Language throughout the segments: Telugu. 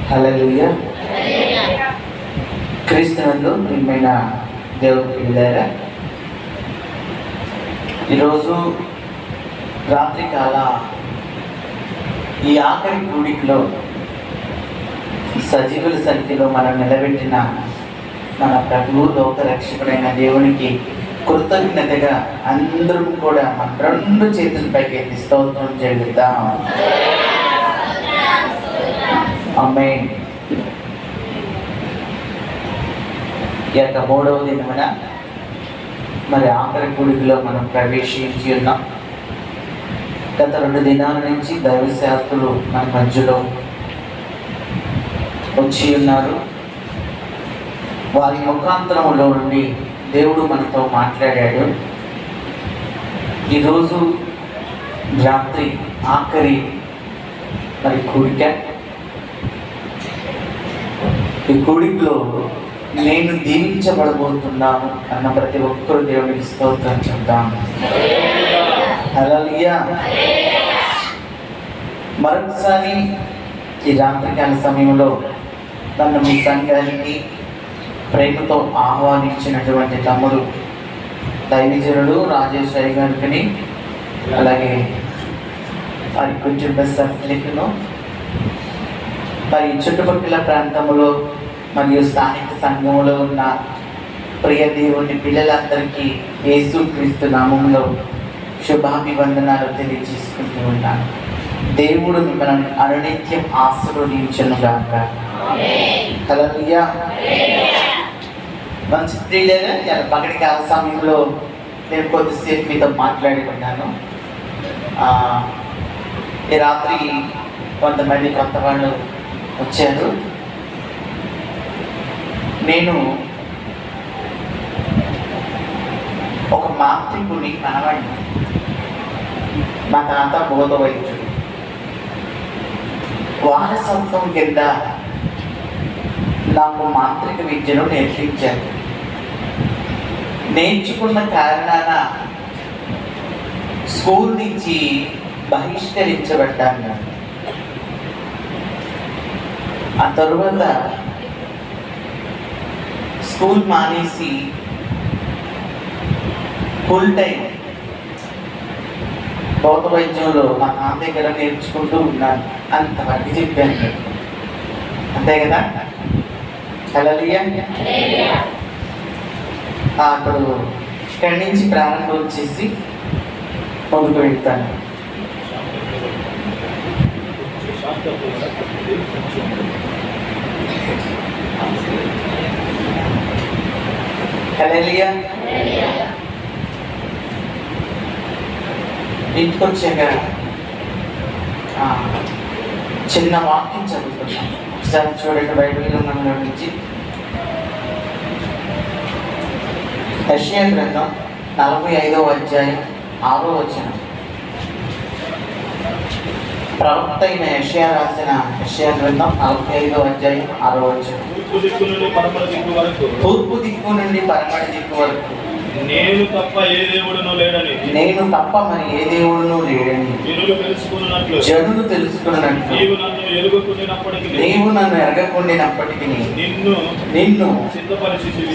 హల్లెలూయా. క్రీస్తునందు ప్రియమైన దేవుని పిల్లలారా, ఈరోజు రాత్రికాల ఈ ఆఖరి కూడికలో సజీవుల సంఖ్యలో మనం నిలబెట్టిన మన ప్రభువు లోకరక్షకుడైన దేవునికి కృతజ్ఞతగా అందరం కూడా మన రెండు చేతులపైకి ఎత్తి స్తోత్రం చెల్లిద్దాం. ఆమేన్. ఈ యొక్క 3వ దినమున మరి ఆఖరి కూడికలో మనం ప్రవేశించి ఉన్నాం. గత 2 దినాల నుంచి దైవశాస్త్రులు మన మధ్యలో వచ్చి ఉన్నారు. వారి ముఖాంతరంలో నుండి దేవుడు మనతో మాట్లాడాడు. ఈరోజు రాత్రి ఆఖరి మరి కూడిక. ఈ కూడికలో నేను దీవించబడబోతున్నాను అన్న ప్రతి ఒక్కరు దేవునికి స్తోత్రం చెప్తాను. హల్లెలూయా. మరొకసారి ఈ రాత్రికాల సమయంలో నన్ను మీ సంఘానికి ప్రేమతో ఆహ్వానించినటువంటి తమ్ముడు దైవజనుడు రాజేష్ అయ్య గారికి, అలాగే వారి కుటుంబ సభ్యులను, మరి చుట్టుపక్కల ప్రాంతంలో మరియు స్థానిక సంఘంలో ఉన్న ప్రియ దేవుని పిల్లలందరికీ యేసుక్రీస్తు నామములో శుభాభివందనాలు తెలియజేసుకుంటూ ఉన్నాను. దేవుడు మిమ్మల్ని అనునిత్యం ఆశీర్వదించునుగాక. హల్లెలూయా. మంచి ప్రియులైన పగటి కాల సమయంలో నేను కొద్దిసేపు మీతో మాట్లాడుకున్నాను. ఈ రాత్రి కొంతమంది కొత్త వాళ్ళు వచ్చారు. నేను ఒక మాంత్రికుని మనవాడిని. మా తాత బోధ వైద్యుడు. వారసత్వం కింద నాకు మాంత్రిక విద్యను నేర్పించారు. నేర్చుకున్న కారణాన స్కూల్ నుంచి బహిష్కరించబడ్డాను. ఆ తరువాత స్కూల్ మానేసి ఫుల్ టైం భౌత వైద్యంలో మా నాన్న దగ్గర నేర్చుకుంటూ ఉన్నాను. అంతవరకు చెప్పాను. అంతే కదా? హల్లెలూయా. అప్పుడు ఇక్కడి నుంచి ప్రారంభం చేసి ముందుకు వెళ్తాను. హల్లెలూయా. ఇంటికి వచ్చాక చిన్న వాక్యం చదువుతున్నాం. ఒకసారి చూడండి, బైబిల్ గ్రంథంలో నుంచి యెషయా గ్రంథం 45వ అధ్యాయం 6వ వచనం. ప్రవక్త అయిన యెషయా రాసిన యెషయా గ్రంథం 45వ అధ్యాయం 6వ వచనం. తూర్పు దిక్కు నుండి పడమటి దిక్కు వరకు నేను తప్ప ఏ దేవుడును లేడని, నేను తప్ప మరి ఏ దేవుడును లేడని జనులు తెలుసుకున్నట్లు నీవు నన్ను ఎరగకుండినప్పటికీ నిన్ను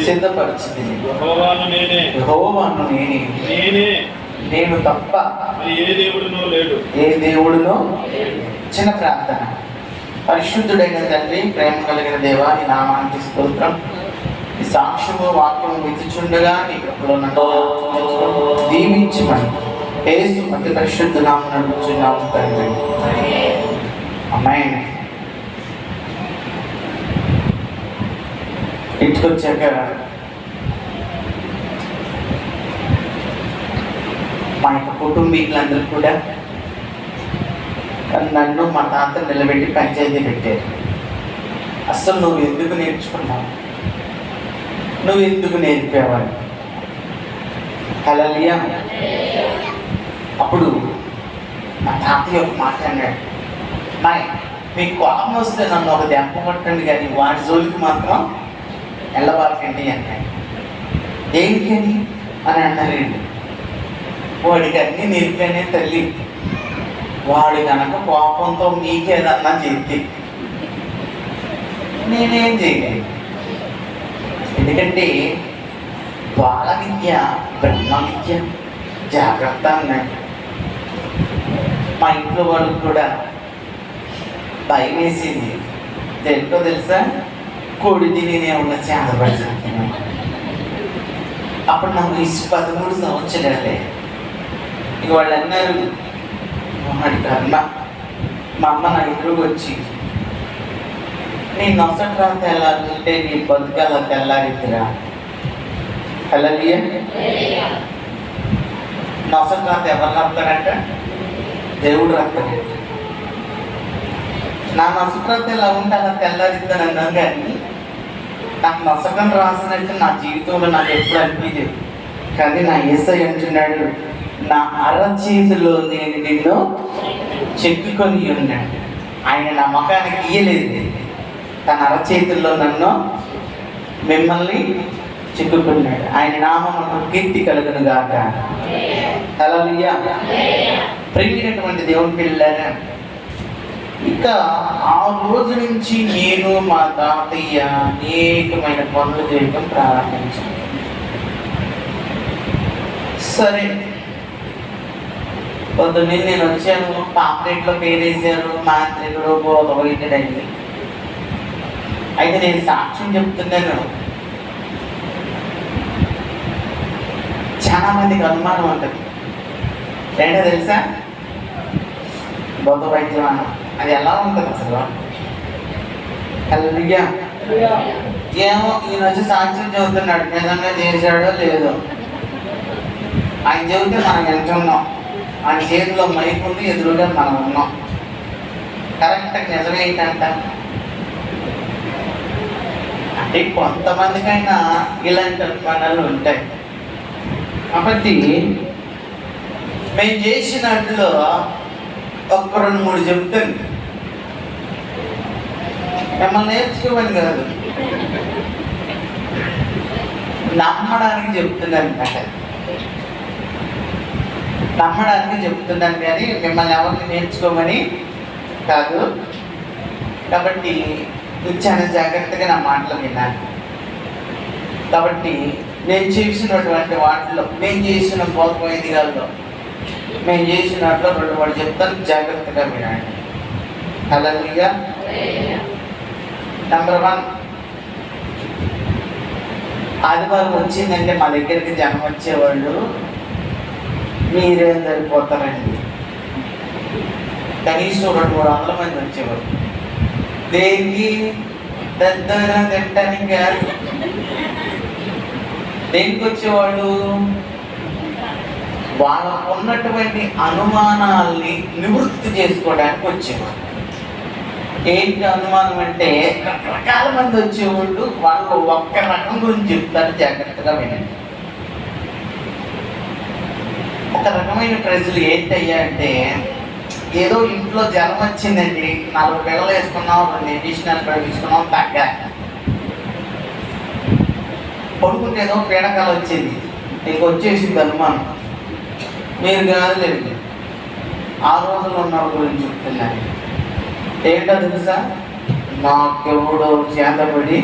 సిద్ధపరిచితిని. యెహోవాను నేనే, నేను తప్ప ఏ దేవుడును. చిన్న ప్రార్థన. పరిశుద్ధుడైన తండ్రి, ప్రేమ కలిగిన దేవా, నీ నామానికి స్తోత్రం. ఈ సాక్ష్యము వాక్యము విధిచుండగా నీ కృపలో నన్ను దీవించమని యేసు అతి పరిశుద్ధ నామమున అడుగుచున్నాము తండ్రి. ఆమేన్. ఇంటికి వచ్చాక మా యొక్క కుటుంబీకులందరూ కూడా నన్ను మా తాత నిలబెట్టి పంచాయతీ పెట్టారు. అసలు నువ్వు ఎందుకు నేర్చుకున్నావు, నువ్వు ఎందుకు నేర్పేవాడు? హల్లెలూయా. అప్పుడు మా తాతయ్య ఒక మాట అన్నాడు, మీకు కోపం వస్తే నన్ను ఒక దెబ్బ కొట్టండి, కానీ వాటి జోలికి మాత్రం వెళ్ళబాకండి అన్నాడు. దేనికని అని అన్నారండి. వాడికి అన్నీ నేర్పనే తల్లి, వాడు కనుక కోపంతో మీకేదన్నా చెప్తే నేనేం చేయలేను. ఎందుకంటే బాల విద్య బ్రహ్మ విద్య, జాగ్రత్త అన్నాడు. మా ఇంట్లో వాళ్ళకి కూడా భయం వేసింది. దేంతో తెలుసా? కోడి తిని ఉన్న చేతపడుతున్నాను. అప్పుడు నాకు 13 సంవత్సరాలే. ఇక వాళ్ళు అన్నారు, వాడి కర్మ. మా అమ్మ నా ఎదురుకు వచ్చి, నీ నొసట్రా తెల్లారుంటే నీ బతుకలా తెల్లారిద్దిరా. హల్లెలూయా. నొసట్రాత ఎవరు రాస్తారంట? దేవుడు రాస్తాడంట. నా నొసట్రాత ఎలా ఉంటే అలా తెల్లారిద్దని అన్నాను, కానీ నాకు నొసకం రాసినట్టు నా జీవితంలో నాకు ఎప్పుడు అనిపించదు. కానీ నా యేసయ్య అంటున్నాడు, నా అరచేతిలో నేను నిన్ను చెక్కుకొని ఉన్నాడు. ఆయన నా ముఖానికి ఇయ్యలేదు, తన అరచేతుల్లో నన్ను మిమ్మల్ని చెక్కుకున్నాడు. ఆయన నామమునకు కీర్తి కలుగును గాక. హల్లెలూయా. ప్రియమైనటువంటి దేవుని పిల్లలారా, ఇక ఆ రోజు నుంచి నేను మా తాతయ్య అనేకమైన పనులు చేయడం ప్రారంభించాను. సరే, పొద్దున్నే నేను వచ్చాను, పాంప్లెట్లో పేరేసారు, మాంత్రికుడు పోతపోయిందండి. అయితే నేను సాక్ష్యం చెప్తున్నాను. చాలా మందికి అనుమానం ఉంటుంది, ఏంటో తెలుసా? బొద్ద వైద్యం అది ఎలా ఉంటుంది అసలు? హల్లెలూయా. ఏమో ఈయన వచ్చి సాక్ష్యం చెబుతున్నాడు, నిజంగా చేశాడో లేదో. ఆయన చెబితే మనం వింటున్నాం, ఆయన చేతిలో మైక్ ఉంది, ఎదురుగా మనం ఉన్నాం. కరెక్ట్గా నిజమేంటంట అంటే కొంతమందికైనా ఇలాంటి అనుమానాలు ఉంటాయి. కాబట్టి మేము చేసినట్లో ఒక్క 2-3 చెప్తాను. మిమ్మల్ని నేర్చుకోమని కాదు, నమ్మడానికి చెప్తున్నాను. నమ్మడానికి చెప్తున్నాను కానీ మిమ్మల్ని ఎవరిని నేర్చుకోమని కాదు. కాబట్టి చాలా జాగ్రత్తగా నా మాటలు విన్నాను. కాబట్టి నేను చేసినటువంటి వాటిలో, నేను చేసిన బోధమైదిగాల్లో మేము చేసినట్లో 2 చెప్తాను, జాగ్రత్తగా వినండి. హల్లెలూయా. నెంబర్ 1, ఆదివారం వచ్చిందంటే మా దగ్గరికి జనం వచ్చేవాళ్ళు మీరేం సరిపోతారండి. కనీసం 200-300 మంది వచ్చేవాళ్ళు. దేనికి? దద్దోజనం తింటానికి కాదు. దేనికి వచ్చేవాళ్ళు? వాళ్ళకు ఉన్నటువంటి అనుమానాల్ని నివృత్తి చేసుకోవడానికి వచ్చేవాళ్ళు. ఏంటి అనుమానం అంటే, రకరకాల మంది వచ్చేవాళ్ళు వాళ్ళు ఒక్క రకం గురించి చెప్తారు, జాగ్రత్తగా వినండి. ఒక రకమైన ప్రజలు ఏంటయ్యా అంటే, ఏదో ఇంట్లో జ్వరం వచ్చిందండి, 4 పిల్లలు వేసుకున్నాం, 2 ఇంజక్షన్లు తీసుకున్నాం, తగ్గా. పడుకుంటే ఏదో పీడకాలు వచ్చింది, ఇంకొచ్చేసింది అనుమానం. మీరు కాదులేండి, ఆ రోజుల్లో ఉన్న గురించి చెప్తున్నాను. ఏంటో తెలుసా? నాకెవడో చేతబడి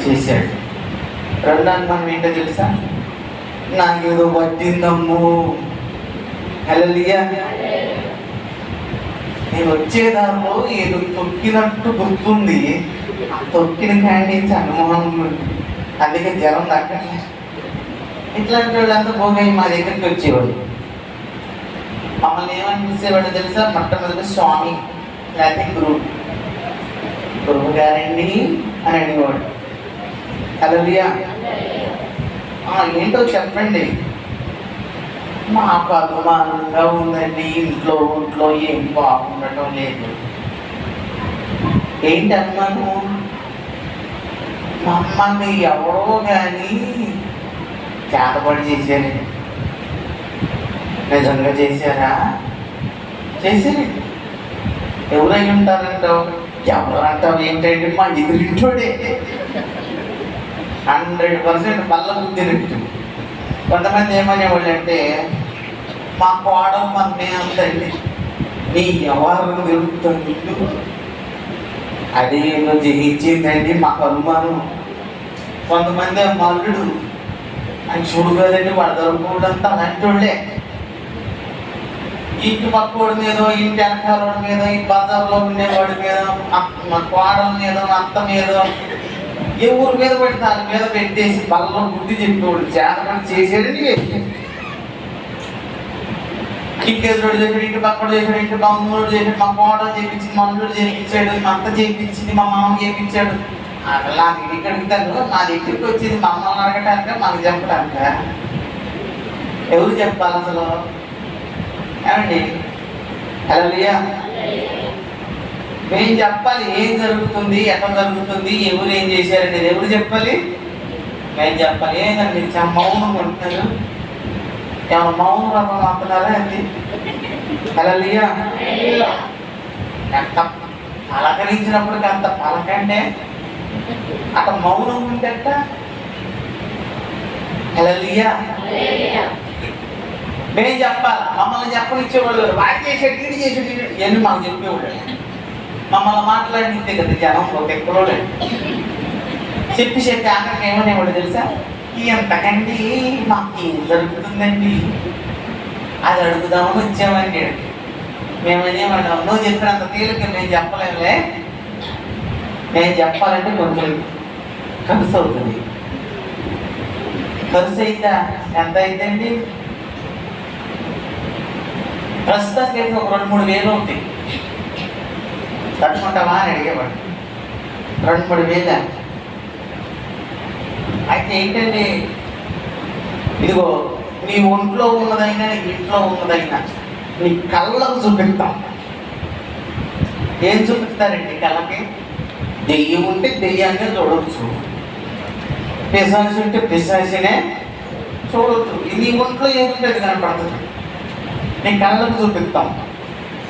చేశాడు. 2 అనుమానం ఏంటో తెలుసా? నాకేదో పట్టిందమ్ము. హల్లెలూయా. నేను వచ్చేదానిలో ఏదో తొక్కినట్టు గుర్తుంది, ఆ తొక్కిన కాడి నుంచి అనుమానం, అందుకే జ్వరం తగ్గట్లేదు. ఇట్లాంటి వాళ్ళంతా పోయి మా దగ్గరికి వచ్చేవాడు. మమ్మల్ని ఏమనిపించేవాడు తెలుసా? మొట్టమొదటి స్వామి లేకపోతే గురువు గారండి అని అనేవాడు. హల్లెలూయా. ఏంటో చెప్పండి. మాకు అనుమానంగా ఉందండి, ఇంట్లో ఏం బాగుండటం లేదు. ఏంటి అనుమానం? మమ్మల్ని ఎవరో కానీ చేతబడి చేశారు. నిజంగా చేశారా? చేశారు. ఎవరై ఉంటారంటావు? ఎవరు అంటావు ఏంటంటే మా ఎదురింటోడే. 100% బల్ల గుద్దినట్టు. కొంతమంది ఏమనేవాళ్ళు అంటే మా కోడలు మన్నే అంతండి, నీ వ్యవహారం తిరుగుతుంది, అది ఏదో జయించిందండి మాకు అనుమానం. కొంతమంది మల్లుడు ఆయన చూడు కదండి వడదొరకూడంతా అలాంటి వాళ్ళే. ఇంటి పక్కోడి మీద, ఇంటి వెనకాలవాడి మీద, ఈ బజార్లో ఉండేవాడి మీద, మా కోడల మీద, అత్త మీద, ఏ ఊరి మీద పెట్టి దాని మీద పెట్టేసి బల్లో బుద్ధి చెప్పేవాడు. చేతపడి చేసేదండి. ఇంకెదురు చేసాడు, ఇంటి పక్కడు చేసాడు, ఇంటి బంధువుడు చేసాడు, మా కోడలు చేయించింది, మా అల్లుడు చేయించాడు, మా అత్త చేయించింది, మా మామ చేయించాడు. అసలు నాకు ఇంటికి అడుగుతాను, నా దగ్గరికి వచ్చేది మమ్మల్ని అడగటానిక మాకు చెప్పడానిక? ఎవరు చెప్పాలి అసలు? ఏమండి? హల్లెలూయా. మేము చెప్పాలి ఏం జరుగుతుంది, ఎక్కడ జరుగుతుంది, ఎవరు ఏం చేశారంటే ఎవరు చెప్పాలి? మేము చెప్పాలి. ఏంటండి మౌనం అంటున్నారు, ఏమన్నా మౌన వ్రతం అంటున్నారా అండి? హల్లెలూయా. ఎంత పలకరించినప్పటికీ అంత పలకంటే అక్కడ మౌనం ఉంటేట. హల్లెలూయా. మేము చెప్పాలి, మమ్మల్ని చెప్పనిచ్చేవాళ్ళు వాడు చేసాడు, వీడు చేసాడు, ఇవన్నీ మాకు చెప్పేవాళ్ళు. మమ్మల్ని మాట్లాడితే కదా జనం ఒక ఎక్కడో చెప్పి ఆఖరికి ఏమనేవాడు తెలుసా? ఎంతకండి మాకు ఏం జరుగుతుందండి, అది అడుగుదామని వచ్చామండి. మేమనేవాళ్ళం, నువ్వు చెప్పినంత తేలిక మేము చెప్పలేములే, నేను చెప్పాలంటే కొంచెం ఖర్చు అవుతుంది. ఖర్చు అయితే ఎంత అయిందండి? ప్రస్తుతానికి అయితే ఒక 2-3 వేలు అవుతాయి. కట్టుకుంటావా అని అడిగేవాడు. 2-3 వేలు. అయితే ఏంటండి, ఇదిగో నీ ఒంట్లో ఉన్నదైనా, నీ ఇంట్లో ఉన్నదైనా నీ కళ్ళకు చూపిస్తాం. ఏం చూపిస్తారండి కళ్ళకి? దెయ్యం ఉంటే దెయ్యాన్ని చూడవచ్చు, పిశాచి ఉంటే పిశాచినే చూడవచ్చు. నీ ఒంట్లో ఏముంటుంది కనపడుతుంది, నీ కళ్ళకు చూపిస్తాం.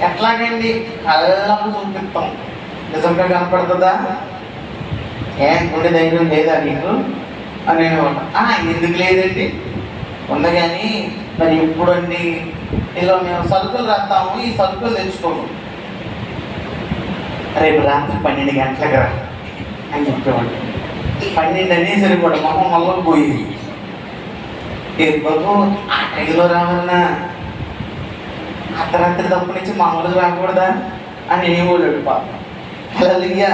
ఎట్లాగండి? కళ్ళకు చూపిస్తాం. నిజంగా కనపడుతుందా? ఏం గుండె ధైర్యం లేదా నీకు అని ఎందుకు లేదండి? ఉంది కానీ మరి ఎప్పుడండి ఇలా మేము సరుకులు రాస్తాము, ఈ సరుకులు తెచ్చుకోము, రేపు రాత్రి 12 గంటలకు రా అని చెప్పేవాడు. 12 అనేసరి కూడా మొహం మళ్ళీ పోయింది. ఏ బాబు ఆ టైంలో రావాలన్నా అర్ధరాత్రి తప్పు నుంచి మామూలుగా రాకూడదా అని నేనేవాడు పాప. హల్లెలూయా.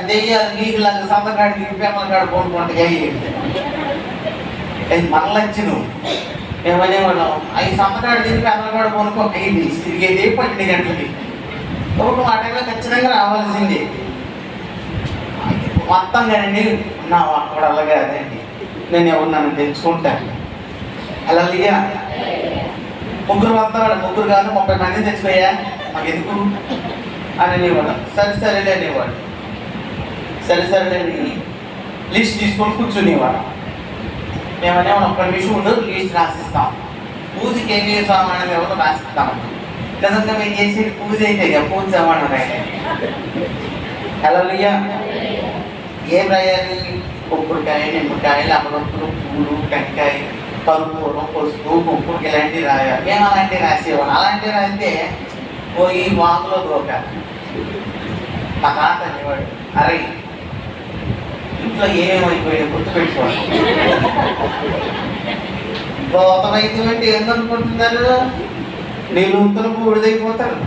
దెయ్యాలు నీకు లాగా సంతకాడికి పేపర్ కాడ కొనుక్కుంటే అది మనలచ్చి నువ్వు మేమనేవాళ్ళం, అవి సంతకాడు తిరిగి పేపర్ కాడ కొనుక్కో, అయింది తిరిగేది 12 గంటలకి. ఒక మాటలో ఖచ్చితంగా రావాల్సింది. మొత్తం కానీ నా అక్కడ అలాగే అదండి, నేను ఎవరు తెచ్చుకుంటాను. హల్లెలూయా. ముగ్గురు వస్తాడు, ముగ్గురు కాదు 30 మంది తెచ్చిపోయా, మాకు ఎందుకు అని అనేవాడు. సరే అనేవాడు. సరే లిస్ట్ తీసుకొని కూర్చునేవాడు. మేమనేవాడు, ఒక్క నిమిషం ఉండదు, లిస్ట్ రాసిస్తాం. పూజకి ఏం చేసామని ఎవరు రాసిస్తాం. నిజంగా మేము చేసేది పూజ అయితే పూజ సామాను. హల్లెలూయా. ఏం రాయాలి? కొబ్బరికాయ, నిమ్మకాయలు, అమరొత్తులు, పూలు, టెంకాయ, కర్పూరం, పసుపు, కుంకుమ ఇలాంటివి రాయాలి. మేము అలాంటివి రాసేవాళ్ళం. అలాంటివి రాస్తే పోయి వాగులో దోక. మా తాత అనేవాడు, అరే ఇంట్లో ఏమేమైపోయాడు గుర్తుపెట్టుకోవాలి. దోతమైతే అంటే ఏందనుకుంటున్నారు? నీళ్ళు ఉత్తరం బూడిదైపోతారు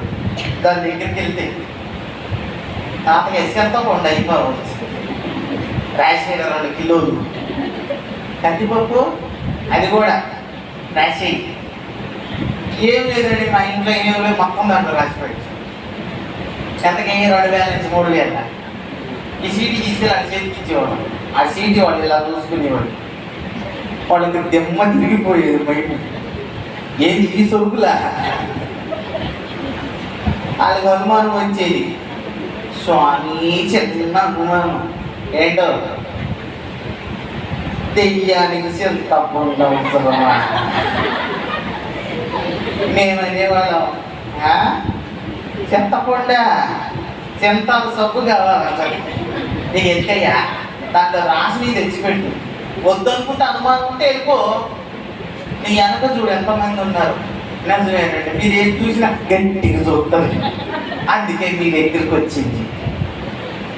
దాని దగ్గరికి వెళ్తే. తాతకి ఎసుకెళ్తా కొండ అయిపోవచ్చు. రాసి 2 కిలోలు కందిపప్పు, అది కూడా రాసి ఏం లేదండి, మా ఇంట్లో ఏం లేదు, మొత్తం దాంట్లో రాసిపోయాడు. ఎంతకి 2,000 నుంచి 3,000. ఈ సీటీ తీసుకెళ్ళి అది చేతికి ఇచ్చేవాడు. ఆ సీటీ వాళ్ళు ఇలా చూసుకునేవాడు. వాళ్ళకి దెమ్మ తిరిగిపోయేది బయట. ఏంది ఈ సొరుకులా? వాళ్ళకి అనుమానం వచ్చేది. స్వామి చిన్న అనుమానం ఏంటో, దెయ్యానికి చింతపండు అవసరమా? మేమనేవాళ్ళం, చింతపండా? చింత సబ్బు కావాలా నీకు? ఎందుకయ్యా దాంట్లో రాసి నీ తెచ్చిపెట్టు. వద్దనుకుంటే అనుమానం ఉంటే వెళ్ళిపో. నీ వెనక చూడు ఎంతమంది ఉన్నారు. నిజమేనండి, మీరు ఏం చూసినా గట్టిగా చూస్తారు. అందుకే మీ దగ్గరికి వచ్చింది.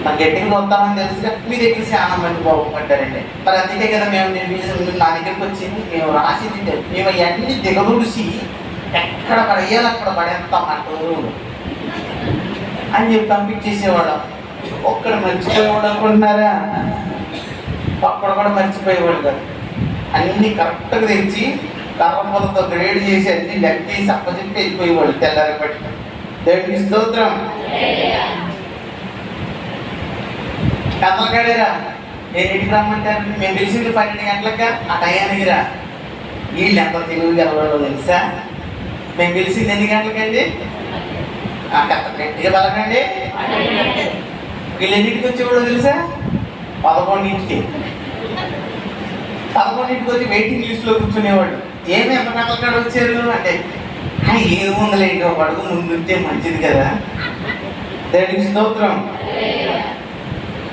నాకు గట్టిగా చూస్తామని తెలుసుగా మీ దగ్గర చాలా మంది బాగుపడ్డారండి. మరి అందుకే కదా మేము నా దగ్గరికి వచ్చింది. మేము రాసింది మేము అవన్నీ దిగదుడిసి ఎక్కడ పడేయాలి అక్కడ పడేస్తాం అంటారు అని చెప్పి పంపించేసేవాళ్ళం. ఒక్కడ మర్చిపోయేవాడు అనుకుంటున్నారా? ఒక్కడ కూడా మర్చిపోయేవాడు కాదు. అన్నీ కరెక్ట్గా తెచ్చి కర్రపలతో గ్రేడ్ చేసి అన్ని లెక్క తీసి అప్పచెప్పి వెళ్ళిపోయేవాళ్ళు తెల్లారి పట్టి. దేవుడికి స్తోత్రం. కథలకాడేరా నేను ఇంటికి రమ్మంటారు. మేము పిలిచింది 12 గంటలక ఆ టయానికి రా. వీళ్ళు ఎంత తెలుగు గెలవాలో తెలుసా? మేము పిలిచింది ఎన్ని గంటలకండి? గట్టిగా బలకండి. వీళ్ళు ఎన్నింటికి వచ్చేవాళ్ళు తెలుసా? 11ంటికి. 11ంటికి వచ్చి వెయిటింగ్ లిస్ట్లో కూర్చునేవాళ్ళు. ఏమి ఎంత గంటలకాడ వచ్చారు అంటే ఏముందలేంటి ఒక అడుగు ముందుంటే మంచిది కదా. దేవుడికి స్తోత్రం.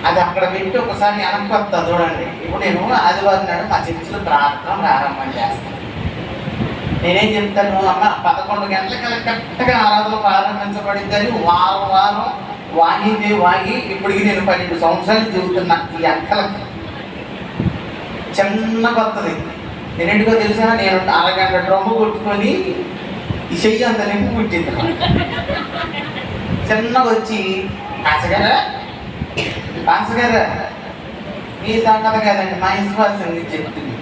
అది అక్కడ పెట్టి ఒకసారి వెనక్కి వస్తా చూడండి. ఇప్పుడు నేను ఆదివారం నాడు మా చర్చిలో ప్రార్థన ప్రారంభం చేస్తాను. నేనేం చెప్తాను, అమ్మ 11 గంటలకల్లా కరెక్ట్గా ఆరాధన ప్రారంభించబడిందని వారం వాగి ఇప్పటికి నేను 12 సంవత్సరాలు చెబుతున్నా. ఈ అక్కలకి చిన్న కొత్తది. నేనేంటికో తెలుసా? నేను అరగంట డ్రమ్ము కొట్టుకొని ఈ చెయ్యి అంత నింపు పుట్టింది. చిన్నగా వచ్చి పాసగారా మీ సంగతి కాదండి, మా విశ్వాసం చెప్తుంది.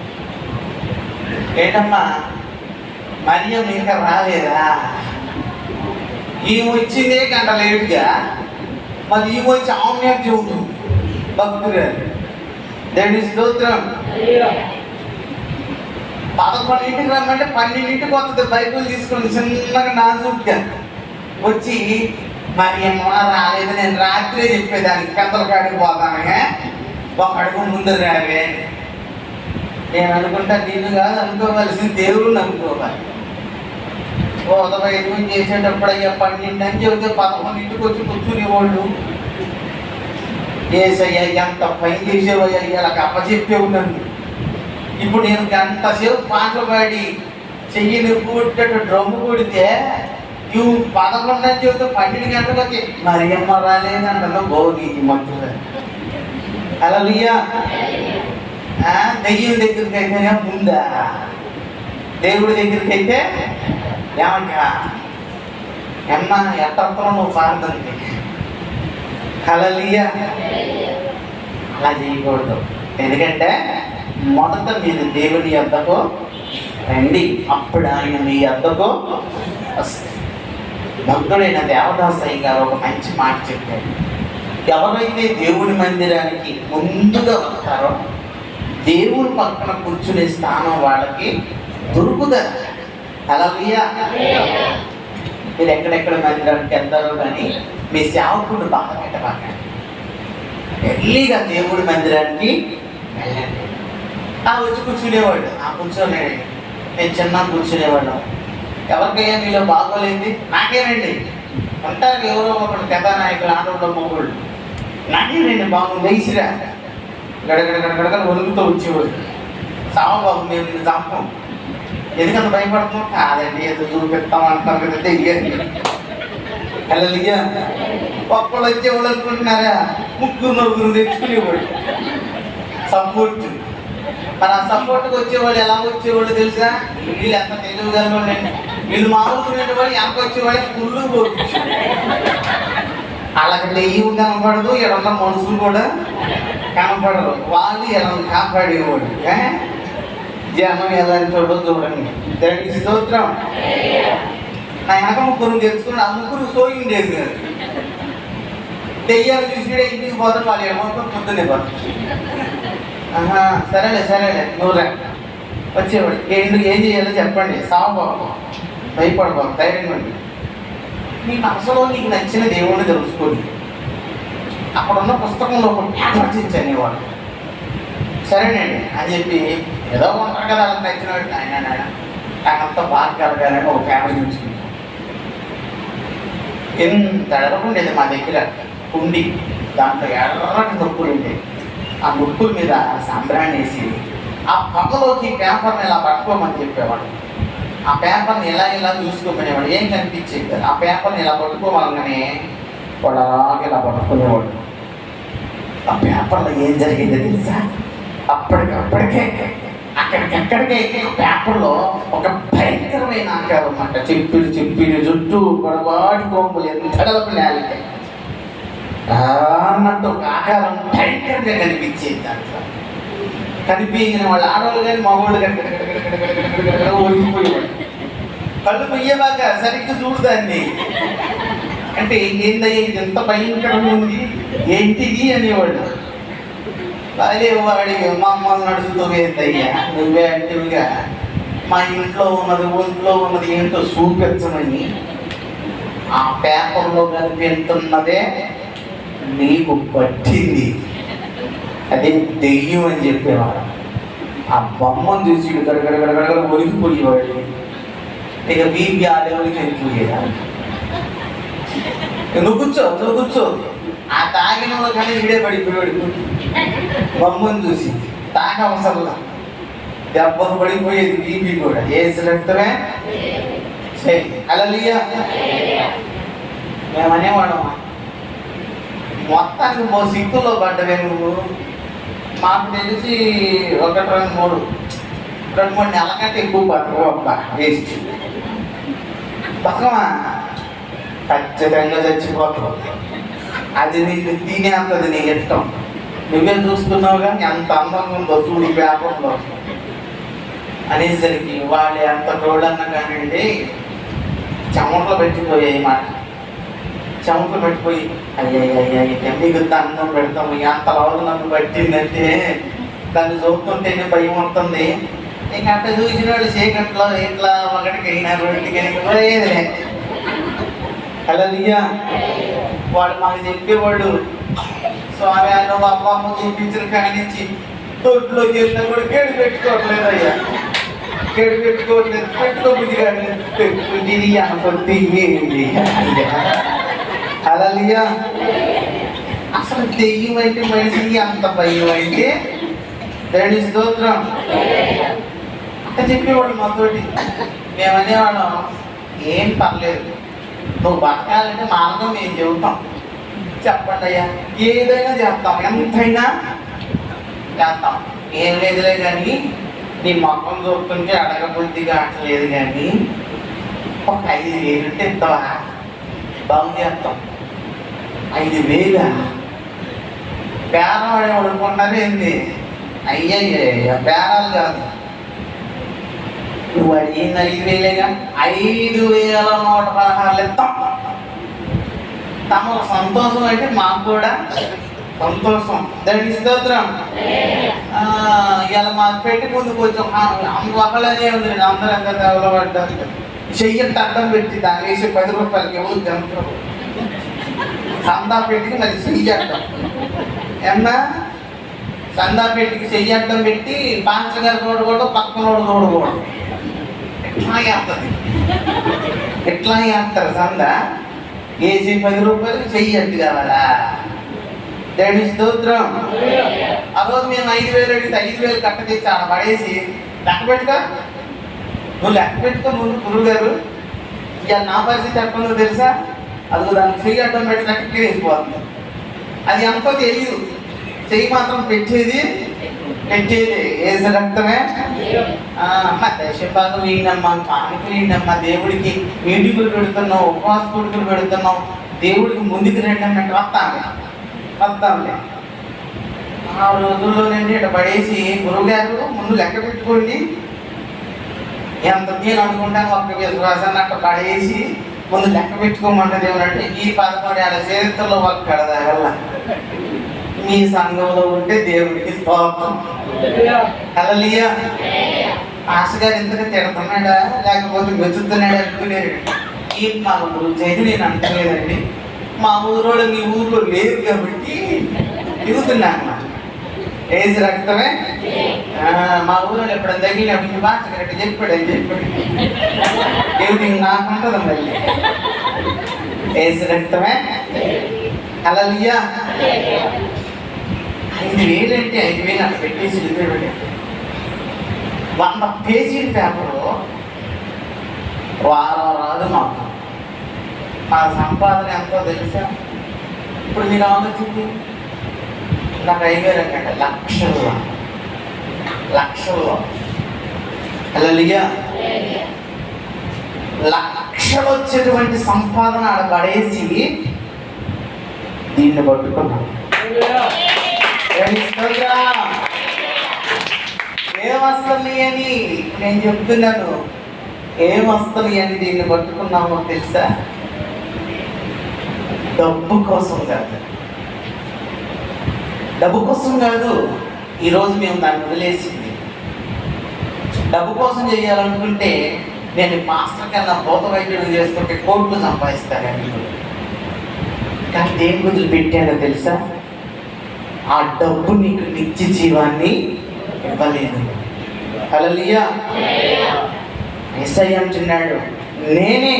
ఏంటమ్మా మరియం ఇంకా రాలేదా? ఈమె వచ్చిందే గంట లేటుగా, మరి ఈమె వచ్చి ఆమె చెబుతుంది భక్తురాలు. దేవుడి స్తోత్రం. 11ంటికి రమ్మంటే 12ంటికి వస్తుంది. బైబుల్ తీసుకుని చిన్నగా నాజుగ్గా వచ్చి మరి ఏమో రాలేదు, నేను రాత్రే చెప్పేదానికి పెద్దల కాడికి పోతానే ఒక అడుగు ముందు రావే. నేను అనుకుంటా నిన్ను కాదు అనుకోవలసిన దేవుడు అనుకోవాలి. ఉదయం చేసేటప్పుడు అయ్యా 12 అని చెబితే 11ంటికి వచ్చి కూర్చునేవాళ్ళు. ఏసయ్యా ఎంత పని చేసేవయ్యా వాళ్ళకి అప్పచెప్పేవు నన్ను. ఇప్పుడు నేను గంట సేపు పాటలు పాడి చెయ్యి నిప్పుట్టేట్టు డ్రమ్ము కొడితే నువ్వు 11 అని చెబితే 12 గంటలకు వచ్చి మరి అమ్మ రాలేదంటే భోగి మంత్రులు. హల్లెలూయా. దెయ్యం దగ్గరికి అయితేనే ముందా, దేవుడి దగ్గరికి అయితే ఏమంటా ఎమ్మ ఎట్టంతో నువ్వు పాడుతుంది. హల్లెలూయా. అలా చేయకూడదు. ఎందుకంటే మొదట మీరు దేవుని యొద్దకు రండి, అప్పుడు ఆయన మీ యొద్దకు వస్తారు. భక్తుడైన దేవదాసయ్య గారు ఒక మంచి మాట చెప్పారు. ఎవరైతే దేవుని మందిరానికి ముందుగా వస్తారో దేవుని పక్కన కూర్చునే స్థానం వాళ్ళకి దొరుకుతుంది. హల్లెలూయా. మీరు ఎక్కడెక్కడ మందిరానికి వెళ్తారో కానీ మీ సేవకుడు బాగా పెట్టబాకండి. ఎర్లీగా దేవుడి మందిరానికి వెళ్ళండి. వచ్చి కూర్చునేవాడు. కూర్చోలేడు. నేను చిన్న కూర్చునేవాళ్ళం. ఎవరికైనా మీలో బాగోలేంది నాకేనండి అంటారు. ఎవరో ఒకడు కథానాయకులు ఆటోలో మొగుళ్ళు నాకేనండి బాగుంది వేసిరా గడగడ ఒలుగుతూ వచ్చేవాడు. సామబాబు మేము నిన్ను చంపం, ఎందుకంత భయపడతాం? కాదండి ఏదో చూపిస్తాం అంటారు కదా తెలియదు. హల్లెలూయా. ఒక్కళ్ళు వచ్చేవాళ్ళు అనుకుంటున్నారా? 3-4 తెచ్చుకునేవాడు సపోర్ట్. మరి ఆ సపోర్ట్కి వచ్చేవాళ్ళు ఎలా వచ్చేవాళ్ళు తెలుసా? వీళ్ళు ఎంత తెలియగలవాళ్ళండి. వీళ్ళు మామూలుగా వాళ్ళు ఎంత వచ్చేవాళ్ళకి ఫుల్లు పోవచ్చు. అలాగ నెయ్యి కనపడదు, ఎడన్న మనుషులు కూడా కనపడరు. వాళ్ళు ఎలా కాపాడేవాడు. జనం ఎలాంటి చూడో చూడండి. దేవుడికి స్తోత్రం. నా వెనక 3 తెచ్చుకుని ఆ 3 సోయి ఉండేది కాదు. దెయ్యాలు చూసిడే ఇంటికి పోతారు. వాళ్ళు ఏమవుతారు పొద్దున్నే పోతారు. సరేలే నువ్వు రా వచ్చేవాడు. ఏం చేయాలో చెప్పండి. సామబాబు భయపడబాబు, ధైర్యంగా ఉండి నీ మనసులో నీకు నచ్చిన దేవుణ్ణి తెలుసుకోండి. అక్కడున్న పుస్తకంలో ఒక పేపర్ తెచ్చనేవాడు. సరేనండి అని చెప్పి ఏదో ఉంటారు కదా అలా నచ్చినవాడు. ఆయన నాకంతా బాగా కలగాలని ఒక పేపర్ చూసుకుంటాం. ఎంత ఎడరకుండేది మా దగ్గర కుండి, దాంట్లో ఎర్రటి నొప్పులు ఉండేది. ఆ ముక్కుల మీద సాంబ్రాన్ని వేసి ఆ పొగలోకి పేపర్ని ఇలా పట్టుకోమని చెప్పేవాడు. ఆ పేపర్ని ఇలా చూసుకోమనేవాడు. ఏం కనిపించేది కదా. ఆ పేపర్ని ఇలా పట్టుకోవాలనే వాడు అలాగే ఇలా పట్టుకునేవాడు. ఆ పేపర్లో ఏం జరిగిందో తెలుసా? అప్పటికే అక్కడికే పేపర్లో ఒక భయంకరమైన ఆకారం అన్నమాట. చెప్పిడు జుట్టు పొడవాటి కొమ్ములు ఎంత నేలకి అన్నట్టు ఒక ఆకారం భయంకరంగా కనిపించేది. దాంట్లో కనిపించిన వాళ్ళు ఆడవాళ్ళు కానీ మగవాళ్ళు కానీ ఓడిపోయేవాడు. కళ్ళు పొయ్యేవాక సరిగ్గా చూడదాన్ని. అంటే ఏందయ్యా ఇది ఎంత భయంకరంగా ఉంది, ఏంటిది అనేవాడు. అదే వాడి మమ్మల్ని అడుగుతావేందయ్యా, నువ్వే అంటివిగా మా ఇంట్లో ఉన్నది ఒంట్లో ఉన్నది ఏంటో చూపించమని. ఆ పేపర్లో కనిపిస్తున్నదే నీకు పట్టింది, అదే దెయ్యం అని చెప్పేవాడు. ఆ బొమ్మను చూసి గడగడగడగడ ఒలిగిపోయేవాడు. ఇక బీపీ ఆ లెవెల్కి వెళ్ళిపోయేదా. నువ్వు కూర్చో ఆ తాగిన కానీ ఇడే పడిపోయాడు. బొమ్మను చూసి తాగ అవసరంలా దెబ్బలు పడిపోయేది బీపీ కూడా. ఏసు రక్తమే హల్లెలూయా. మేమనేవాడు మొత్తానికి సిక్కులో పడ్డవే నువ్వు. మాకు తెలిసి 1, 2, 3 నెలల కంటే ఎక్కువ పట్టుకోబ్బా వేస్ట్. పక్కమా ఖచ్చితంగా చచ్చిపోతావు. అది నీకు తినేంతది నీకు ఇష్టం. నువ్వే చూస్తున్నావు కానీ ఎంత అందంగా ఉందో చూడు పేపర్లో అనేసరికి వాళ్ళు ఎంత చూడన్నా కానివ్వండి చెమటలు పెట్టిపోయాయి మాట. చెమటలు పెట్టిపోయి అయ్యా నీకు అన్నం పెడతాము ఎంత లోపల నన్ను పట్టిందంటే దాన్ని చూస్తుంటేనే భయం ఉంటుంది. ఇంక అట్ట చూసిన వాడు చీకట్లో ఇట్లా ఒకటికి అయినా రెండుకి పోయేదిలే. హల్లెలూయా. వాడు మాకు చెప్పేవాడు, స్వామి నువ్వు అమ్మమ్మ చూపించిన కానించి తొట్టులోకి వెళ్ళినా కూడా కేడు పెట్టుకోవట్లేదు అయ్యా, కేడు పెట్టుకోవట్లేదు. పెట్టుకోబుద్ధి కానీ పెట్టుకుంది అనుకుంటే ఏంటి. హల్లెలూయా. అసలు దెయ్యం అంటే మనిషికి అంత భయం అయితే దేవుని స్తోత్రం అంత చెప్పేవాడు మాతోటి. మేమనేవాళ్ళం ఏం పర్లేదు, నువ్వు బతకాలంటే మార్గం మేము చెబుతాం, చెప్పండి అయ్యా, ఏదైనా చేస్తాం, ఎంతైనా చేస్తాం. ఏం లేదులే కానీ నీ మొక్కం చూపుతుంటే అడగబుద్ధి కావట్లేదు కానీ ఒక 5,000 ఉంటే ఇస్తావా, బాగు చేస్తాం. 5,000 బేరం వాడే అనుకుంటారు ఏంది? అయ్యయ్య బేరాలు కాదు, నువ్వు అడిగింది 5,000గా 5,116 ఇస్తాం. తమ సంతోషం అంటే మాకు కూడా సంతోషం. దాని స్తోత్రం. ఇలా మాకు పెట్టి ముందు కొంచెం ఒకళ్ళనే ఉంది, అందరూ ఎంత తగలబడ్డారు. చెయ్యంత అడ్డం పెట్టి దాన్ని వేసి 10 రూపాయలకి ఎవరు జంతువు సందా పెట్టికి మరి చెయ్యడ్డం ఏమన్నా సందా పెట్టికి చెయ్యడ్డం పెట్టి పాంచగారు చూడకూడదు, పక్కనోడు చూడకూడదు. ఎట్లా వేస్తుంది, ఎట్లా వేస్తారు సందా వేసి 10 రూపాయలకి చెయ్యట్టు కావాలా. దేవుని స్తోత్రం. ఆ రోజు మేము 5,000 అడిగితే 5,000 కట్ట తెచ్చి ఆడ పడేసి లెక్క పెట్టుకో, నువ్వు లెక్క పెట్టుకో ముందు గురువు గారు. ఇక నా పరిస్థితి ఎట్లుందో తెలుసా? అది దానికి చెయ్యి అడ్డం పెట్టినట్టు వేసిపోతుంది. అది ఎంతో తెలియదు, చెయ్యి మాత్రం పెట్టేది ఏసు రక్తమే. అమ్మ దశభాగం వేయనమ్మా, కానుకలు వేయనమ్మా, దేవుడికి మీటింగులు పెడుతున్నావు, ఉపవాస కొడుకులు పెడుతున్నావు, దేవుడికి ముందుకు రండి అన్నట్టు వస్తాంలే. ఆ రోజుల్లోనండి ఇట్లా పడేసి గురువుగారు ముందు లెక్క పెట్టుకోండి, ఎంత నేను అనుకుంటాను ఒక్క విశ్వాసాన్ని అట్లా పడేసి ముందు లెక్క పెట్టుకోమంటది ఏమంటే ఈ 11 ఏళ్ళ చరిత్రలో ఒక కడదాగల మీ సంఘంలో ఉంటే దేవుడికి స్తోత్రం. హల్లెలూయా. ఆశగారు ఇంతగా తిడుతున్నాడా లేకపోతే వెతుకుతున్నాడా అనుకునేది. ఈ మా ఊరు చేతి నేను అంటలేదండి, మా ఊరోళ్ళు మీ ఊర్లో లేరు కాబట్టి దిగుతున్నాను. ఏసు రక్తమే. మా ఊరిలో ఎప్పుడైనా తగిలినప్పుడు బాగా కరెక్ట్ చెప్పాడు దేవుడికి నాకు ఉంటుంది మళ్ళీ. ఏసు రక్తమే. హల్లెలూయా. 5,000 అంటే 5,000 అక్కడ పెట్టేసి వెళ్ళిపోయాడు. 100 పేజీల పేపరు వారం రాదు మాకు. మా సంపాదన ఎంతో తెలుసా? ఇప్పుడు మీరు ఆలోచించి నాకు 5,000 అంటే లక్షల్లో హల్లెలూయా, లక్షలు వచ్చేటువంటి సంపాదన ఆడ పడేసి దీన్ని పట్టుకున్నాను. ఏమొస్తుంది అని నేను చెప్తున్నాను. ఏమొస్తుంది అని దీన్ని పట్టుకున్నామో తెలుసా? డబ్బు కోసం కాదు, డబ్బు కోసం కాదు. ఈరోజు మేము దాన్ని వదిలేసింది. డబ్బు కోసం చేయాలనుకుంటే నేను మాస్టర్ కన్నా భూత వైద్యుడు చేసుకుంటే కోట్లు సంపాదిస్తాను. కానీ దేని గురించి పెట్టాడో తెలుసా? ఆ డబ్బు నీకు నిత్య జీవాన్ని ఇవ్వలేదు. హల్లెలూయా. యేసయ్య అంటున్నాడు, నేనే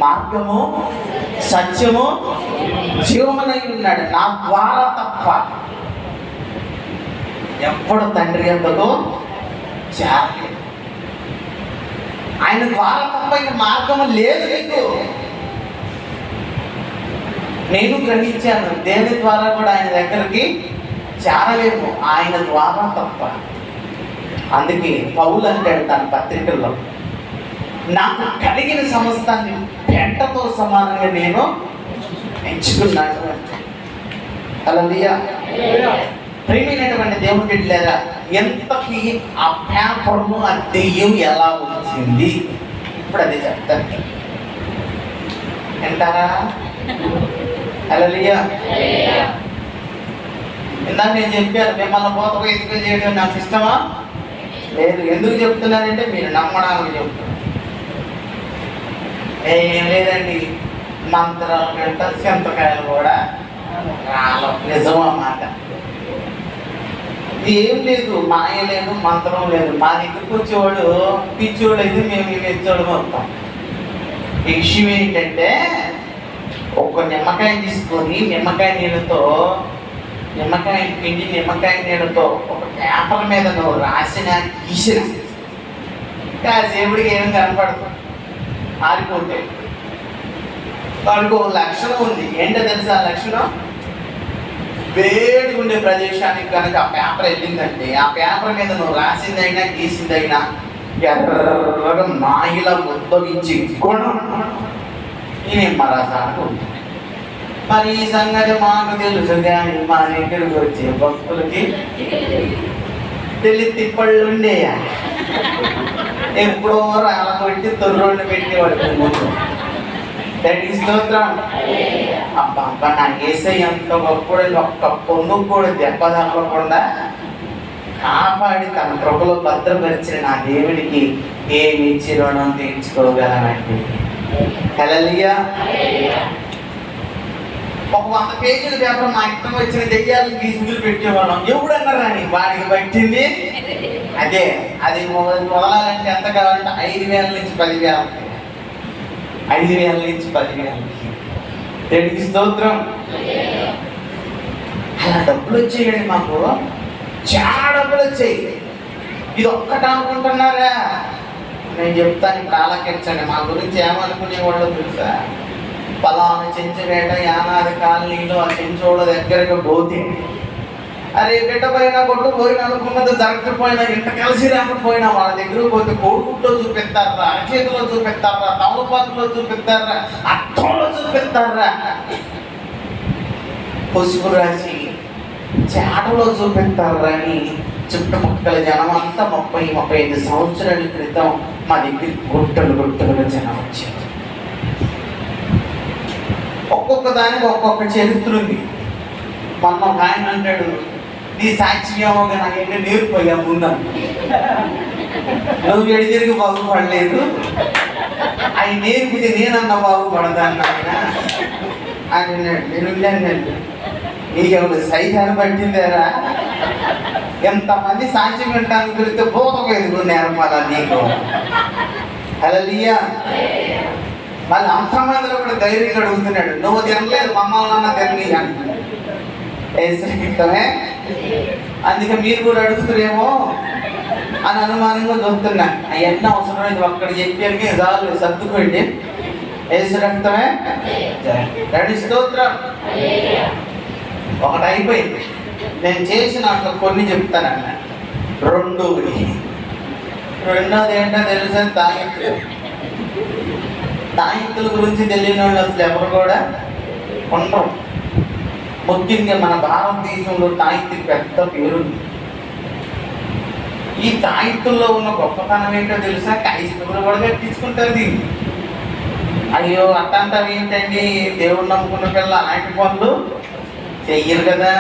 మార్గము సత్యము జీవమునై ఉన్నాడు. నా ద్వారా తప్ప ఎప్పుడు తండ్రి ఎంతలో చేరలేదు. ఆయన ద్వారా తప్ప ఇంక మార్గము లేదు నీకు. నేను గ్రహించాను, దేని ద్వారా కూడా ఆయన దగ్గరికి చేరలేము, ఆయన ద్వారా తప్ప. అందుకే పౌలు అంటాడు తన పత్రికల్లో, నాకు కలిగిన సమస్తాన్ని పెంటతో సమానంగా నేను ఎంచుకున్నాను అంటే. హల్లెలూయా. ప్రేమైనటువంటి దేవుని బిడ్డలారా, ఎంతకి ఆ పేపర్ను ఆ దెయ్యం ఎలా వచ్చింది? ఇప్పుడు అదే చెప్తాను, వింటారా? హల్లెలూయా. ఇందాక నేను చెప్పాను, మిమ్మల్ని పోతకు ఎదుగు చేయడం నాకు ఇష్టమా లేదు. ఎందుకు చెప్తున్నానంటే మీరు నమ్మడానికి చెప్తున్నారు. ఏం లేదండి, మంత్రాలు గంట చింతకాయలు కూడా రాలం. నిజం అన్నమాట. ఏం లేదు, మాయ లేదు, మంత్రం లేదు. మా దగ్గరకు వచ్చేవాడు పిచ్చోడు అయితే మేము మెచ్చోడు మొత్తం. ఈ విషయం ఏంటంటే, ఒక నిమ్మకాయ తీసుకొని నిమ్మకాయ పిండి నిమ్మకాయ నీళ్ళతో ఒక పేపర్ మీద నువ్వు రాసిన గీసిన దేవుడికి ఏమి కనపడదు, ఆరిపోతే. వాడికి ఒక లక్షణం ఉంది. ఏంటో తెలుసా? ఆ లక్షణం, వేడిగా ఉండే ప్రదేశానికి కనుక ఆ పేపర్ వెళ్ళిందంటే ఆ పేపర్ మీద నువ్వు రాసిందైనా గీసిందైనా ఎర్రగా మాయిలా ఉద్భవించి గుణం ఈ నిమ్మరసానికి ఉంది. మరి ఈ సంగతి మాకు తెలుసు, కానీ మా దగ్గరికి వచ్చే భక్తులకి తిప్పళ్ళు ఉండేయా. ఎప్పుడో రాలబెట్టి తొర్రోళ్ళు పెట్టేవాడు. స్తోత్రం. అబ్బా నాకు యేసయ్య అంత గొప్పడు, ఒక్క పొంగు కూడా దెబ్బ తగలకుండా కాపాడి తన కృపలో భద్రపరిచిన నా దేవుడికి ఏమి ఇచ్చి రుణం తీర్చుకోగలనండి. హల్లెలూయా. ఒక 100 పేజీల పేపర్ మా ఇష్టం వచ్చిన దెయ్యాలను గీసులు పెట్టేవాళ్ళం. ఎవడన్నా రాని వాడికి పట్టింది అదే. అది వదలాలంటే ఎంత కావాలంటే 5,000 నుంచి 10,000, 5,000 నుంచి 10,000. దేవునికి స్తోత్రం. అలా డబ్బులు వచ్చేయండి, మాకు చాలా డబ్బులు వచ్చాయి. ఇది ఒక్కట అనుకుంటున్నారా? నేను చెప్తాను, ఇప్పుడు ఆలకించండి. మా గురించి ఏమనుకునేవాళ్ళు తెలుసా? పలానా చెంచుపేట యానాది కాలనీలో ఆ చెంచోళ్ళ దగ్గరకు పోతే, అరే బిడ్డ పోయినా కొట్టు పోయినా అనుకున్నది జరగకపోయినా ఇంట కలిసి రాకపోయినా వాళ్ళ దగ్గరకు పోతే కోడిగుడ్లో చూపిస్తారా, అరచేతిలో చూపిస్తారా, తమలపాకులో చూపిస్తారా, అర్థంలో చూపిస్తారా, పసుపు రాసి చాటలో చూపిస్తారా అని చుట్టుపక్కల జనం అంతా 30-35 సంవత్సరాల క్రితం మా దగ్గర గుట్టలుగా జనం వచ్చారు. ఒక్కొక్క దానికి ఒక్కొక్క చరిత్ర ఉంది. మొన్న ఒక ఆయన అంటాడు, నీ సాక్ష్యమోగా నాకేంటే నేర్పోయా ముందు, నువ్వు ఎడి తిరిగి బాగుపడలేదు, అవి నేర్పితే నేనన్నా బాగుపడతాను ఆయన అన్నాడు. నేను నీకెవరు సైతాన్ని పట్టిందేరా? ఎంతమంది సాక్ష్యం వింటానికి దొరికితే పోకపోయేది నేర్పాలా నీకు? హల్లెలూయా. మళ్ళీ అంతమందిలో కూడా ధైర్యంగా అడుగుతున్నాడు, నువ్వు తినలేదు మమ్మల్ని అన్న తినని అంటున్నాడు. క్రితమే అందుకే మీరు కూడా అడుగుతారేమో అని అనుమానంగా చూస్తున్నా. అవన్నీ అవసరం లేదు, ఒక్కడ చెప్పానికి చాలు, సర్దుకోండి. యేసు రక్తమే రెడీ. స్తోత్రం. ఒకటి అయిపోయింది. నేను చేసిన అట్లా కొన్ని చెప్తానన్న. రెండోది ఏంటో తెలుసా? తాయెత్తులు. తాయెత్తుల గురించి తెలియని వాళ్ళు అసలు ఎవరు కూడా ఉండరు. ముఖ్యంగా మన భారతదేశంలో తాయెత్తుకి పెద్ద పేరుంది. ఈ తాయెత్తుల్లో ఉన్న గొప్పతనం ఏంటో తెలుసా? క్రైస్తవులు కూడా కట్టించుకుంటారు దీన్ని. అయ్యో అట్టంటారు ఏంటండి, దేవుడు నమ్ముకున్న పిల్ల అలాంటి పనులు చెయ్యరు కదా.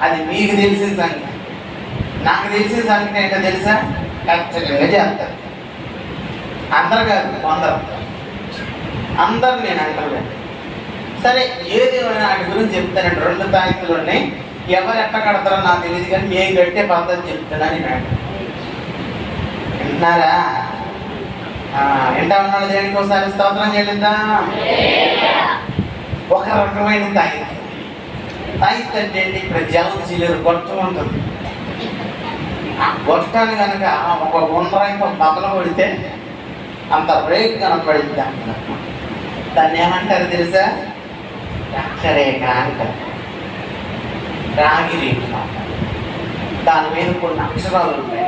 అది మీకు తెలిసిన సంగతి. నాకు తెలిసిన సంగతి ఏంటో తెలుసా? ఖచ్చితంగా చేస్తారు. అందరు కాదు, అందరు నేను అంటారు. సరే, ఏదేమైనా వాటి గురించి చెప్తానండి. 2 తాయెత్తులు ఉన్నాయి. ఎవరు ఎట్ట కడతారో నాకు తెలియదు, కానీ నేను కట్టే పద్ధతి చెప్తున్నా. నేను వింటున్నారా? వింటా ఉన్నాడు. దేనికి ఒకసారి స్తోత్రం చెల్లిద్దా. ఒక రకమైన తాయెత్తు. తాయెత్తు అంటే ఏంటి? ఇక్కడ జలం చీలేరు గొట్టం ఉంటుంది. ఆ గొట్టాన్ని కనుక ఒక ఉండ్రాయితో బదలు కొడితే అంత బ్రేక్ కనపడింది. దాన్ని ఏమంటారు తెలుసా? అక్షరేఖ అంటారు. రాగి రేఖ. దాని మీద కొన్ని అక్షరాలు ఉంటాయి.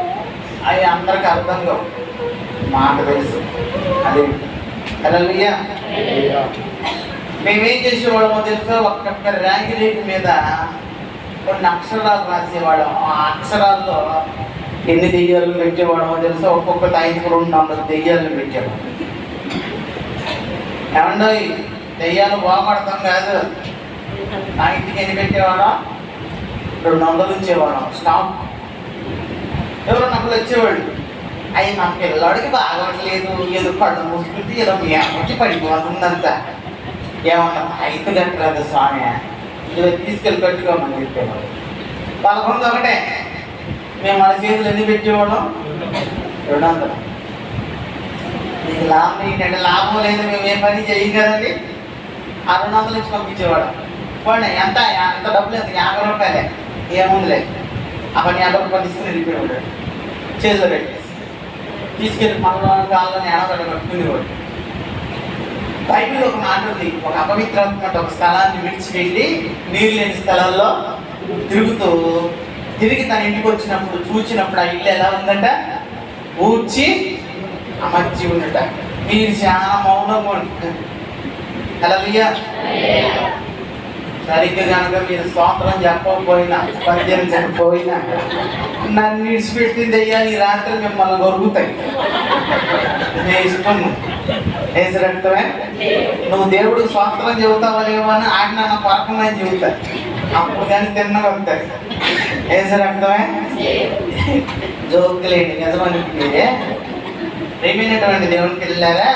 అవి అందరికి అర్థం కావు, మాకు తెలుసు. అదే హల్లెలూయా. మేమేం చేసేవాళ్ళమో తెలుసా? ఒక్కొక్క రాగి రేఖ మీద కొన్ని అక్షరాలు రాసేవాళ్ళం. ఆ అక్షరాల్లో ఎన్ని దెయ్యాలను పెట్టేవాళ్ళమో తెలుసా? ఒక్కొక్క తాయికి 200 దెయ్యాలను పెట్టేవాళ్ళం. ఏమండో దెయ్యాలు బాగుపడతాం కాదు. నా ఇంటికి ఎన్ని పెట్టేవాళ్ళం? 200 ఉంచేవాళ్ళం. స్టాప్. ఎవరో నక్కలు వచ్చేవాళ్ళు. అవి మా పిల్లవాడికి బాగోట్లేదు, ఏదో కళ్ళు మూసుకుంటే ఏదో మేమకి పడిపోతుందంతా. ఏమన్నా ఐదు కట్టరాదు స్వామి, ఇది తీసుకెళ్ళి కట్టుకోమని చెప్పేవాడు. 11 ఒకటే. మేము మన చేతులు ఎన్ని పెట్టేవాళ్ళం? 200. మీకు లాభం ఏంటంటే, లాభం లేదు, మేము ఏ పని చేయం కదండి. ఆ 200 నుంచి పంపించేవాడు. పోండి, ఎంత డబ్బులు? ఎంత? 50 రూపాయలే. ఏముందిలే. ఆ పని 50 రూపాయలు తీసుకుని వెళ్ళిపోయాడు. చేతిలో పెట్టి తీసుకెళ్ళి మనలో కాళ్ళని ఎడగడ కట్టుకునేవాడు. బైబిల్లో ఒక మాట ఉంది. ఒక అపవిత్రమైన ఒక స్థలాన్ని విడిచి వెళ్ళి నీళ్ళు లేని స్థలాల్లో తిరిగి తన ఇంటికి వచ్చినప్పుడు చూసినప్పుడు ఆ ఇల్లు ఎలా ఉందంట? ఊడ్చి అమర్చి ఉండట. మీరు చాలా మౌనంగా ఉంటుంది. హల్లెలూయా. సరిగ్గా కనుక మీరు స్తోత్రం చెప్పకపోయినా, పద్యం చెప్పకపోయినా, నన్ను విడిచిపెట్టింది అయ్యా ఈ రాత్రి మిమ్మల్ని దొరుకుతాయి. నేను ఇష్టం. ఏసు రక్తమే. నువ్వు దేవుడు స్తోత్రం చెబుతావా లేవో అని ఆడిన నా పరకమని చెబుతా. అప్పుడు కానీ తిన్నగా వస్తాయి. ఏసు రక్తమే. జోకులేండి, నిజమనిపించే. ప్రేమైనటువంటి దేవునికి వెళ్ళారా?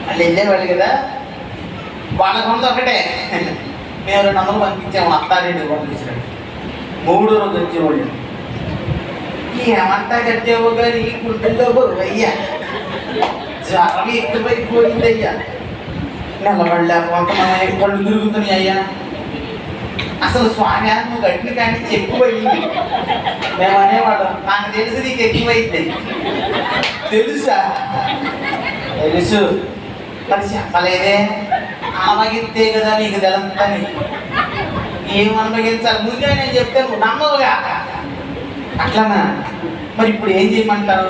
వాళ్ళు వెళ్ళేవాళ్ళు కదా. వాళ్ళ కొంత ఒకటే. మేము 200 పంపించాము. అత్తారెడ్డి పంపించాడు. 3వ రోజు వచ్చేవాళ్ళు. ఏమంతా కట్టేవో కానీ గుడ్డల్లో అయ్యా జ్వరం ఎక్కువైపోయిందయ్యా. నిలబడలేకపోతున్నాం, కళ్ళు తిరుగుతున్నాయి అయ్యా. అసలు స్వామి నువ్వు గట్టిన కానీ ఎక్కువైంది. మేము అనేవాళ్ళం, నాకు తెలుసు నీకు ఎక్కువైంది. తెలుసా? తెలుసు, మరి చెప్పలేదే. ఆమగిస్తే కదా నీకు తెలుస్తుందని. ఏం అనుభవించాలి? ముందే నేను చెప్తే నువ్వు నమ్మవుగా. అట్లనా? మరి ఇప్పుడు ఏం చేయమంటారు?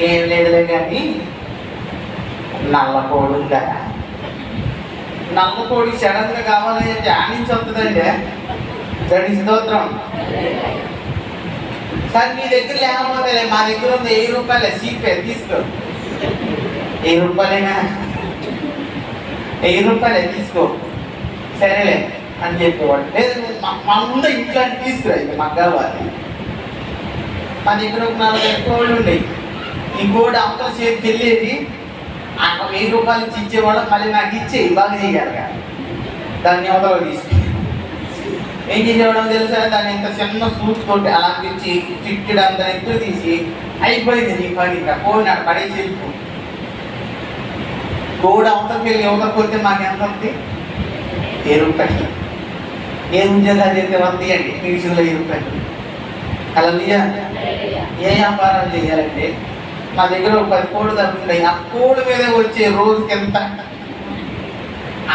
ఏం లేదులే కానీ నల్లకోడి ఉందా? నల్లకోడి సడన్గా కావాలి అంటే ఆనించి వస్తుందండి. దాని స్తోత్రం. సార్ మీ దగ్గర లేకపోతే మా దగ్గర ఉంది 1000 రూపాయలే. సీపే తీసుకో. 1000 రూపాయలేనా? 1000 రూపాయలే తీసుకో. సరేలే అని చెప్పేవాడు. లేదు మా ముందు ఇంట్లో తీసుకురా, ఇక మాకు కావాలి. మా దగ్గర ఒక 4 కోళ్ళు ఉండేవి. ఈ కోడి అవతల చేతికి వెళ్ళేది. ఆ 1000 రూపాయలు ఇచ్చేవాడు. మళ్ళీ నాకు ఇచ్చేయి, బాగా చేయాలి. దాన్ని అవతల తీసుకు ఏం చేసేవాడో తెలుసా? దాన్ని ఇంత చిన్న సూట్ తోటి అలా తెచ్చి చిట్టుడు అంత ఎత్తులు తీసి అయిపోయింది నీ పని. ఇంకా కోడిని అక్కడ పడేసి వెళ్ళిపో. కోడి అవతలకి వెళ్ళి యువతకు వస్తే మాకు ఎంత ఉంది? 1000 రూపాయలు. ఏ ఉద్యోగాలు చేస్తే వస్తాయండి నిమిషంలో 10 రూపాయలు. హల్లెలూయా. ఏ వ్యాపారాలు చేయాలంటే మా దగ్గర ఒక 10 కోళ్ళు తగ్గుతాయి. ఆ కోళ్ళ మీద వచ్చే రోజుకి ఎంత,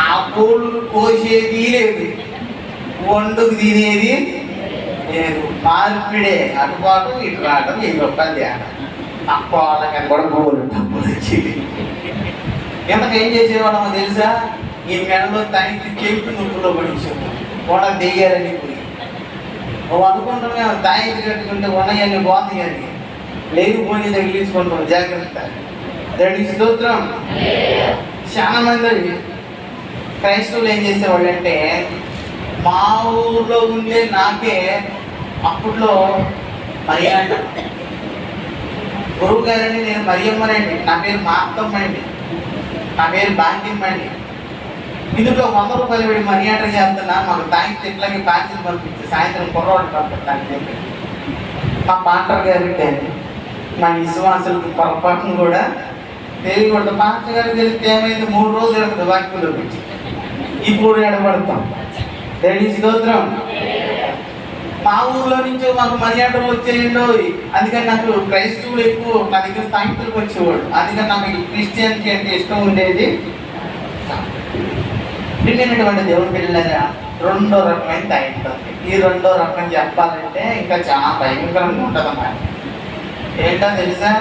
ఆ కోళ్ళు కోసేది లేదు, వండుకు తినేది లేదు, మార్పిడే అటుపాటు ఇటు రావడం 1000 రూపాయలు తేడా. ఆ కోళ్ళకి కూడా కోళ్ళు డబ్బులు వచ్చేది. ఎంతకు ఏం చేసేవాళ్ళమో తెలుసా? ఈ మెడలో తనిఖీ చెంపు నొప్పులో పడించేవాడు. వన దెయ్యాలని పోయి నువ్వు అనుకుంటున్నా తాయికి కట్టుకుంటే వనయన్ని పోతాయి అని లేకపోయి తగిలించుకుంటాం. జాగ్రత్త. దాని స్తోత్రం. చాలా మంది క్రైస్తవులు ఏం చేసేవాళ్ళు అంటే, మా ఊర్లో ఉండే నాకే అప్పట్లో మరియమ్మ గురువు గారని, నేను మరియమ్మనండి, నా పేరు మార్తమ్మండి, నా పేరు భాగ్యమ్మండి. ఇందులో 100 రూపాయలు పెట్టి మనీ ఆర్డర్ చేస్తున్నా, మాకు తాయి చెట్లకి పార్సిల్ పంపించి సాయంత్రం కుర్రవాడు పంపిస్తాను చెప్పి మా పాస్టర్ గారికి, మా విశ్వాసులకు పొరపాటును కూడా తెలియకూడదు. పాస్టర్ గారికి తెలిస్తే ఏమైంది, 3 రోజులు ఎడుతుంది వాక్యంలో పెట్టి ఇప్పుడు ఎడబడతాం. దేవుని స్తోత్రం. మా ఊర్లో నుంచి మాకు మనీ ఆర్డర్లు వచ్చేయండు. అందుకని నాకు క్రైస్తవులు ఎక్కువ నా దగ్గర తాయింపులకు వచ్చేవాడు. అందుకని నాకు క్రిస్టియానిటీ అంటే ఇష్టం ఉండేది. ప్రియమైనటువంటి దేవుని పిల్లలారా, 2వ రకమైన తాయింపు. ఈ 2వ రకం చెప్పాలంటే ఇంకా చాలా భయంకరంగా ఉంటుంది అన్నమాట. ఏంటో తెలుసా?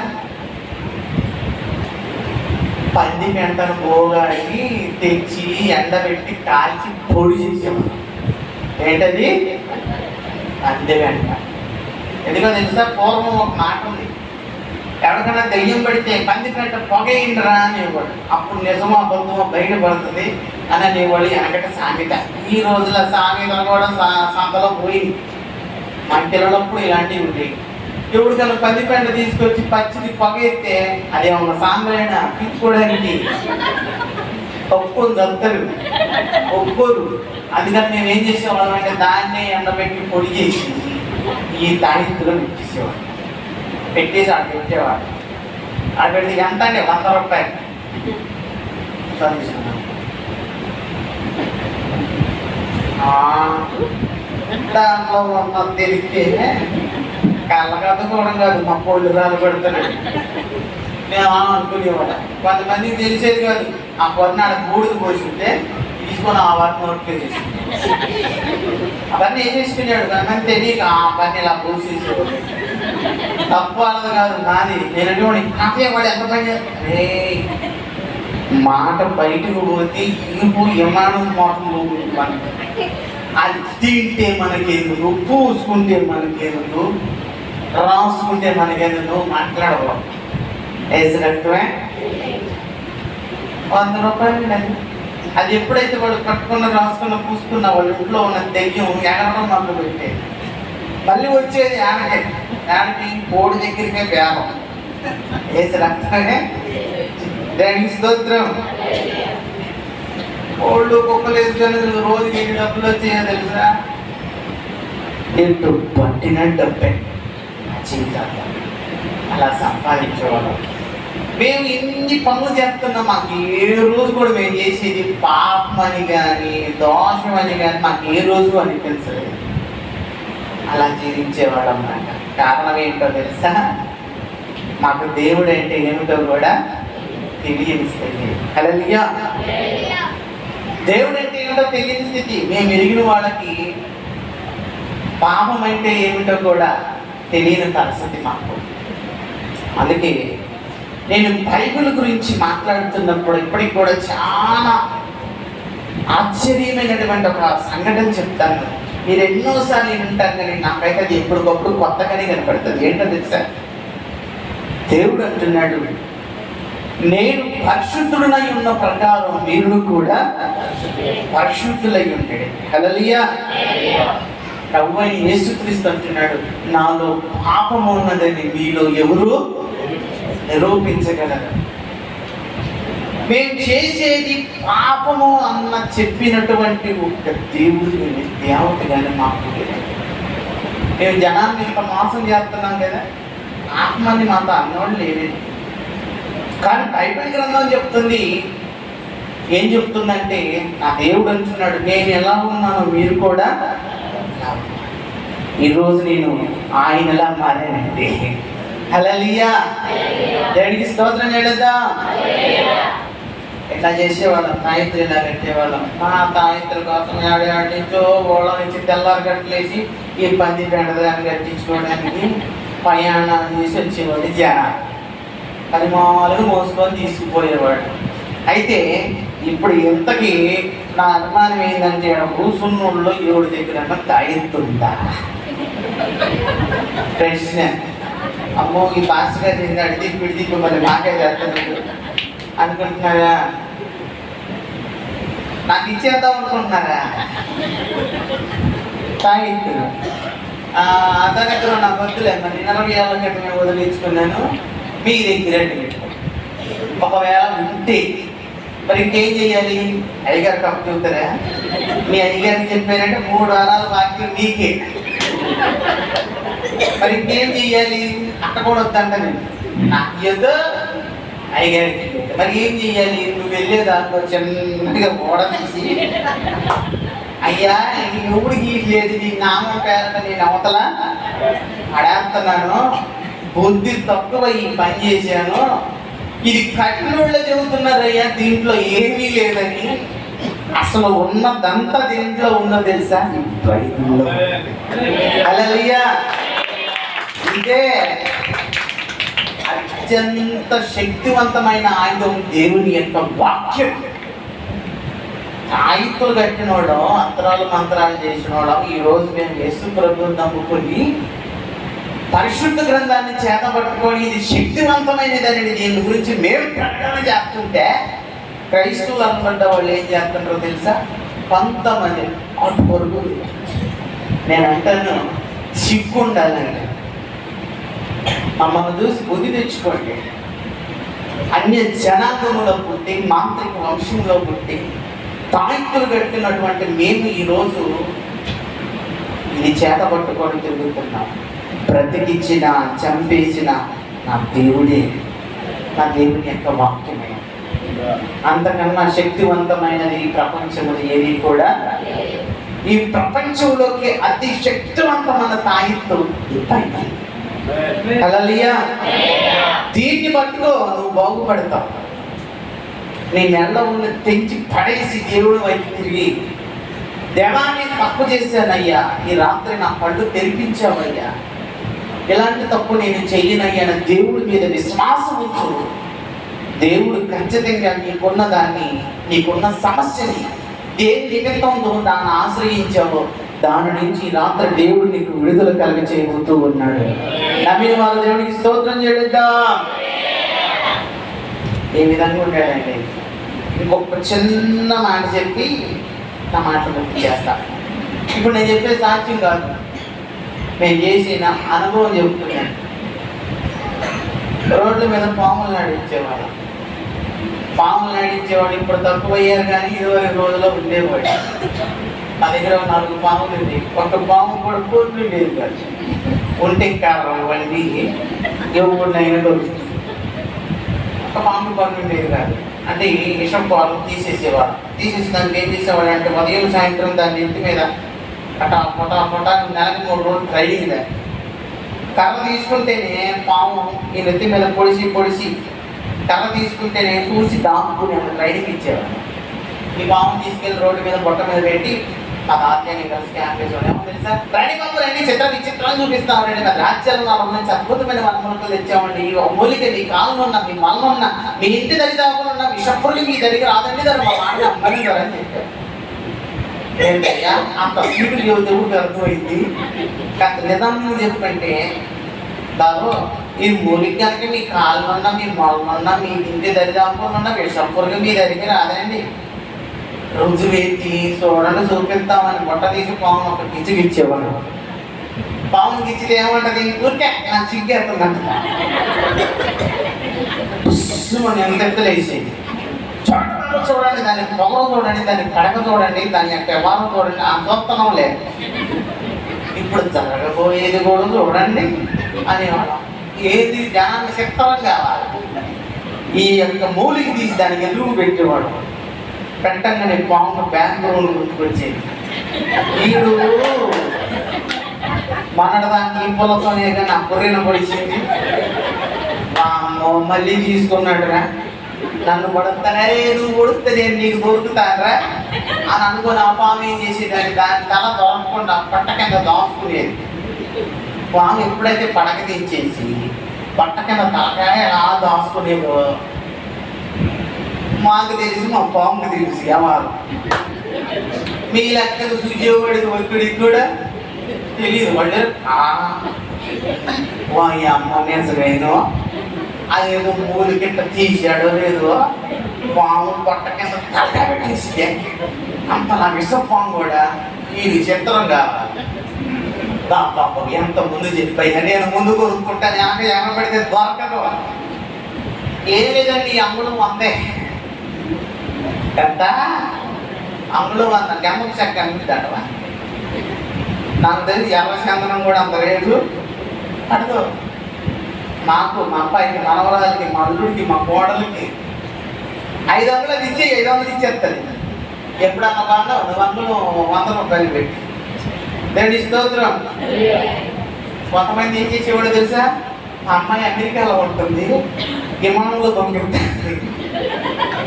పంది పెంటను పోగాడికి తెచ్చి ఎండబెట్టి కాల్చి పొడి చేసేవాడు. ఏంటది? పంది పెంట. ఎందుకో తెలుసా? పూర్వం ఒక మాట ఉంది, ఎవరికైనా దెయ్యం పడితే పంది పెంట పొగయిండ్రా అనేవాడు. అప్పుడు నిజమో అబద్ధమో బయటపడుతుంది అని అనేవాళ్ళు వెనకట సామెత. ఈ రోజుల సామెతలు కూడా సంతలో పోయి మన పిల్లలప్పుడు ఇలాంటివి ఉంటాయి. ఎవరికైనా పంది పెంట తీసుకొచ్చి పచ్చిది పొగెత్తే అదేమన్నా సాంబ్రైనా పిచ్చుకోవడానికి ఒప్పుకొని దొరుకుతారు, ఒప్పుకోరు. అందుకని మేము ఏం చేసేవాళ్ళం అంటే దాన్ని ఎండబెట్టి పొడి చేసి ఈ తాడింపులో పెట్టేసేవాడు. పెట్టేసి ఆడ పెట్టేవాడు. ఆడ పెడితే ఎంత అండి? 100 రూపాయలు. దాంట్లో ఉన్న తెలిస్తే కళ్ళకద్దుకోవడం కాదు, మా పొళ్ళు రాలు పెడుతున్నాడు. నేను అనుకునేవాడు. కొంతమందికి తెలిసేది కాదు. ఆ పొరని ఆడ బూడిద పోసుకుంటే తీసుకొని ఆ వాటిని నోట్లో చేసుకుంటాడు. అవన్నీ ఏం చేసుకున్నాడు కొంతమంది తెలియక ఆ పని ఇలా పోసేసేవాడు. తప్పు అన్నది కాదు నాది. నేను నాకే వాడు ఎంత పని చేస్తాడే, మాట బయటకు పోతే ఇంపు విమానం మోసం అది తింటే మనకెందుకు, పూసుకుంటే మనకెందుకు, రాసుకుంటే మనకెందుకు మాట్లాడవు. వేసినట్టువే 100 రూపాయలు. అది ఎప్పుడైతే వాడు కట్టుకున్న రాసుకున్న పూసుకున్న వాళ్ళ ఇంట్లో ఉన్న దెయ్యం ఎగరడం మొదలు పెట్టేది. మళ్ళీ వచ్చేది ఆడకి కోడి దగ్గరికే వేలం. వేసినట్టునే దానికి స్తోత్రం. కోళ్ళు కుక్కలు వేసుకొని రోజుకి 7 డబ్బులు వచ్చాయో తెలుసా? ఎటు పట్టిన డబ్బే జీవితాలు అలా సంపాదించేవాళ్ళం. మేము ఎన్ని పనులు చేస్తున్నాం, మాకు ఏ రోజు కూడా మేము చేసేది పాపం అని కానీ దోషం అని కానీ మాకు ఏ రోజు అనిపించలేదు. అలా జీవించేవాళ్ళం అన్నమాట. కారణం ఏంటో తెలుసా? మాకు దేవుడు అంటే ఏమిటో కూడా తెలియని స్థితి. హల్లెలూయా. దేవుడు అంటే ఏమిటో తెలియని స్థితి. మేము ఎరిగిన వాళ్ళకి పాపం అంటే ఏమిటో కూడా తెలియని పరిస్థితి మాకు. అందుకే నేను బైబిల్ గురించి మాట్లాడుతున్నప్పుడు ఇప్పటికి కూడా చాలా ఆశ్చర్యమైనటువంటి ఒక సంఘటన చెప్తాను. మీరు ఎన్నోసార్లు వింటారు కానీ నాకైతే అది ఎప్పటికప్పుడు కొత్తగానే కనపడుతుంది. ఏంటో తెలుసా? దేవుడు అంటున్నాడు, నేను పరిశుద్ధుడనై ఉన్న ప్రకారం మీరు కూడా పరిశుద్ధులై ఉంటాడు. హల్లెలూయా. ప్రభువైన యేసుక్రీస్తు అంటున్నాడు, నాలో పాపము ఉన్నదని మీలో ఎవరు నిరూపించగలరు? మేము చేసేది పాపము అన్న చెప్పినటువంటి ఒక దేవుడు దేవత కానీ మాకు లేదు. మేము జనాన్ని ఇంత మోసం చేస్తున్నాం కదా, ఆత్మని మాతో అన్నవాళ్ళు లేదండి. కానీ బైబిల్ గ్రంథం చెప్తుంది, ఏం చెప్తుందంటే నా దేవుడు అంటున్నాడు, నేను ఎలా ఉన్నానో మీరు కూడా అలా ఉండండి. ఈరోజు నేను ఆయనలా మారానండి. హల్లెలూయా. దేవుడికి స్తోత్రం చేద్దాం. ఇట్లా చేసేవాళ్ళం, తాయిత్రులు ఇలా కట్టేవాళ్ళం. మా తాయిత్రుల కోసం ఆడి నుంచో ఓళ్ళ నుంచి తెల్లారి కట్టలేసి ఈ పంది పెండదాన్ని కట్టించుకోవడానికి ప్రయాణాలు చేసి వచ్చేవాడు జనాలు. అది మామూలుగా మోసుకొని తీసుకుపోయేవాడు. అయితే ఇప్పుడు ఇంతకీ నా అనుమానం ఏంటంటే కూసున్నోళ్ళు ఏడు దగ్గర తాయిత్తుందా ప్రశ్న. అమ్మో ఈ పాస్ గారు ఏంటి అడిగి ఇప్పుడు మరి మాకే చేస్తున్నాడు అనుకుంటున్నారా? నాకు ఇచ్చేద్దాం అనుకుంటున్నారా? తాయిత్తు అతను నాకు వద్దులే, మరి 40 ఏళ్ళ క్రితం నేను వదిలించుకున్నాను, మీ దగ్గర ఒకవేళ ఉంటే మరి ఇంకేం చెయ్యాలి? అయ్యగారు కప్పు చూస్తారా? మీ అయ్యగారికి చెప్పారంటే 3 వారాల వాక్యం నీకే. మరి ఇంకేం చెయ్యాలి? అక్కడ కూడా వద్దంట నేను నాకు ఏదో అయ్యగారికి. మరి ఏం చెయ్యాలి? నువ్వు వెళ్ళే దాంట్లో చిన్నగా ఓడ తీసి, అయ్యా ఎవడు గీయలేదు నీ నామం పేరట నేను అవతల అడేస్తున్నాను, బుద్ధి తక్కువ ఈ పని చేశాను, ఇది కఠినోళ్ళే చెబుతున్నారయ్యా, దీంట్లో ఏమీ లేదని. అసలు ఉన్నదంతా దీంట్లో ఉన్నది తెలుసా? బైబిల్లో. హల్లెలూయా. ఇదే అత్యంత శక్తివంతమైన ఆయుధం, దేవుని యొక్క వాక్యం. ఆయుధులు కట్టినోడం, అంతరాలు మంత్రాలు చేసినోడం ఈరోజు మేము యేసు ప్రభువుని నమ్ముకొని పరిశుద్ధ గ్రంథాన్ని చేతబట్టుకొని ఇది శక్తివంతమైనదని దీని గురించి మేము ప్రకటన చేస్తుంటే క్రైస్తవులు అనుకుంటే వాళ్ళు ఏం చేస్తుంటారో తెలుసా? కొంతమంది అటు పొరుగు. నేను అంటాను, సిగ్గు ఉండాలండి. మమ్మల్ని చూసి బుద్ధి తెచ్చుకోండి. అన్య జనాంగంలో పుట్టి, మాంత్రిక వంశంలో పుట్టి, తాయిత్తులు కట్టినటువంటి మేము ఈరోజు ఇది చేతబట్టుకొని తిరుగుతున్నాం. బ్రతికించిన, చంపేసిన నా దేవుడే, నా దేవుని యొక్క వాక్యమే. అంతకన్నా శక్తివంతమైనది ఈ ప్రపంచంలో ఏది కూడా. ఈ ప్రపంచంలోకి అతి శక్తివంతమైన తాయిత్తు ఈ బైబిల్. హల్లెలూయా. దీన్ని పట్టుకో, నువ్వు బాగుపడతావు. నీ నెలలో ఉన్న తెంచి పడేసి దేవుడి వైపు తిరిగి, దేవాన్ని తప్పు చేశానయ్యా, ఈ రాత్రి నా కళ్ళు తెరిపించావయ్యా, ఇలాంటి తప్పు నేను చెయ్యనయ్యా, దేవుడి మీద విశ్వాసం ఉంచు. దేవుడు ఖచ్చితంగా నీకున్న దాన్ని, నీకున్న సమస్యని, దేని నిమిత్తంతో దాన్ని ఆశ్రయించావో దాని నుంచి రాత్రి దేవుడు నీకు విడుదల కలిగ చేయబోతూ ఉన్నాడు. నమ్మిన వాళ్ళు దేవుడికి స్తోత్రం చేద్దాం. ఏ విధంగా ఉంటాడండి? ఇంకొక చిన్న మాట చెప్పి నా మాటలు పూర్తి చేస్తా. ఇప్పుడు నేను చెప్పే సాక్ష్యం కాదు, నేను చేసిన అనుభవం చెప్తున్నాను. రోడ్ల మీద పాములు నడిచేవాడు. పాములు నడిచేవాడు ఇప్పుడు తక్కువయ్యారు, కానీ ఇదివరకు రోజుల్లో ఉండేవాడు. నా దగ్గర 4 పాములు ఉంది. ఒక పాము కూడా పూర్తి ఉండేది కాదు. ఉంటే కారణం వండి ఎవరినైనా దొరుకుతుంది. ఒక పాము పని ఉండేది కాదు. అంటే ఈ విషం పాలు తీసేసేవాడు. తీసేసి దానికి ఏం చేసేవాడు అంటే ఉదయం సాయంత్రం దాని ఇంటి మీద అటా పొటా పొటా నెలకు 3 రోజులు ట్రైనింగ్. దాన్ని కర్ర తీసుకుంటేనే పాము ఈ నెత్తి మీద పొడిసి కర్ర తీసుకుంటేనే చూసి దాముకుని అక్కడ ట్రైనింగ్ ఇచ్చేవాడు. ఈ పాము తీసుకెళ్ళి రోడ్డు మీద బొట్ట మీద పెట్టి ఆ తాత్యాన్ని కలిసి క్యాంప్ వేసేవాడు. ఏమో తెలుసా? ట్రైనింగ్ రండి, చిత్రాలు చూపిస్తామండి, నా రాజ్యాలు నుంచి అద్భుతమైన వనమూలికలు తెచ్చామండి. ఈ మూలిక మీ కాలం ఉన్న, మీ మలం ఉన్న, మీ ఇంటి దగ్గర ఉన్న విషపురులు మీ దగ్గర రాదండి, దాన్ని మా వాడిని అమ్మని చెప్పారు. ఏంటయ్యా అంత స్పీడ్ దేవుడికి అర్థమైంది. కాస్త నిదానంగా చెప్పంటే బాబు, ఈ మూలిక కనుక మీ కాళ్ళు ఉన్నా, మీ మొలం ఉన్నా, మీ ఇంటి దరిదాపులు ఉన్న విషపురులు మీ దగ్గర రాదండి, రుజువేసి చూడండి చూపిస్తామని బొట్ట తీసి పాము ఒక గిచ్చిగిచ్చేవాడు. పాము గిచ్చితే ఏమంటది? ఊరికే నాకు సిగ్గేస్తుందంట. మన ఎంత ఎత్తులేసేది. చూడండి, దాని పొగలు చూడండి, దాని కడక చూడండి, దాని యొక్క వ్యవహారం చూడండి, ఆ గొప్పతనం లేదు. ఇప్పుడు జరగబోయేది కూడా చూడండి అనేవాళ్ళం. ఏది జనాన్ని శక్తరం కావాలి, ఈ యొక్క మూలికి తీసి దానికి ఎదురు పెట్టేవాడు. పెట్టంగానే పాము బ్యాక్గ్రౌండ్ గుర్తుకొచ్చేది. వీడు మనడదానికి ఈ పొలతోనే కానీ ఆ పుర్రెన పొడిచింది. మళ్ళీ తీసుకున్నాడురా, నన్ను పడుతానే నువ్వు పొడితే నేను నీకు దొరుకుతానరా అని అనుకుని ఆ పాము ఏం చేసేదాన్ని, దాని తల దొరకకుండా పట్ట కింద దాచుకునేది. పాము ఎప్పుడైతే పడక తెచ్చేసి పట్ట కింద తలకాయ ఎలా దాచుకునేదో మాకు తెలిసి మా పాముకి తెలిసి ఎవరు మీ లెక్కలు చూసేవాడికి ఒక్కడికి కూడా తెలియదు. వాళ్ళు ఈ అమ్మ నిజమేనో అదేదో మూలు కింద తీసాడో లేదో పాము పొట్ట కింద తలకాయ పెట్టేసి అంతలా విషం పాము కూడా ఇది చిత్రం కావాలి. ఎంత ముందు చెప్పాయి, నేను ముందు కొనుక్కుంటాను వెనక ఎనబడితే దొరకదు. ఏం లేదండి ఈ అమ్ముడు అంతే పెద్ద అమ్ముడు అంత గమ్మకు చెక్క అమ్మిందటవా. నాకు తెలిసి ఎర్ర చందనం కూడా అంత రేటు అడుగు. నాకు మా అబ్బాయికి మనవరాలకి మా అల్లుడికి మా కోడలికి 500 ఇచ్చి 500 ఇచ్చేస్తుంది. ఎప్పుడన్నా బాగా 100 రూపాయలు పెట్టి దేవుడి స్తోత్రం. కొంతమంది ఏం చేసేవాడు తెలుసా, ఆ అమ్మాయి అమెరికాలో ఉంటుంది విమానంలో పంపిస్తుంది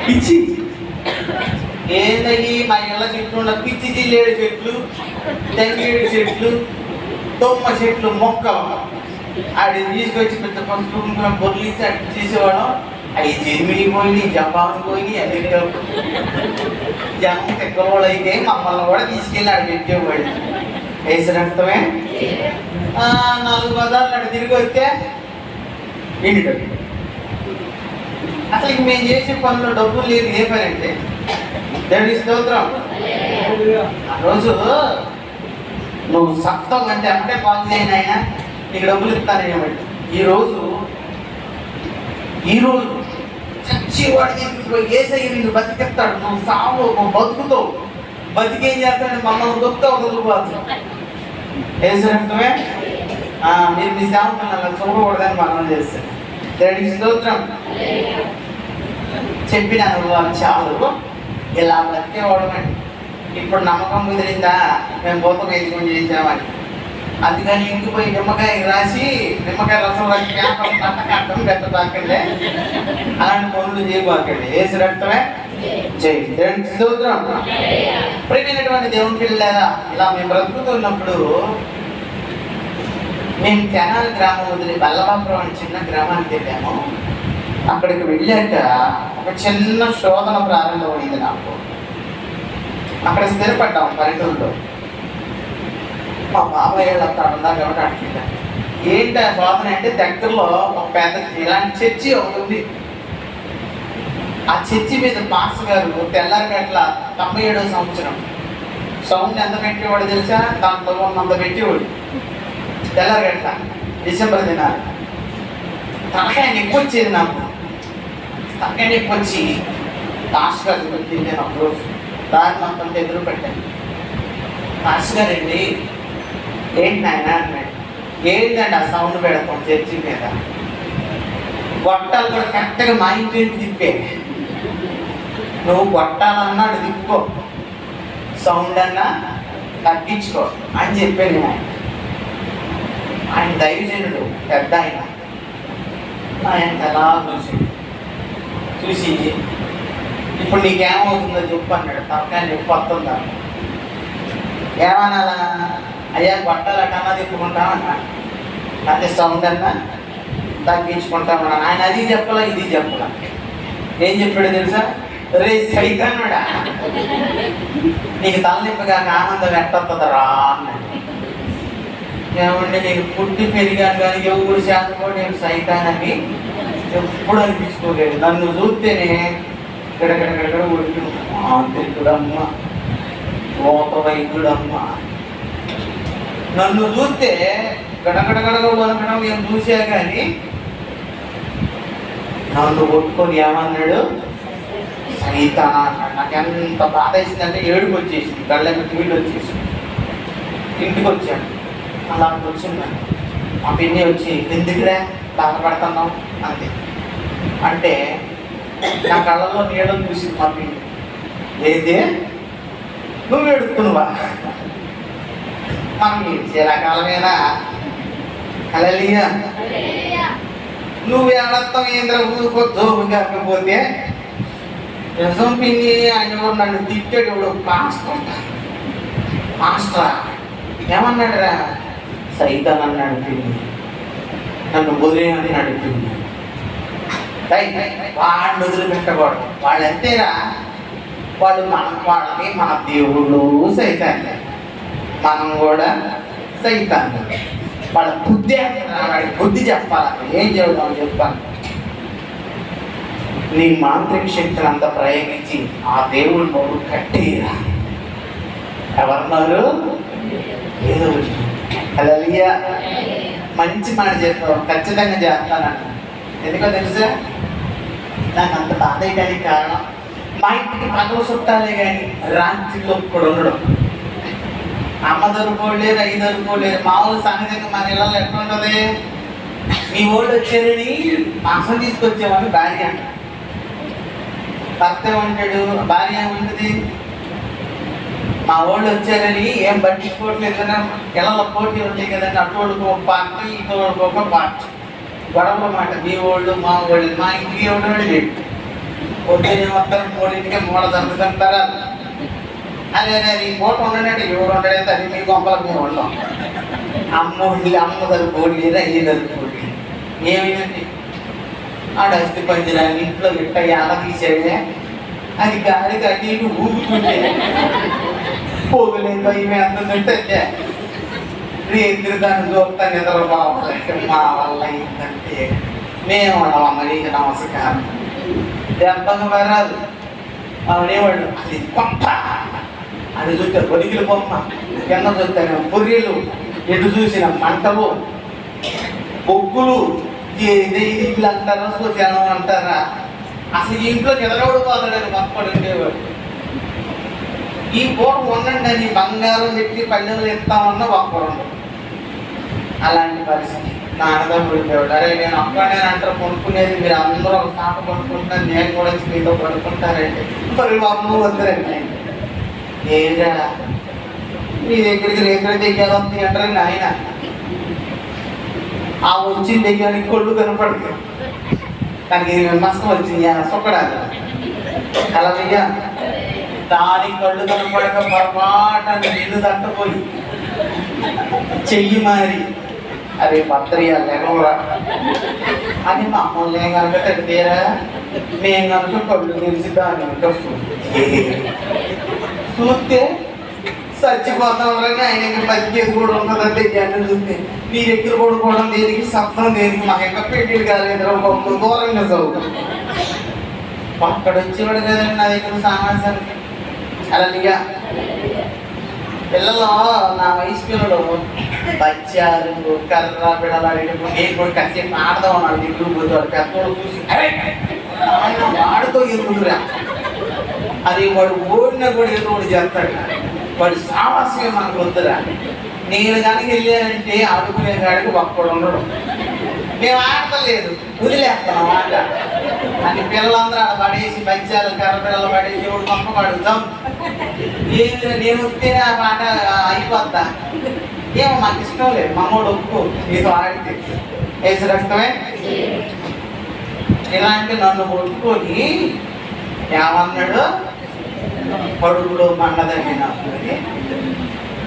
పిచ్చి. ఏంటని మా ఇళ్ళ చెట్లు ఉన్న పిచ్చి జిల్లేడు చెట్లు, తెంగేడు చెట్లు, తొమ్మ చెట్లు, మొక్కలు ఆడి తీసుకొచ్చి పెద్ద పసుపు బొర్లించి అటు చేసేవాడు. అవి జర్మనీ పోయి జపాన్ పోయి అమెరికా జనం తెక్కలోళ్ళు అయితే మమ్మల్ని కూడా తీసుకెళ్ళి ఆడ పెట్టేవాడు. వేసినట్టమే 4 బజార్లు అటు తిరిగి వస్తే ఇంటి డబ్బు. అసలు మేము చేసే పనులు డబ్బులు లేదు. ఏ పని అంటే దేవుడి స్తోత్రం. ఆ రోజు నువ్వు సప్తం అంటే అంటే కాల్ చేయను ఆయన నీకు డబ్బులు ఇస్తానేమంటే ఈరోజు చచ్చేవాడికి ఏసై నిన్ను బతికెత్తాడు. నువ్వు సావు, నువ్వు బతుకుతావు. బతికేం చేస్తాడు, మమ్మల్ని దొక్కుతావు వదులుకోవచ్చు. వేసినట్టుమే మీరు మీ సేవకులను చూడకూడదని మనం చేస్తాం. దేవుడికి స్తోత్రం. చెప్పిన అనుభవాలు చాలు. ఇలా బ్రతికేవాడమండి. ఇప్పుడు నమ్మకం కుదిరిందా మేము భూతం వేసుకొని చేసామని. అందుకని ఇంటికి పోయి నిమ్మకాయ రాసి నిమ్మకాయ రసం రాసి కట్టం పెట్టబాకండి, అలాంటి పనులు చేయబాకండి. వేసి రక్తమే చేయి. దేవుడికి స్తోత్రం. ప్రియమైనటువంటి దేవుని పిల్లలారా, ఇలా మేము బ్రతుకుతున్నప్పుడు మేము తెనాలి గ్రామం వదిలి బల్లవాపురం అని చిన్న గ్రామానికి వెళ్ళాము. అక్కడికి వెళ్ళాక ఒక చిన్న శోధన ప్రారంభమైంది నాకు. అక్కడ స్థిరపడ్డాం పల్లెటూరులో. మా బాబాయ్ అక్కడ ఉన్నారు కాబట్టి అడిగిన ఏంటి ఆ శోధన అంటే, దగ్గరలో ఒక పెద్ద ఇలాంటి చర్చి ఒకటి ఉంది. ఆ చర్చి మీద పాస్ గారు తెల్లారిగట్ల 97వ సంవత్సరం సౌండ్ ఎంత పెట్టేవాడు తెలుసా, దాంట్లో అంత పెట్టేవాడు. తెల్లారిగట్ల డిసెంబర్ దినాలు తలకాయ నొప్పి వచ్చేది నాకు. తలకాయ నొప్పి వచ్చి పాస్ గారు వచ్చింది. నేను ఒక రోజు దారి మొత్తం ఎదురు పెట్టాను. పాస్ గారండి ఏంటి నాయన అన్నాడు. ఏంటండి ఆ సౌండ్ పెడతాం చర్చి మీద, గొట్టాలు కూడా కరెక్ట్గా మా ఇంటి తిప్పే. నువ్వు గొట్టాలన్నాడు తిప్పుకో, సౌండ్ అన్నా తగ్గించుకో అని చెప్పాను. ఆయన దైవజనుడు పెద్ద ఆయన ఎలా చూసి ఇప్పుడు నీకేమవుతుందో చెప్పు అన్నాడు. తలకాయ నొప్పి వస్తుందా, ఏమన్నా అయ్యా గొట్టాలన్నా తిప్పుకుంటామన్నా, అదే సౌండ్ అన్నా తగ్గించుకుంటామన్నా. ఆయన అది చెప్పలా ఇది చెప్పలా. ఏం చెప్పాడు తెలుసా, రే సైతానుడా నీకు తలనొప్పిగా ఆనందం ఎట్టొస్తుందరా అన్నాడు. ఏమంటే నేను పుట్టి పెరిగాను కానీ ఎవరు శాతం కూడా నేను సైతానని ఎప్పుడు అనిపించుకోలేదు. నన్ను చూస్తేనే గడగడగడగడ ఉడికి మాంత్రికుడమ్మ, లోక వైద్యుడమ్మ. నన్ను చూస్తే గడగడగడగ వనకడం నేను చూసా కానీ నన్ను కొట్టుకొని ఏమన్నాడు సైతాన అన్నాడు. నాకు ఎంత బాధ వేసిందంటే ఏడుపు వచ్చేసింది, కళ్ళకి నీళ్ళు వచ్చేసింది. ఇంటికి వచ్చాను. అలా వచ్చిందని మా పిన్ని వచ్చి ఎందుకులే బాధపడుతున్నాం అంతే. అంటే నా కళ్ళలో నీళ్ళని చూసింది మా పిన్ని. ఏంటి నువ్వు ఎడుతున్నావా? మనం ఏడ్చే రకాలమేనా? హల్లెలూయా. నువ్వు ఏడత్తం ఏంద్ర ఊరుకో జోబు కాకపోతే నిజం పిన్ని ఆయన ఎవరు నన్ను తిట్టాడు, ఎవడు మాస్టరా ఏమన్నాడు రా? సైతాన్ అన్నాడు పిన్ని, నన్ను వదిలే అని నడిపింది. వాడిని వదిలిపెట్టకూడదు, వాళ్ళు అంతేరా. వాళ్ళు వాళ్ళకి మన దేవుళ్ళు సైతాన్ని, మనం కూడా సైతాన్ని. వాళ్ళ బుద్ధి వాడికి బుద్ధి చెప్పాలి, ఏం చెబుతామని చెప్పాలి. నీ మాంత్రిక శక్తిని అంతా ప్రయోగించి ఆ దేవుడు నోరు కట్టేరా. ఎవరన్నారు? ఏదో హల్లెలూయా. మంచి మాట చెప్పావు, ఖచ్చితంగా చేస్తానన్న. ఎందుకో తెలుసా? నాకు అంత బాధ వేయడానికి కారణం, మా ఇంటికి పగలు చుట్టాలే కానీ రాత్రిలో కూడా ఉండడం. అమ్మ దొరుకోలేరు, అయ్యి దొరుకోలేరు. మామూలు సంగతిగా మన ఇళ్ళలో ఎట్లా ఉంటుంది? మీ వాళ్ళు వచ్చారని మాంసం తీసుకొచ్చామని భార్య అంట, భర్త ఏమంటాడు, భార్య ఏమంటుంది, మా వాళ్ళు వచ్చారని ఏం పట్టించుకోవట్లేదు కదా. ఇళ్ళలో పోటీ ఉంటాయి కదండి, అటోళ్ళకి ఒక పార్ట్ ఇటోళ్ళకి ఒక పార్ట్, గొడవల మాట. మీ వాళ్ళు మా వాళ్ళు, మా ఇంటికి ఎవడో లేడు, పొద్దున్నే మొత్తం 3ంటికే మూడ చంపుతుంటారా. అదే ఈ పూట ఉండడంటే ఎవరు ఉండడంటే అది మీ గొప్పలకు మేము ఉండం. అమ్మ దొరుకోండి, అయ్యి దొరుకోండి. ఏమైందండి ఆడ అస్థి పంజరాన్ని ఇంట్లో గిట్ట ఎలా తీసేదే, అది గాలికి అటు ఇటు ఊపుకుంటే పోగులేదు ఇవి అంటుందంటే రేత్రి దాన్ని చూపుతా నిద్ర బావాలి. మా వల్ల ఏంటంటే మేము ఉండవమ్మ, నీకు నమస్కారం. దెబ్బగా వరాలు అనేవాళ్ళు. అది పంప అని చూస్తే బొడిగిల బొమ్మ, కింద చూస్తాను పొర్రెలు, ఎటు చూసిన మంటలు, బొగ్గులు, ఇల్లు అంటారా, జనం అంటారా. అసలు ఇంట్లో నిద్రపడిపోతాడని మొక్కడు ఉండేవాడు. ఈ పూట ఉండండి అని బంగారం పెట్టి పల్లెలు ఇస్తామన్నా ఒక్కడు. అలాంటి పరిస్థితి నాన్నగారు పడిపోయాడు. అరే నేను ఒక్కడే అంటారు కొనుక్కునేది, మీరు అందరూ ఒక పాట కొనుక్కుంటున్నారు, నేను కూడా వచ్చి మీతో కొనుక్కుంటారంటే మరి అమ్మ వద్దరండి. ఏదా మీ దగ్గరికి రేత్రి దగ్గర వస్తుంది అంటారండి ఆయన. ఆ వచ్చిన దగ్గరికి కొళ్ళు కనపడుతుంది, దానికి నష్టం వచ్చింది సొక్కడాలి. హల్లెలూయా. దానికి కళ్ళు కనపడక పొరపాటు నీళ్ళు తట్టపోయి చెయ్యి మారి అరే భద్రయ్య లేవరా అని మమ్మల్ని కనుక తగ్గితేరా, మేము కనుక కళ్ళు తెలిసి దాని చూస్తే చచ్చిపోతాం. ఆయనకి బతికేది కూడా ఉంటుందంటే జనం చూస్తే నీ దగ్గర పడుకోవడం దేనికి, శబ్దం దేనికి, మాకు ఇంకా పెళ్ళిళ్ళు కాలేదు, దూరంగా చదువు. అక్కడ వచ్చేవాడు కదండి నా దగ్గర సామాన్యానికి. హల్లెలూయా. పిల్లలు నా వయసు పిల్లలు బచ్చారు కర్ర పిల్లలు నేను కూడా కాసేపు ఆడదాం అన్నాడు. దగ్గర పోతాడు పెద్దోడు చూసి వాడితో ఎదురురా, అది వాడు ఓడినా కూడా ఎదురు చేస్తాడు. వాడు సామస్యం మనకు వద్దురా. నేను కనుక వెళ్ళానంటే ఆడుకునే కాడికి ఒక్కడు ఉండడు. మేము ఆడతలేదు, వదిలేస్తాం ఆట అని పిల్లలందరూ ఆడ పడేసి బచ్చాలు కర్ర పిల్లలు పడేసి ఎవడు పంప పడుతాం. ఏది నేను వస్తేనే ఆ పాట అయిపోద్దా? ఏమో మాకు ఇష్టం లేదు, మమ్మోడు ఒప్పుకో మీతో ఆడితే వేసి రక్తమే. ఇలాంటి నన్ను ఒప్పుకొని ఏమన్నాడు, పడుగులో మండదండి నాకు.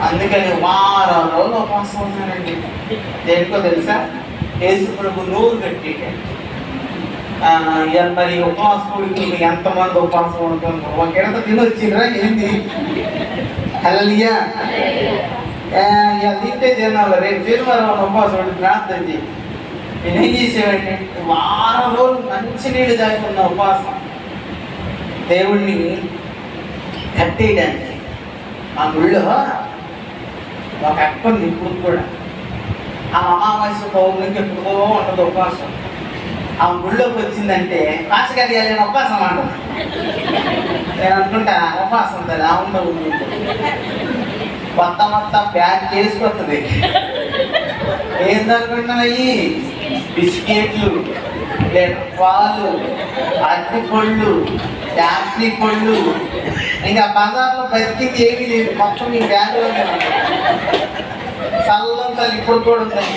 అందుకని వారం రోజులు ఉపవాసం ఉన్నానండి. దేనికో తెలుసా? యేసు ప్రభు నోరు కట్టి. మరి ఉపవాసకుడికి ఎంతమంది ఉపవాసం ఉంటుందో ఒక ఎడత తినొచ్చిండ్రా ఏంది? హల్లెలూయా. తింటే తినాలి. రేపు శనివారం ఉపవాసం ప్రార్థన చేయి. నేనేం చేసేవాడిని, వారం రోజులు మంచి నీళ్ళు తాగుతున్న ఉపవాసం దేవుణ్ణి కట్టేయడానికి. ఆ గుళ్ళో ఒక అక్క ఉంది ఇప్పుడు కూడా. ఆ అమావాస్య పౌర్ణమికి ఎప్పుడో ఉంటుంది ఉపవాసం. ఆ గుళ్ళోకి వచ్చిందంటే పాసగారి నేను ఉపవాసం అంటుంది. నేను అనుకుంటా ఉపవాసం ఉంటుంది. ఆ ఉండవు మొత్తం బ్యాగ్ చేసుకొస్తుంది. ఏందనుకుంటున్నాయి బిస్కెట్లు, పాలు, అరటి పళ్ళు, యాప్లీ పళ్ళు, ఇంకా బజార్లో బతికింది ఏమీ లేదు, మొత్తం ఈ బ్యాగ్లోనే చల్లంతా ఇప్పుడు కూడా ఉన్నాయి.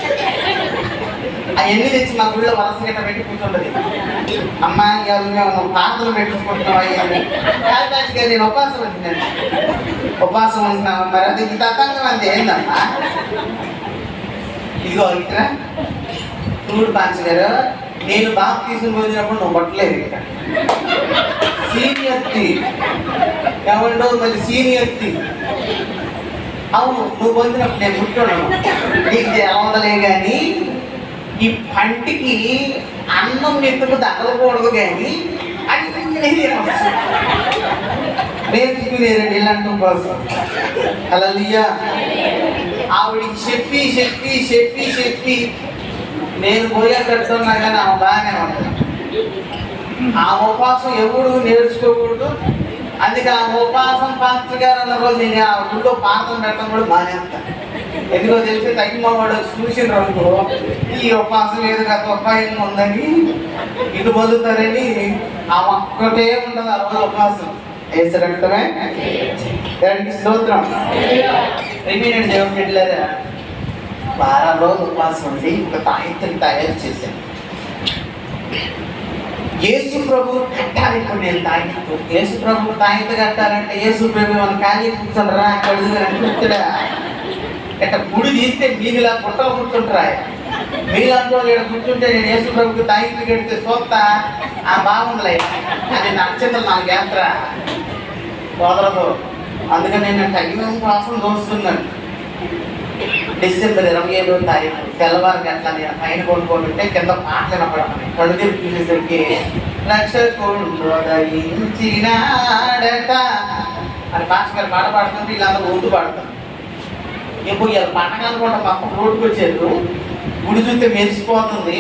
అవన్నీ తెచ్చి మా గుళ్ళో వలస గిట్ట పెట్టి కూర్చుంటది. అమ్మాయి గారు మేము ప్రార్థనలు పెట్టుకుంటున్నాం అయ్యాను కాదు, నేను ఉపవాసం ఉంటున్నాను. ఉపవాసం ఉంటున్నావు మరి అది ఇంత అర్థంగా అంది ఏందమ్మా? ఇదిగో ఇక్కడ చూడు పాంచ గారు, నేను బాగా తీసుకుని పోయినప్పుడు నువ్వు కొట్టలేదు. ఇక్కడ సీనియర్టీ ఏమండో మరి సీనియర్టీ. అవును, నువ్వు పొందినప్పుడు నేను పుట్టున్నాను, నీకు తెలవదలే కానీ ఈ పంటికి అన్నం నెత్తుకు తగలకూడదు కానీ అన్నీ నేర్చుకునేరండి ఇలాంటి కోసం. హల్లెలూయా. ఆవిడికి చెప్పి చెప్పి చెప్పి చెప్పి నేను పోయేటట్టున్నా కానీ ఆమె బాగానే ఉంటుంది. ఆ ఉపవాసం ఎవడు నేర్చుకోకూడదు. అందుకే ఆ ఉపవాసం పాస్టర్ గారు అన్న రోజు నేను ఆ గుళ్ళో పాఠం పెట్టడం కూడా మానేస్తాను. ఎందుకో తెలిసి తగ్గిన వాడు చూసిన రోజు ఈ ఉపవాసం ఏదో గత ఉపాయం ఉందని ఇటు పొందుతారని ఆ ఒక్కటే ఉండదు ఆ రోజు ఉపవాసం. వేసరక్తమే దానికి స్తోత్రం. రిమైనెంట్ దేవుడు పెట్టలేదా? వారం రోజులు ఉపవాసం ఉండి ఒక తాయితని తయారు చేశాను. యేసు ప్రభు కట్టాలి. ఇప్పుడు నేను తాయితు యేసు ప్రభు తాయిత కట్టాలంటే యేసు ప్రభు మన ఖాళీ కూర్చుంటారా? కూర్చుడా ఇట్ట గుడి తీస్తే మీలా పుట్టలు కూర్చుంటారా? మీలంతా ఇక్కడ కూర్చుంటే నేను యేసు ప్రభుకి తాయితు కడితే చూస్తా ఆ బాగుందిలే అది నచ్చదు నాకు యాత్ర కుదరదు. అందుకని నేను టైం కోసం చూస్తున్నాను. డిసెంబర్ 27వ తారీఖు తెల్లవారు గంటల నేను పైన కొనుక్కోబెట్టే కింద పాటలు వినపడమని కడుదేవి చూసేసరికి రక్షకుడు దయించినాడట అని భాస్కర్ గారు పాట పాడుతుంటే వీళ్ళందరూ ఊదు పాడుతారు. ఇప్పుడు ఇలా పంటకాలు కూడా పక్క రోడ్డుకు వచ్చారు. గుడి చూస్తే మెరిసిపోతుంది.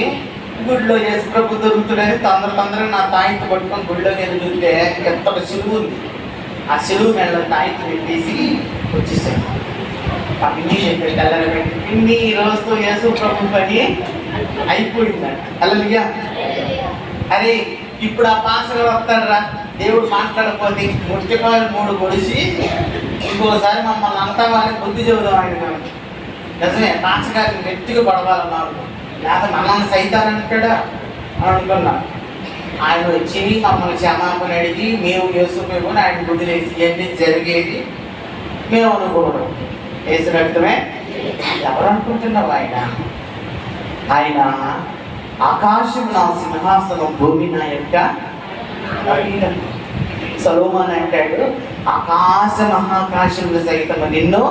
గుడిలో యేసు ప్రభు దొరుకుతుందని తొందరగా నా తాయితు పట్టుకొని గుడిలో నేను చూస్తే ఎంత సిలువు ఉంది. ఆ సిలువు మెడలో తాయితు పెట్టేసి వచ్చేసాను. ఆ పిన్ని చెప్పి తెల్లని పెట్టి పిన్ని ఈ రోజుతో యేసు ప్రభు పని అయిపోయిందంట. హల్లెలూయా. అరే ఇప్పుడు ఆ పాస్టర్ వస్తాడు రా, దేవుడు మాట్లాడకపోతే ముట్టికాయలు 3 పొడిచి ఇంకోసారి మమ్మల్ని అంతా వాళ్ళకి బుద్ధి చెబుదాం. ఆయన నిజమే పాస్టర్ గారికి గట్టిగా పడవాలన్నారు, లేకపోతే మనల్ని సైతానంటాడా అని అనుకున్నా. ఆయన వచ్చి మమ్మల్ని క్షమాపణ అడిగి మేము యేసు ప్రభుని ఆయన బుద్ధిలేసి ఇవన్నీ జరిగేది మేము అనుకోవడం. యేసు రక్తమే. ఎవరు అనుకుంటున్నావు? ఆయన ఆకాశం నా సింహాసనం, భూమి నా యొక్క. సొలొమోను అంటాడు ఆకాశ మహాకాశంలో సైతం నిన్ను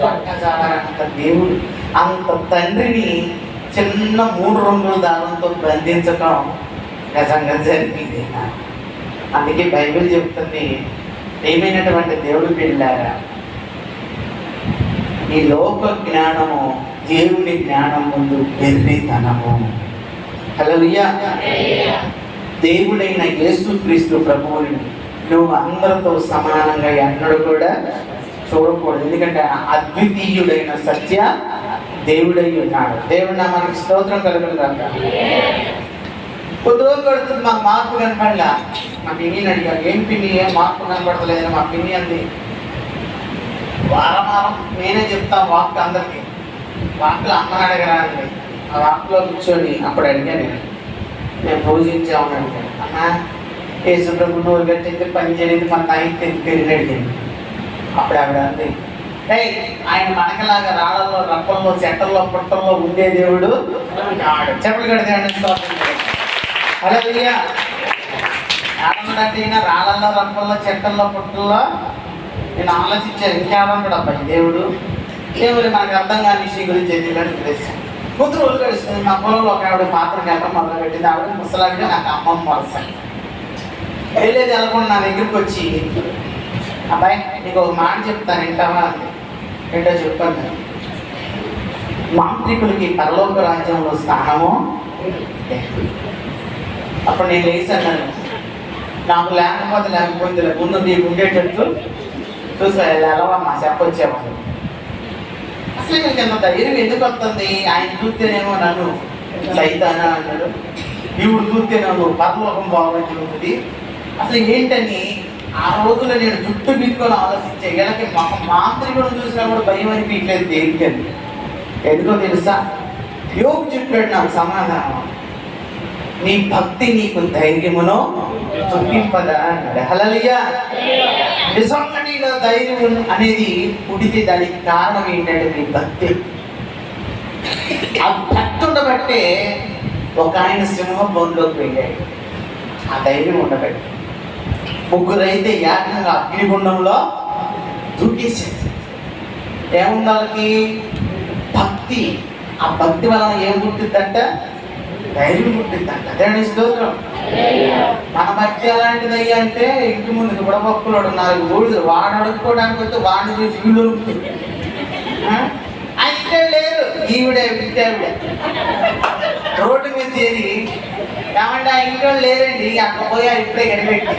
పట్టజాలంత దేవుడు. అంత తండ్రిని చిన్న 3 రంగుల దారంతో బంధించటం నిజంగా జరిగింది. అందుకే బైబిల్ చెప్తుంది, ఏమైనటువంటి దేవుడు పిల్లారా, ఈ లోక జ్ఞానము దేవుని జ్ఞానం ముందు వెర్రితనము. హల్లెలూయా. దేవుడైన యేసుక్రీస్తు ప్రభువుని నువ్వు అందరితో సమానంగా ఎన్నడూ కూడా చూడకూడదు. ఎందుకంటే అద్వితీయుడైన సత్య దేవుడై ఉన్నాడు. దేవుడు నా మనకి స్తోత్రం కలుగుతుందంట. కొద్ది రోజులు పడుతుంది, మాకు మార్పు కనపడలా. మా పిన్నిని అడిగారు, ఏం పిన్ని ఏం మార్పు కనపడతలేదని. మా పిన్ని అంది, వారం నేనే చెప్తాను వాక్ అందరికి. వాక్లో అమ్మని అడగరా అండి. ఆ వాక్లో కూర్చొని అప్పుడు అడిగాను, నేను పూజించామని అడిగాను. అమ్మ యేసు ప్రభు నూరు గట్టింది పని చేయలేదు, మన తాయితే పెరిగి అడిగింది. అప్పుడు ఆవిడ అంది, ఆయన మనకలాగా రాళ్ళల్లో రప్పల్లో చెట్టల్లో పుట్టల్లో ఉండే దేవుడు చెప్పలు కడితే హల్లెలూయా. ఆడమంటే రాళ్ళల్లో రప్పల్లో చెట్టల్లో పుట్టల్లో నేను ఆలోచించాను, ఇంకేమన్నాడు అబ్బాయి దేవుడు. దేవుడు మనకు అర్థం కాని విషయం గురించి తెలియడానికి ఉద్దేశం. 3 రోజులు గడుస్తుంది. మా పొలంలో ఒక ఆవిడ పాత్ర గంట మొదలు పెట్టింది. ఆవిడ ముసలావిడ, నాకు అమ్మమ్మ వరుస. వెళ్ళేది వెళ్ళకుండా నా దగ్గరికి వచ్చి, అబ్బాయి నీకు ఒక మాట చెప్తాను వింటావా? ఏంటో చెప్పాను. మాంత్రికులకి పరలోక రాజ్యంలో స్థానము. అప్పుడు నేను లేచాను, నాకు లేకపోతే ముందు నీకు ఉండేటట్టు చూసా ఎలావమ్మా చెప్పొచ్చేవాళ్ళు. అసలు మీకు ఎంత ధైర్యం ఎందుకు వస్తుంది? ఆయన చూస్తేనేమో నన్ను సైతానా అన్నాడు. ఇప్పుడు చూస్తే నాకు పరలోకం బాగుంది చెబుతుంది. అసలు ఏంటని ఆ రోజుల్లో నేను జుట్టు పీక్కొని ఆలోచించే వీళ్ళకి మాంత్రికులను చూసినా కూడా భయం అనిపించలేదు దేనికని. ఎందుకో తెలుసా? యోగు చెప్పాడు నాకు సమాధానం, నీ భక్తి నీకు ధైర్యమును చూపింపదా అన్నాడు. హల్లెలూయా. నిజంగా నీలో ధైర్యం అనేది పుడితే దానికి కారణం ఏంటంటే నీ భక్తి. ఆ భక్తి ఉండబట్టే ఒక ఆయన సింహం బోన్లోకి వెళ్ళాడు, ఆ ధైర్యం ఉండబట్టి. ముగ్గురైతే ఏకంగా అగ్నిగుండంలో దూకేసారు. ఏముంది వాళ్ళకి? భక్తి. ఆ భక్తి వలన ఏం పుట్టిద్దంట? ధైర్యం పుట్టిద్దంట. దేవుని స్తోత్రం. మన భక్తి ఎలాంటిది అయ్యా అంటే, ఇంటి ముందు బుడబొక్కలోడు 4 ఊళ్ళు వాడు అడుక్కోవడానికి వస్తే వాడిని చూసి వీళ్ళు అంటే లేరు, ఈవిడే విద్యావిడ రోడ్డు మీద చేరి ఏమంటే ఆ ఇంట్లో లేరండి అక్కడ పోయా ఇప్పుడే గడిపెట్టి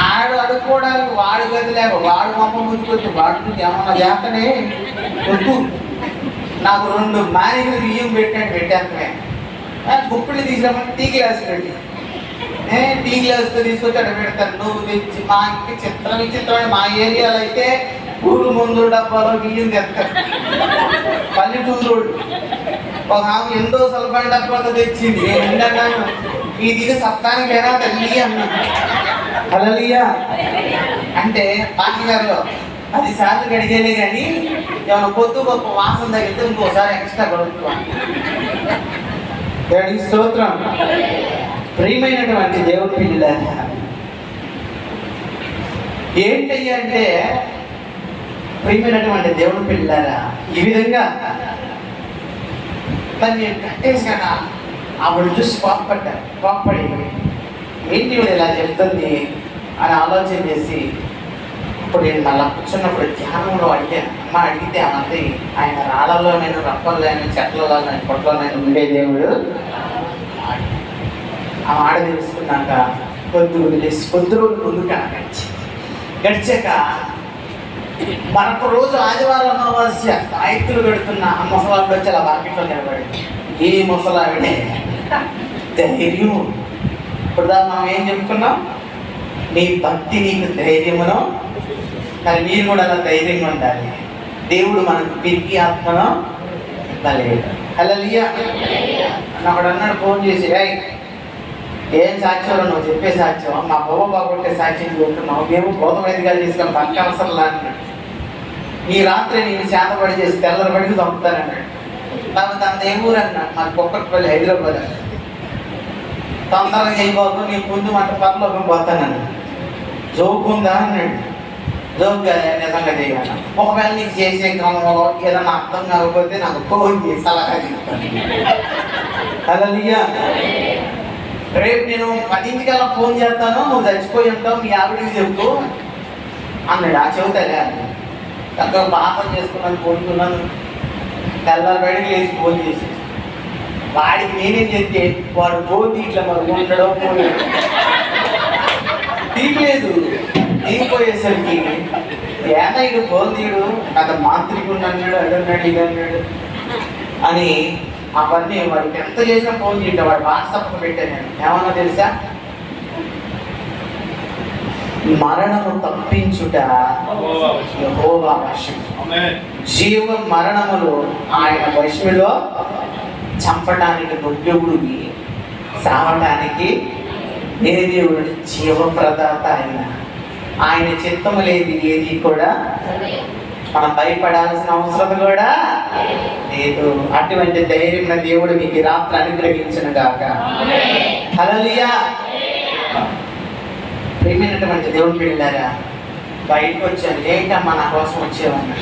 ఆడు అడుక్కోవడానికి వాడు గది లేక వాడు మమ్మ ముందుకొచ్చి వాడు ఏమన్నా చేస్తనే వద్దు నాకు 2 మేనేజర్ బియ్యం పెట్టండి పెట్టేస్తమే గుప్పిళ్ళు తీసినామని టీ గ్లాస్ పెట్టి టీ గ్లాస్తో తీసుకొచ్చి అక్కడ పెడతాను. నువ్వు తెచ్చి మా ఇంటికి విచిత్రమైన మా ఏరియాలో అయితే ఊరు ముందు డబ్బాలో బియ్యం తెస్తారు. పల్లెటూరు ఒక ఆమె ఎంతో సలపాని డబ్బాతో తెచ్చింది. నేను ఈ దిగు సప్తానికి ఎలా తల్లి అన్నా. హల్లెలూయా. అంటే పాటగారులో 10 సార్లు గడిగేలే కానీ ఏమైనా పొద్దు గొప్ప వాసన తగ్గితే ఇంకోసారి ఎక్స్ట్రా కలుగుతాం. దేవునికి స్తోత్రం. ప్రియమైనటువంటి దేవుని పిల్లలారా, ఏంటయ్యా అంటే ప్రియమైనటువంటి దేవుని పిల్లలారా, ఈ విధంగా దాన్ని కట్టేసి కదా ఆవిడ చూసి కోప్పడి ఏంటి ఇవిడ ఇలా చెప్తుంది అని ఆలోచన చేసి, ఇప్పుడు నేను మళ్ళీ కూర్చున్నప్పుడు ధ్యానంలో అడిగితే అన్నది ఆయన రాళ్ళల్లో నేను రప్పల్లో చెట్లలో పొట్లలో ఉండే దేవుడు. ఆ మాట తెలుసుకున్నాక కొద్ది రోజులు ముందుకు గడిచాక మరొక రోజు ఆదివారం అమావాస్య రైతులు పెడుతున్న ఆ ముసలావిడ వచ్చి అలా మార్కెట్లో నిలబడి, ఏ ముసలావిడే ధైర్యం. ఇప్పుడు మనం ఏం చెప్పుకున్నాం? నీ భక్తి నీకు ధైర్యమును. మరి మీరు కూడా అలా ధైర్యంగా ఉండాలి. దేవుడు మనకు పిరికి ఆత్మను ఇవ్వలేదు. హల్లెలూయా. ఒకడు అన్నాడు ఫోన్ చేసి, ఏం సాక్ష్యం నువ్వు చెప్పే సాక్ష్యం? మా బాగొట్టే సాక్ష్యం చెప్తున్నావు, మేము గౌతమైదిగా తీసుకొని పక్క అవసరం లాంటి ఈ రాత్రి నేను శాతపడి చేసి తెల్లబడికి చంపుతానన్నాడు. లేకపోతే అంత ఏ ఊరు అన్నాడు, మాకు కుక్కట్పల్లి హైదరాబాద్ అన్నాడు. తొందరగా చేయబోదు నీ ముందు మంట పరలోకం పోతానన్నాడు. జోకు ఉందా అన్నాడు. జోక్ నిజంగా చేయాలి. ఒకవేళ నీకు చేసే క్రమంలో ఏదన్నా అర్థం కాకపోతే నాకు ఫోన్ చేసి సలహా చెప్తాను. హల్లెలూయా. రేపు నేను 10ంటికల్లా ఫోన్ చేస్తాను, నువ్వు చచ్చిపోయి ఉంటావు, మీ ఆవిడికి చెప్పు అన్నాడు. ఆ చెబుతాలే అన్నాడు. చక్కగా పాపం చేసుకున్నాను, కొనుక్కున్నాను. తెల్లబడికి లేచి ఫోన్ చేసి వాడికి నేనేం చెప్తే వాడు ఫోన్ ఇట్లా మరి ఉండడం తీయలేదు. తీగిపోయేసరికి ఏనా ఇడు ఫోన్ తీయడు, నాకు మాంత్రికుడు అన్నాడు, అడున్నాడు, ఇది అన్నాడు అని అవన్నీ వాడికి ఎంత చేసినా ఫోన్ చేయటం. వాడు వాట్సాప్ పెట్టాను నేను. ఏమన్నా తెలుసా? మరణము తప్పించుట యెహోవా వశం. జీవ మరణములు ఆయన వశములో. చంపడానికి దుర్యోగుడికి, సావటానికి దేవుడు జీవప్రదాత. ఆయన చిత్తము లేదు ఏది కూడా. మనం భయపడాల్సిన అవసరం కూడా లేదు. అటువంటి ధైర్యం దేవుడు మీకు రాత్రి అనుగ్రహించును గాక. హల్లెలూయా. ప్రియమైనటువంటి దేవుని పిల్లలారా, బయటకు వచ్చాను. ఏంటమ్మా నా కోసం వచ్చేవన్నా?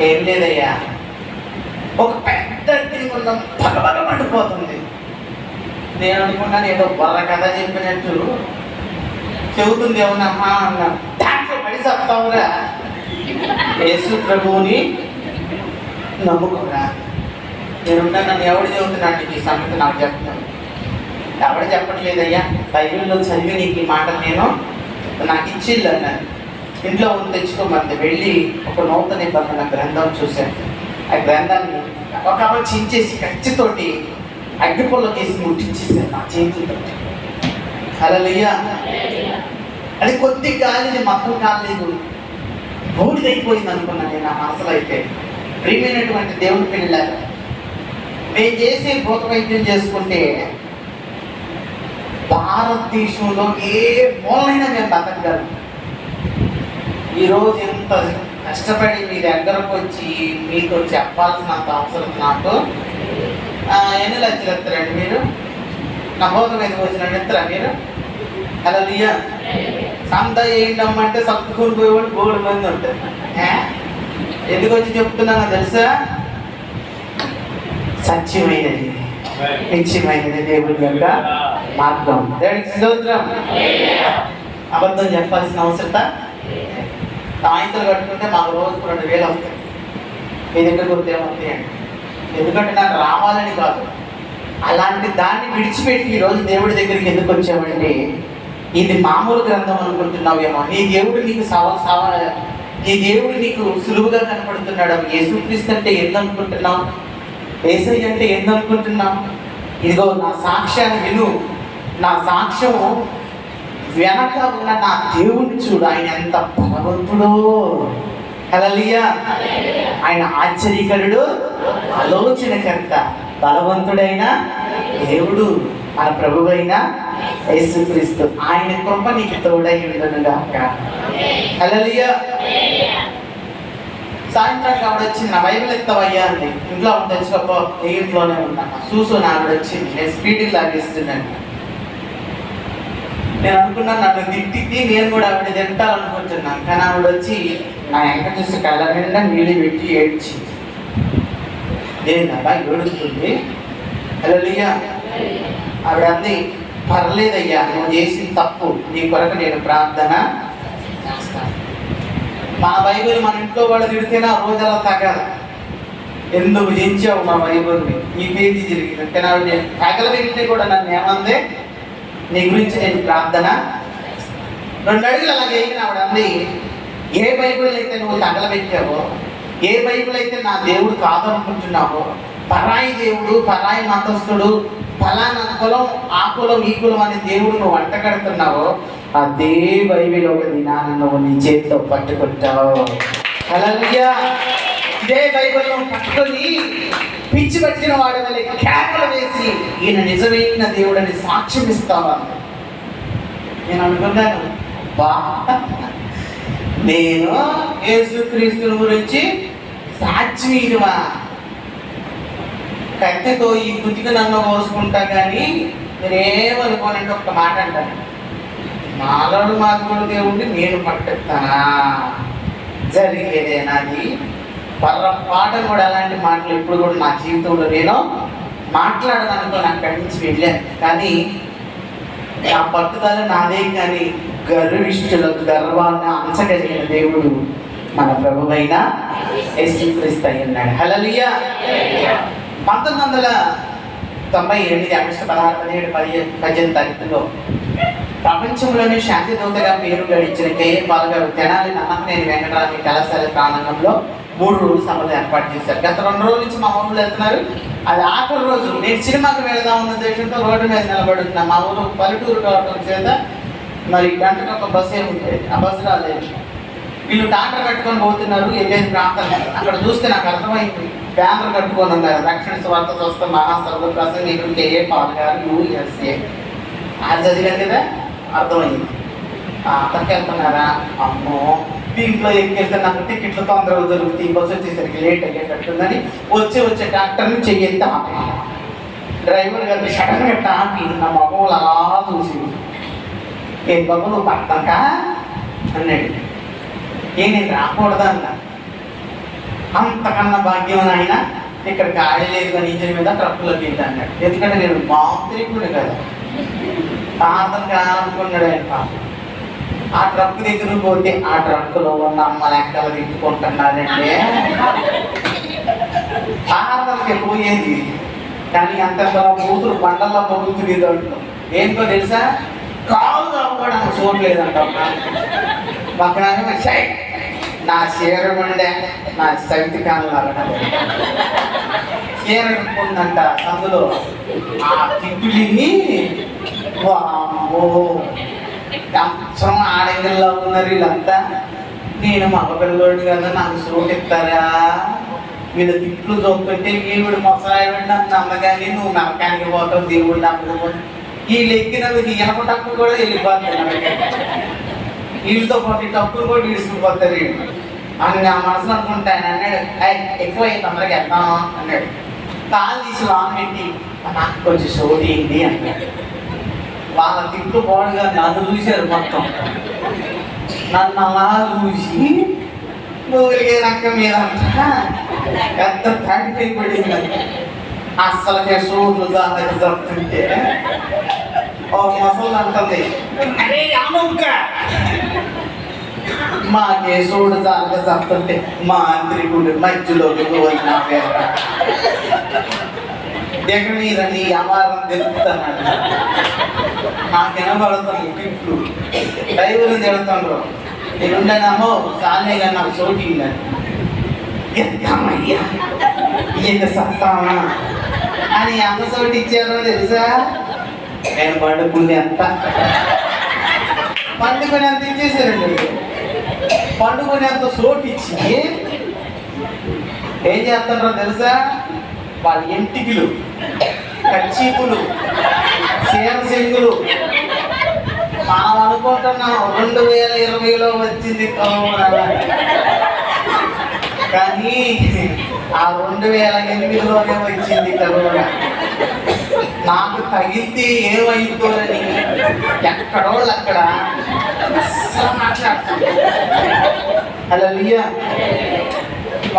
ఏం లేదయ్యా, ఒక పెద్ద తిరుగుండం పగబగ మండిపోతుంది. నేను అనుకున్నాను ఏదో బర్ర కథ చెప్పినట్టు చెబుతుంది ఏమన్నమ్మా అన్నా. దాంట్లో పడి చెప్తావురా, యేసు ప్రభువుని నమ్ముకోరా. నేనున్నా నన్ను ఎవడు చెబుతున్నాడు ఈ సంగతి నాకు చెప్తున్నాను. ఎవడు చెప్పట్లేదయ్యా, బైబిల్లో చదివి నీకు ఈ మాట నేను నాకు ఇచ్చిల్లు అన్నాను. ఇంట్లో ఉంది తెచ్చుకోమంది. వెళ్ళి ఒక నూతన నిబంధన గ్రంథం చూశాను. ఆ గ్రంథాన్ని ఒక ఆమె చించేసి కచ్చితోటి అగ్గిపుల్ల చేసి ముట్టించేసారు నా చేతులతో. హల్లెలూయా. అది కొద్ది గాలిని మొత్తం కాలేదు, బూడిదైపోయింది అనుకున్నాను నేను నా మనసులో. అయితే ప్రియమైనటువంటి దేవుని పిల్లలు, మేము చేసే భూత వైద్యం చేసుకుంటే భారతదేశంలో ఏ మూలైనా మేము బతకగలం. ఈరోజు ఎంత కష్టపడి మీ దగ్గరకు వచ్చి మీతో చెప్పాల్సినంత అవసరం నాకు. ఎన్ని లక్షలు ఎత్తారండి మీరు? నా భూత మీద వచ్చిన ఎత్తరా మీరు? హల్లెలూయా. సంత ఏంటమ్మంటే సత్తుకుని పోయేవాడు 3 మంది ఉంటారు. ఎందుకు వచ్చి చెప్తున్నానో తెలుసా? సత్యమైనది, నిత్యమైనది దేవుడి యొక్క మార్గం. దేవుడికి స్తోత్రం. అబద్ధం చెప్పాల్సిన అవసరత. సాయంత్రం కట్టుకుంటే మాకు రోజుకు 2000 అవుతాయి. మీ దగ్గర గుర్తేమవుతాయండి? ఎందుకంటే నాకు రావాలని కాదు, అలాంటి దాన్ని విడిచిపెట్టి ఈరోజు దేవుడి దగ్గరికి ఎందుకు వచ్చామంటే, ఇది మామూలు గ్రంథం అనుకుంటున్నావేమో. నీ దేవుడు నీకు నీ దేవుడు నీకు సులువుగా కనపడుతున్నాడు. యేసుక్రీస్తు అంటే ఏందనుకుంటున్నావు? యేసయ్య అంటే ఏందనుకుంటున్నావు? ఇదిగో నా సాక్ష్యాన్ని విను. నా సాక్ష్యము వెనక ఉన్న నా దేవుడిని చూడు. ఆయన ఎంత బలవంతుడో. హల్లెలూయా. ఆయన ఆశ్చర్యకరుడు, ఆలోచనకర్త, బలవంతుడైన దేవుడు, మన ప్రభువైన యేసుక్రీస్తు. ఆయన కృప నీకు తోడై ఉండునుగాక. హల్లెలూయా. సాయంత్రం ఆవిడ వచ్చింది, నా బైబిల్ ఎత్తవయ్యా అండి. ఇంట్లో తెచ్చుకోపో. ఏ ఇంట్లోనే ఉన్నా చూసు ఆవిడ వచ్చింది. నేను స్పీడ్కి లాగేస్తున్నాను. నేను అనుకున్నాను నన్ను తిట్టికి నేను కూడా ఆవిడ తింటాలనుకుంటున్నాను. కానీ ఆవిడ వచ్చి నా వెంక చూసి కళ్ళ నిండా నీళ్ళు పెట్టి ఏడ్చింది. ఏందబ్బా ఏడుస్తుంది? హల్లెలూయా. ఆవిడ అంది, పర్లేదయ్యా, నువ్వు చేసిన తప్పు, నీ కొరకు నేను ప్రార్థన చేస్తాను. మన బైబిల్ మన ఇంట్లో వాళ్ళు తిడితేనే ఆ రోజు అలా తగ్గదు. ఎందుకు దించావు మా బైబిల్ని? ఈ పేజీ జరిగిందంటే నాకు నేను తగలబెడితే కూడా నన్ను ఏమందే, నీ గురించి నేను ప్రార్థన. 2 అడుగులు అలాగే ఆవిడ అంది, ఏ బైబిల్ అయితే నువ్వు తగలబెట్టావో, ఏ బైబిల్ అయితే నా దేవుడు కాదనుకుంటున్నావో, పరాయి దేవుడు, పరాయి మతస్థుడు, ఫలానా కులం, ఆ కులం, ఈ కులం అనే దేవుడు నువ్వు వంట కడుతున్నావో, అదే బైబిల్ ఒక దినాన నువ్వు నీ చేతితో పట్టుకుంటావు. హల్లెలూయా. ఇదే బైబిల్ నువ్వు పట్టుకొని పిచ్చి పట్టిన వాడి వల్ల కేకలు వేసి ఈయన నిజమైన దేవుడని సాక్ష్యం ఇస్తావా? నేను అనుకున్నాను, బా నేను యేసుక్రీస్తుని గురించి సాక్ష్యం ఇవ్వవా? కట్టెతో ఈ కుతికి నన్ను కోసుకుంటా కానీ నేనేమనుకోనంటే ఒక్క మాట అంటాను, నాలుగు మాత్రుడు దేవుడిని నేను పట్టెత్తానా? జరిగేదేనాది పొరపాటును కూడా అలాంటి మాటలు ఎప్పుడు కూడా నా జీవితంలో నేను మాట్లాడదనుకో నాకు అక్కడి నుంచి వెళ్ళాను. కానీ నా పట్టుదల నాదే. కానీ గర్విష్ఠులకు గర్వాన్ని అంచగలిగిన దేవుడు మన ప్రభువైన యేసుక్రీస్తు అయి ఉన్నాడు. హల్లెలూయా. 1998 ఆగస్టు 16, 17, 18 తారీఖులో ప్రపంచంలోనే శాంతి దూతగా పేరు గడించిన కేఏ పాల్ గారు తెనాలి నమ్మకనేని వెంకటరామి కళాశాల ప్రాంగణంలో 3 రోజుల సభలు ఏర్పాటు చేశారు. గత 2 రోజుల నుంచి మా ఊళ్ళు వెళ్తున్నారు. అది ఆఖరి రోజు. నేను సినిమాకి వెళదాం ఉన్న ఉద్దేశంతో రోడ్డు మీద నిలబడుతున్నా. మా ఊరు పల్లెటూరు కావడం చేత మరి గంటకు ఒక బస్సు ఏముంటుంది, ఆ బస్సు రాలేదు. వీళ్ళు టాటర్ కట్టుకొని పోతున్నారు వెళ్ళేది ప్రాంతం. అక్కడ చూస్తే నాకు అర్థమైంది, బ్యానర్ కట్టుకొని ఉన్నారు, రక్షణ స్వార్థ సంస్థ మహాసభ ప్రసంగికుడు కేఏ పాల్ గారు USA. అది చదివాను కదా, అర్థమైంది. అక్కడికి వెళ్తున్నారా? అమ్మో, దీంట్లో ఎక్కివెళ్తే నాకు టికెట్లు తొందరగా దొరుకుతాయి, బస్సు వచ్చేసరికి లేట్ అయ్యేటట్టుందని వచ్చే ట్రాక్టర్ని చెయ్యెత్తి ఆపి, డ్రైవర్ గారిని సడన్గా టాపి నా మగవాళ్ళు అలా చూసి, ఏ బాబు నువ్వు పడతాక అన్నాడు. నేను రాకూడదా అన్నా. అంతకన్నా భాగ్యం ఆయన ఇక్కడ గాడి లేదు కానీ ఇంజన్ మీద ట్రక్కులోకి వెళ్తా అన్నాడు. ఎందుకంటే నేను మాంత్రికుడు కదా, ప్రార్థన కానుకున్నాడు ఆయన. పాపం ఆ ట్రక్ దగ్గర పోతే ఆ ట్రక్కులో ఉన్న అమ్మ లెక్కలు తిట్టుకుంటున్నారంటే ప్రార్థనకి పోయేది. కానీ అంత కూతురు బండల్లో పొగుతుంది దాంట్లో. ఏంటో తెలుసా, కాలు తవ్వుకోవడానికి చూడలేదంట. పక్కన నా చీర ఉండే నా సైతి కాలం చీర ఉందంట అందులో ఆ తిట్టుడిని సంవత్సరం ఆడపిల్ల ఉన్నారు వీళ్ళంతా. నేను మగపిల్లోడు కదా నాకు సూట్ ఇస్తారా, వీళ్ళ తిట్లు చూస్తుంటే ఈవిడు మొసలావిడి నన్ను నమ్మగాని నువ్వు నమ్మకానికి పోతావు దేవుడు నమ్మకం. వీళ్ళు ఎక్కినందుకు ఇనప టక్కులు కూడా వెళ్ళిపోతాయి, వీళ్ళతో పాటు టక్కులు కూడా తీసుకుపోతారు వీళ్ళు అని నా మనసులో అనుకుంటాను. అన్నాడు ఎక్కువ తొందరగా వెళ్తాం అన్నాడు. కాలు తీసి లాంగ్ పెట్టి నాకు కొంచెం సోది ఏంటి అన్నాడు. వాళ్ళ తిట్లు పోడుగా నన్ను చూశారు మొత్తం. నన్ను అలా చూసి ఊరికే రకం మీద పెద్ద తాటిపై పడింది. అస్సలకే సోదు దానికి జరుగుతుంటే ఓ మసలు అంటుంది, అరే అమ్మక్క మా కేసుడు దానికి చెప్తుంటే మాంత్రికుడు మధ్యలోకి పోయినా దగ్గర మీద నీ వ్యాపారం తెలుపుతానంట. నాకు వినబడుతుంది తిట్లు, డ్రైవర్ని తిడుతుండ్రు. నేనుండేనామో సాలే కానీ నాకు చోటు ఎంతమ్మయ్యా ఇంత సత్తామా అని ఎంత చోటు ఇచ్చారో తెలుసా? నేను పండుకునే అంత ఇచ్చేసారండి. పండుకునేంత చోటు ఇచ్చి ఏం చేస్తారో తెలుసా? వాళ్ళ ఎంటికలు, కచ్చీపులు, చీరసింగులు మనం అనుకుంటున్నాం 2020లో వచ్చింది కరోనా, కానీ ఆ 2008లోనే వచ్చింది కరోనా. నాకు తగిలితే ఏమైందోనని ఎక్కడోళ్ళు అక్కడ మాట్లాడుతుంది. అలా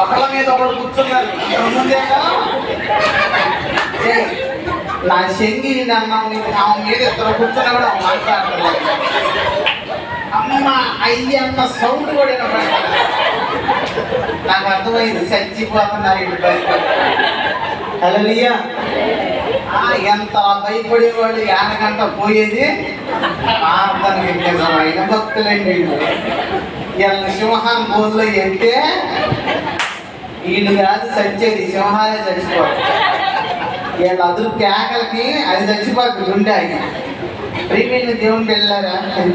ఒకళ్ళ మీద ఒకళ్ళు కూర్చున్నారు. ముందేగా నా శంగి అన్నావు ఆమె మీద ఇద్దరు కూర్చున్నా కూడా మాట్లాడుతున్నారు. అమ్మ అయ్యి అన్న సౌండ్ కూడా వినపడతారు. నాకు అర్థమైంది చచ్చిపోతున్నారు ఇటు భయపడి. హల్లెలూయా. ఎంత భయపడేవాళ్ళు 50 గంట పోయేది ప్రార్థనకి నిజమైన భక్తులండి వీళ్ళు. వీళ్ళ సింహాన్ని బోధలో ఎత్తే వీళ్ళు కాదు చచ్చేది, సింహాలే చచ్చిపోతాయి. వీళ్ళ అదురు కేకలకి అది చచ్చిపోతుంది గుండె. ప్రీమియం దేవుని వెళ్ళారా? నేను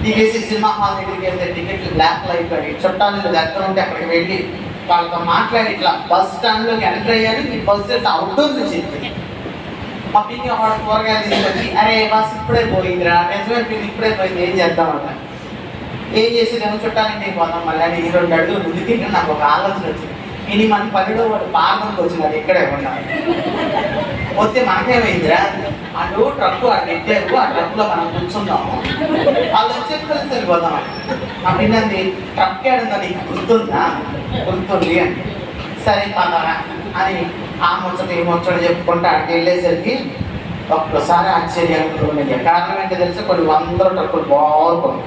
దిగేసి సినిమా హాల్ దగ్గరికి వెళ్తే టికెట్లు బ్లాక్లో అయిపోయి చుట్టాలు దగ్గర ఉంటే అక్కడికి వెళ్ళి వాళ్ళతో మాట్లాడి ఇట్లా బస్ స్టాండ్లోకి ఎంటర్ అయ్యాను. ఈ బస్సు వెళ్తే అవుట్డోర్ నుంచి చెప్పింది. మా పిన్ని వాడు కూరగాయలు తీసుకొచ్చి అరే బస్ ఇప్పుడే పోయిందిరా, నిజమే పిన్ని ఇప్పుడే పోయింది, ఏం చేద్దామంట. ఏం చేసేదేమో చుట్టాలంటే పోతాం మళ్ళీ అని 2 అడుగులు ముందుకి నాకు ఒక ఆలోచన వచ్చింది. ఇని మన 10వ వాడు పార్లంకి వచ్చినది ఇక్కడే ఉన్నాడు. వస్తే మనకేమైందిరా, అటు ట్రక్కు అటు ఎట్టారు, ఆ ట్రక్లో మనం కూర్చున్నాము, వాళ్ళు వచ్చే కలిసి వెళ్ళిపోతాం. మా పిల్లంది ట్రక్ ఏడుందా నీకు గుర్తుందా? గుర్తుంది అని. సరే పదరా అని ఆ ముచ్చట ఈ ముచ్చట చెప్పుకుంటే అక్కడికి వెళ్ళేసరికి ఒక్కసారి ఆశ్చర్యంగా ఉండేది. కారణం ఏంటో తెలిసి కొన్ని 100 ట్రక్కులు బాగుంటుంది.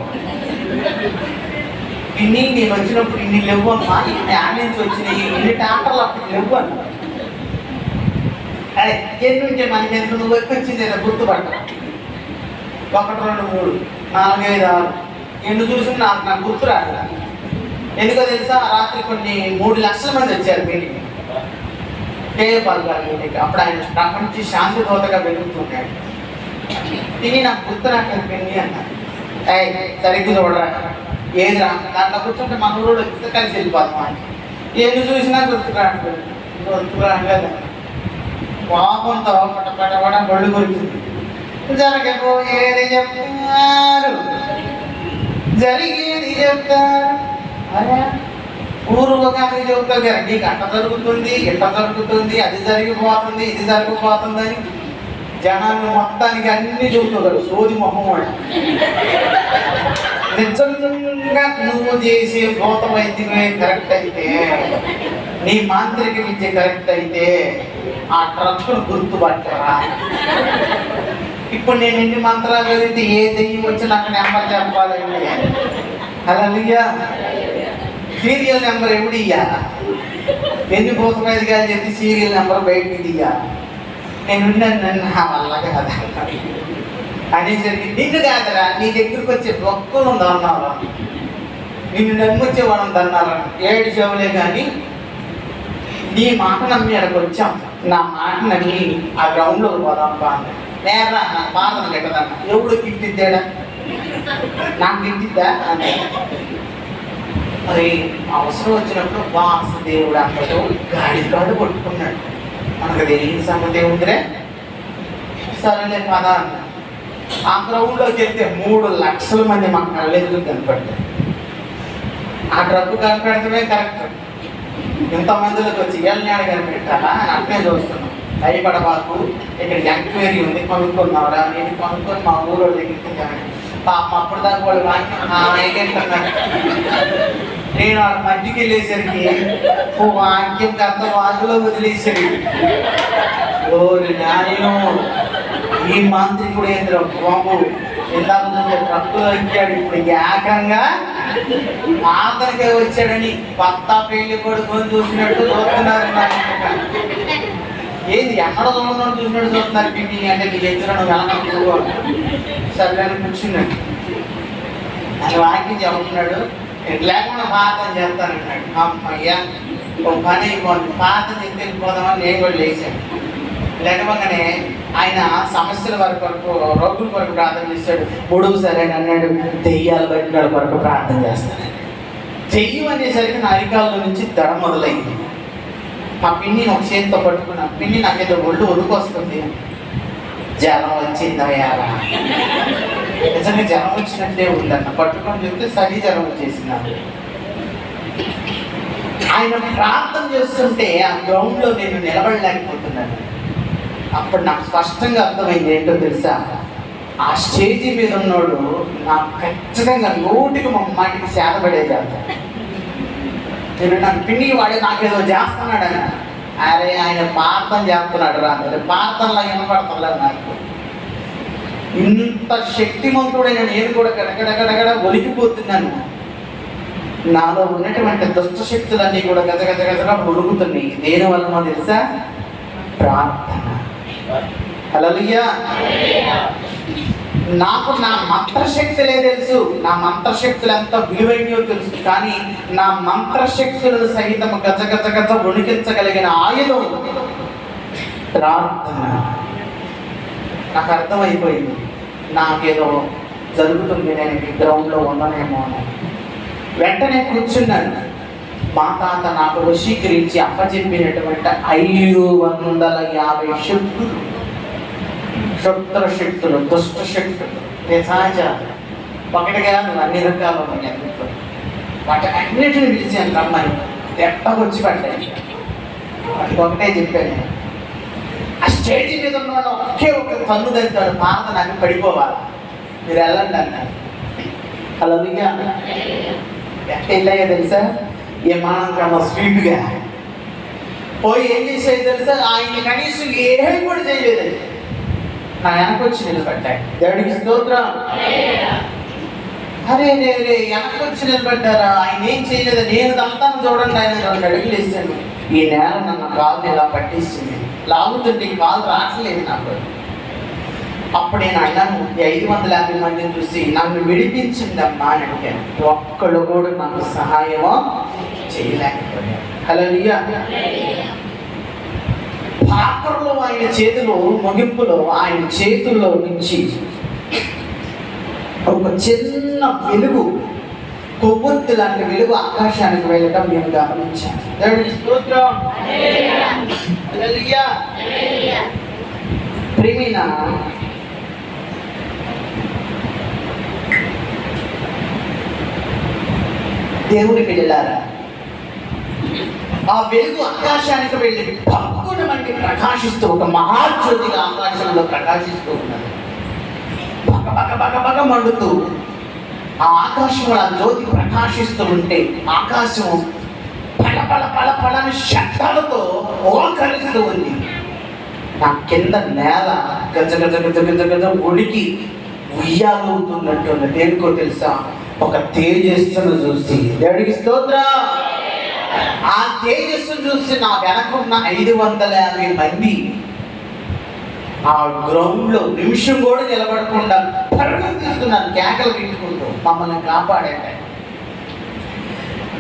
ఇన్ని నేను వచ్చినప్పుడు ఇన్ని లేవు అమ్మా, ఇన్ని యాడ్ నుంచి వచ్చినాయి, ఇన్ని ట్యాంకర్లు అప్పుడు లేవు అన్న. అదే ఎన్ని ఉంటే మనకి ఎంత నువ్వు వచ్చింది ఏదో గుర్తుపట్ట. 1 2 3 4 5 6 ఎన్ని చూసి నాకు గుర్తు రాదు. ఎందుకో తెలుసా? రాత్రి కొన్ని 3 లక్షల మంది వచ్చారు మీటింగ్, కేఏపాల్ గారి మీటింగ్. అప్పుడు ఆయన అక్కడి నుంచి శాంతి దోతగా వెలుగుతున్నాడు. తిని నాకు గుర్తు రాక పెళ్ళి అన్నారు. సరిగ్గా చూడరా ఏది రా, దాంట్లో కూర్చుంటే మన ఊళ్ళో వచ్చి కలిసి వెళ్ళిపోతాం అని. ఎన్ని చూసినా గుర్తురాలేదు. కోపంతో పటపట బళ్ళు కొరికింది. జరగబోయేది చెప్తారు, జరిగేది చెప్తారు. అరే పూర్వకాన్ని చెబుతారు కదా, నీకు అట్ట జరుగుతుంది, ఇట్ట జరుగుతుంది, అది జరిగిపోతుంది, ఇది జరిగిపోతుంది అని జనాన్ని మొత్తానికి అన్ని చెబుతారు. సోది మొహం వాడు. నిజంగా నువ్వు చేసే భూత వైద్యమే కరెక్ట్ అయితే, నీ మాంత్రిక విద్య కరెక్ట్ అయితే ఆ ట్రక్కును గుర్తుపట్టరా. ఇప్పుడు నేను ఎన్ని మంత్రాలు చదివితే ఏ దెయ్యం వచ్చి నాకు నెంబర్ చెప్పాలండి. హల్లెలూయా. సీరియల్ నెంబర్ ఎప్పుడు ఇయ్యాలా? ఎన్ని భూత వైద్యాలు చెప్పి సీరియల్ నెంబర్ బయటకి తీయాలి. నేను నా వల్ల కదా అనేసరికి నిన్ను కాదరా, నీ దగ్గరికి వచ్చే ఒక్కరు దన్నారా, నిన్ను నమ్మొచ్చేవాళ్ళని దన్నారా. 7 చెవులే కానీ నీ మాట నమ్మి అక్కడికి వచ్చాం, నా మాట నమ్మి ఆ గ్రౌండ్లో పోదాంపా అన్న. నేరా నాకు బాధలు కట్టదన్న, ఎవడు గిట్టిద్దాడా, నాకు గిట్టిద్దా అని. మరి అవసరం వచ్చినప్పుడు వాసుదేవుడు అంతతో గాడి కొట్టుకున్నాడు. మనకు తెలియని సంగతి ఏముందిరే, సరేలే పద అన్న. ఆ గ్రౌండ్లోకి వెళ్తే 3 లక్షల మంది మా కళ్ళెదురు కనపడతారు. ఆ ట్రక్కు కనిపెడతామే కరెక్ట్. ఇంతమందిలోకి వచ్చి ఏళ్ళనాడు కనిపెట్టాలా అని అట్నే చూస్తున్నాం. భయపడబాకు, ఇక్కడ ఎంక్వైరీ ఉంది, కొనుక్కున్నారా, నేను కొనుక్కొని మా ఊరు దగ్గరికి పాప అప్పుడు దాకా వాళ్ళు వాక్యం నేను వాళ్ళ మధ్యకి వెళ్ళేసరికి వాక్యం అంత వాకులో వదిలేసరికి ఓరి నాయను, ఈ మాంత్రికుడు ఏంద్ర బాబు ఇందాక ట్రక్కులో ఎక్కాడు, ఇప్పుడు ఏకంగా అతనికే వచ్చాడని కొత్త పెళ్లి కొడుకొని చూసినట్టు చూస్తున్నారు. ఏంది ఎక్కడ చూస్తున్నాడు చూసినట్టు చూస్తున్నారు. పిన్ని అంటే నీకు ఎదురు వెళ్ళను సరే కూర్చున్నాడు. అని వాక్యం చెబుతున్నాడు, లేకుండా పాతం చేస్తానన్నాడు. అమ్మయ్యా ఒక పని అయిపోయింది, పాతం చెప్పి వెళ్ళిపోదామని నేను కూడా లేచాను. లేకపోగానే ఆయన సమస్యల వరకు రోగుల కొరకు ప్రార్థన చేస్తాడు. 3వ సరే అన్నాడు, దెయ్యాలు బయట కొరకు ప్రార్థన చేస్తాను. దెయ్యం అనేసరికి నా అరికాల్లో నుంచి దడ మొదలైంది. మా పిన్నిని ఒక చేతితో పట్టుకున్నా, పిన్ని నాకేదో ఒళ్ళు ఉరుకొస్తుంది. జ్వరం వచ్చిందయ్యా, నిజంగా జ్వరం వచ్చినట్లే ఉందన్న. పట్టుకొని చెప్తే సరి జ్వరం వచ్చేసినాడు. ఆయన ప్రార్థన చేస్తుంటే ఆ గ్రౌండ్లో నేను నిలబడలేకపోతున్నాను. అప్పుడు నాకు స్పష్టంగా అర్థమైంది ఏంటో తెలుసా, ఆ స్టేజీ మీద ఉన్నోడు నాకు ఖచ్చితంగా 100కి మాటికి సేదపడేదాన్ని. నేను నన్ను పిన్ని వాడే నాకేదో చేస్తున్నాడని. అరే ఆయన ప్రార్థన చేస్తున్నాడు రా, ప్రార్థనలా వినపడుతుందా నాకు. ఇంత శక్తిమంతుడైన నేను కూడా గడగడగడగడ ఒలికిపోతున్నాను. నాలో ఉన్నటువంటి దుష్ట శక్తులన్నీ కూడా గజగజగజగా ఒలుగుతున్నాయి. దేని వలన తెలుసా, ప్రార్థన. హల్లెలూయా. నాకు నా మంత్రశక్తులే తెలుసు, నా మంత్రశక్తులు ఎంత విలువైనయో తెలుసు. కానీ నా మంత్రశక్తులను సహితం గజగజగజ వణికించగలిగిన ఆయుధం ప్రార్థన. నాకు అర్థమైపోయింది, నాకేదో జరుగుతుంది, నేను ఈ గ్రౌండ్లో ఉండనేమో అని. వెంటనే కూర్చున్నాను. మా తాత నాకు వశీకరించి అప్పచెప్పినటువంటి 550 శక్తులు, క్షుద్ర శక్తులు, దుష్ట శక్తులు, నిజాజ ఒకటిగా నువ్వు అన్ని రకాలు ఉన్నాయి. అందులో వాటి అన్నిటిని పిలిచాను రమ్మని, ఎట్టకొచ్చి పడ్డాయి. వాటికి ఒకటే చెప్పాను, ఆ స్టేజీ మీద ఉన్న ఒకే ఒక కన్ను దగ్గర పాత నాకు పడిపోవాలి, మీరు వెళ్ళండి అన్నారు. హల్లెలూయా. ఎట్ట వెళ్ళాయో తెలుసా, ఏమానం కన్నా స్పీడ్గా పోయి ఏం చేసేది తెలుసా, ఆయన కనీసం ఏం కూడా చేయలేదండి. నా వెనకొచ్చి నిలబడ్డాయి. దేవుడికి స్తోత్రం. అరే వెనకొచ్చి నిలబడ్డారా, ఆయన ఏం చేయలేదు, నేను దంతాను చూడండి. ఆయన 2 అడుగులు వేసాను. ఈ నేల నన్ను కాలు ఇలా పట్టేసింది, లాగుతుంటే ఈ కాలు రావట్లేదు నాకు. అప్పుడు నేను అన్నాను, 550 మందిని చూసి నన్ను విడిపించిందమ్మా అని అడిగాను. ఒక్కళ్ళు కూడా నాకు సహాయమో చేయలేకపోయాను. హల్లెలూయా. పాత్రలో ఆయన చేతిలో ముగింపులో ఆయన చేతుల్లో నుంచి ఒక చిన్న వెలుగు, కొవ్వొత్తి లాంటి వెలుగు ఆకాశానికి వెళ్ళడం నేను గమనించాను. దేవునికి స్తోత్రం. హల్లెలూయా. ప్రియమైన దేవుని బిడ్డలారా, ఆ వెలుగు ఆకాశానికి వెళ్ళి పక్కున మంది ప్రకాశిస్తూ ఒక మహాజ్యోతిగా ఆకాశంలో ప్రకాశిస్తూ ఉన్నది. బగ బగ బగ బగ మండుతూ ఆ ఆకాశంలో ఆ జ్యోతి ప్రకాశిస్తూ ఉంటే ఆకాశం పల పల పల పలని శబ్దాలతో ఓకరిస్తూ ఉంది. నా కింద నేల గజ గజ గజ గజ గజ ఉడికి ఉయ్యాలవుతున్నట్టు. దేనికో తెలుసా, ఒక తేజస్సును చూసి. దేవుడికి స్తోత్రం. ఆ తేజస్సును చూసి నా వెనకున్న 550 మంది ఆ గ్రౌండ్లో నిమిషం కూడా నిలబడకుండా పరుగులు తీస్తున్నాను, కేకలు పెట్టుకుంటూ మమ్మల్ని కాపాడాడు.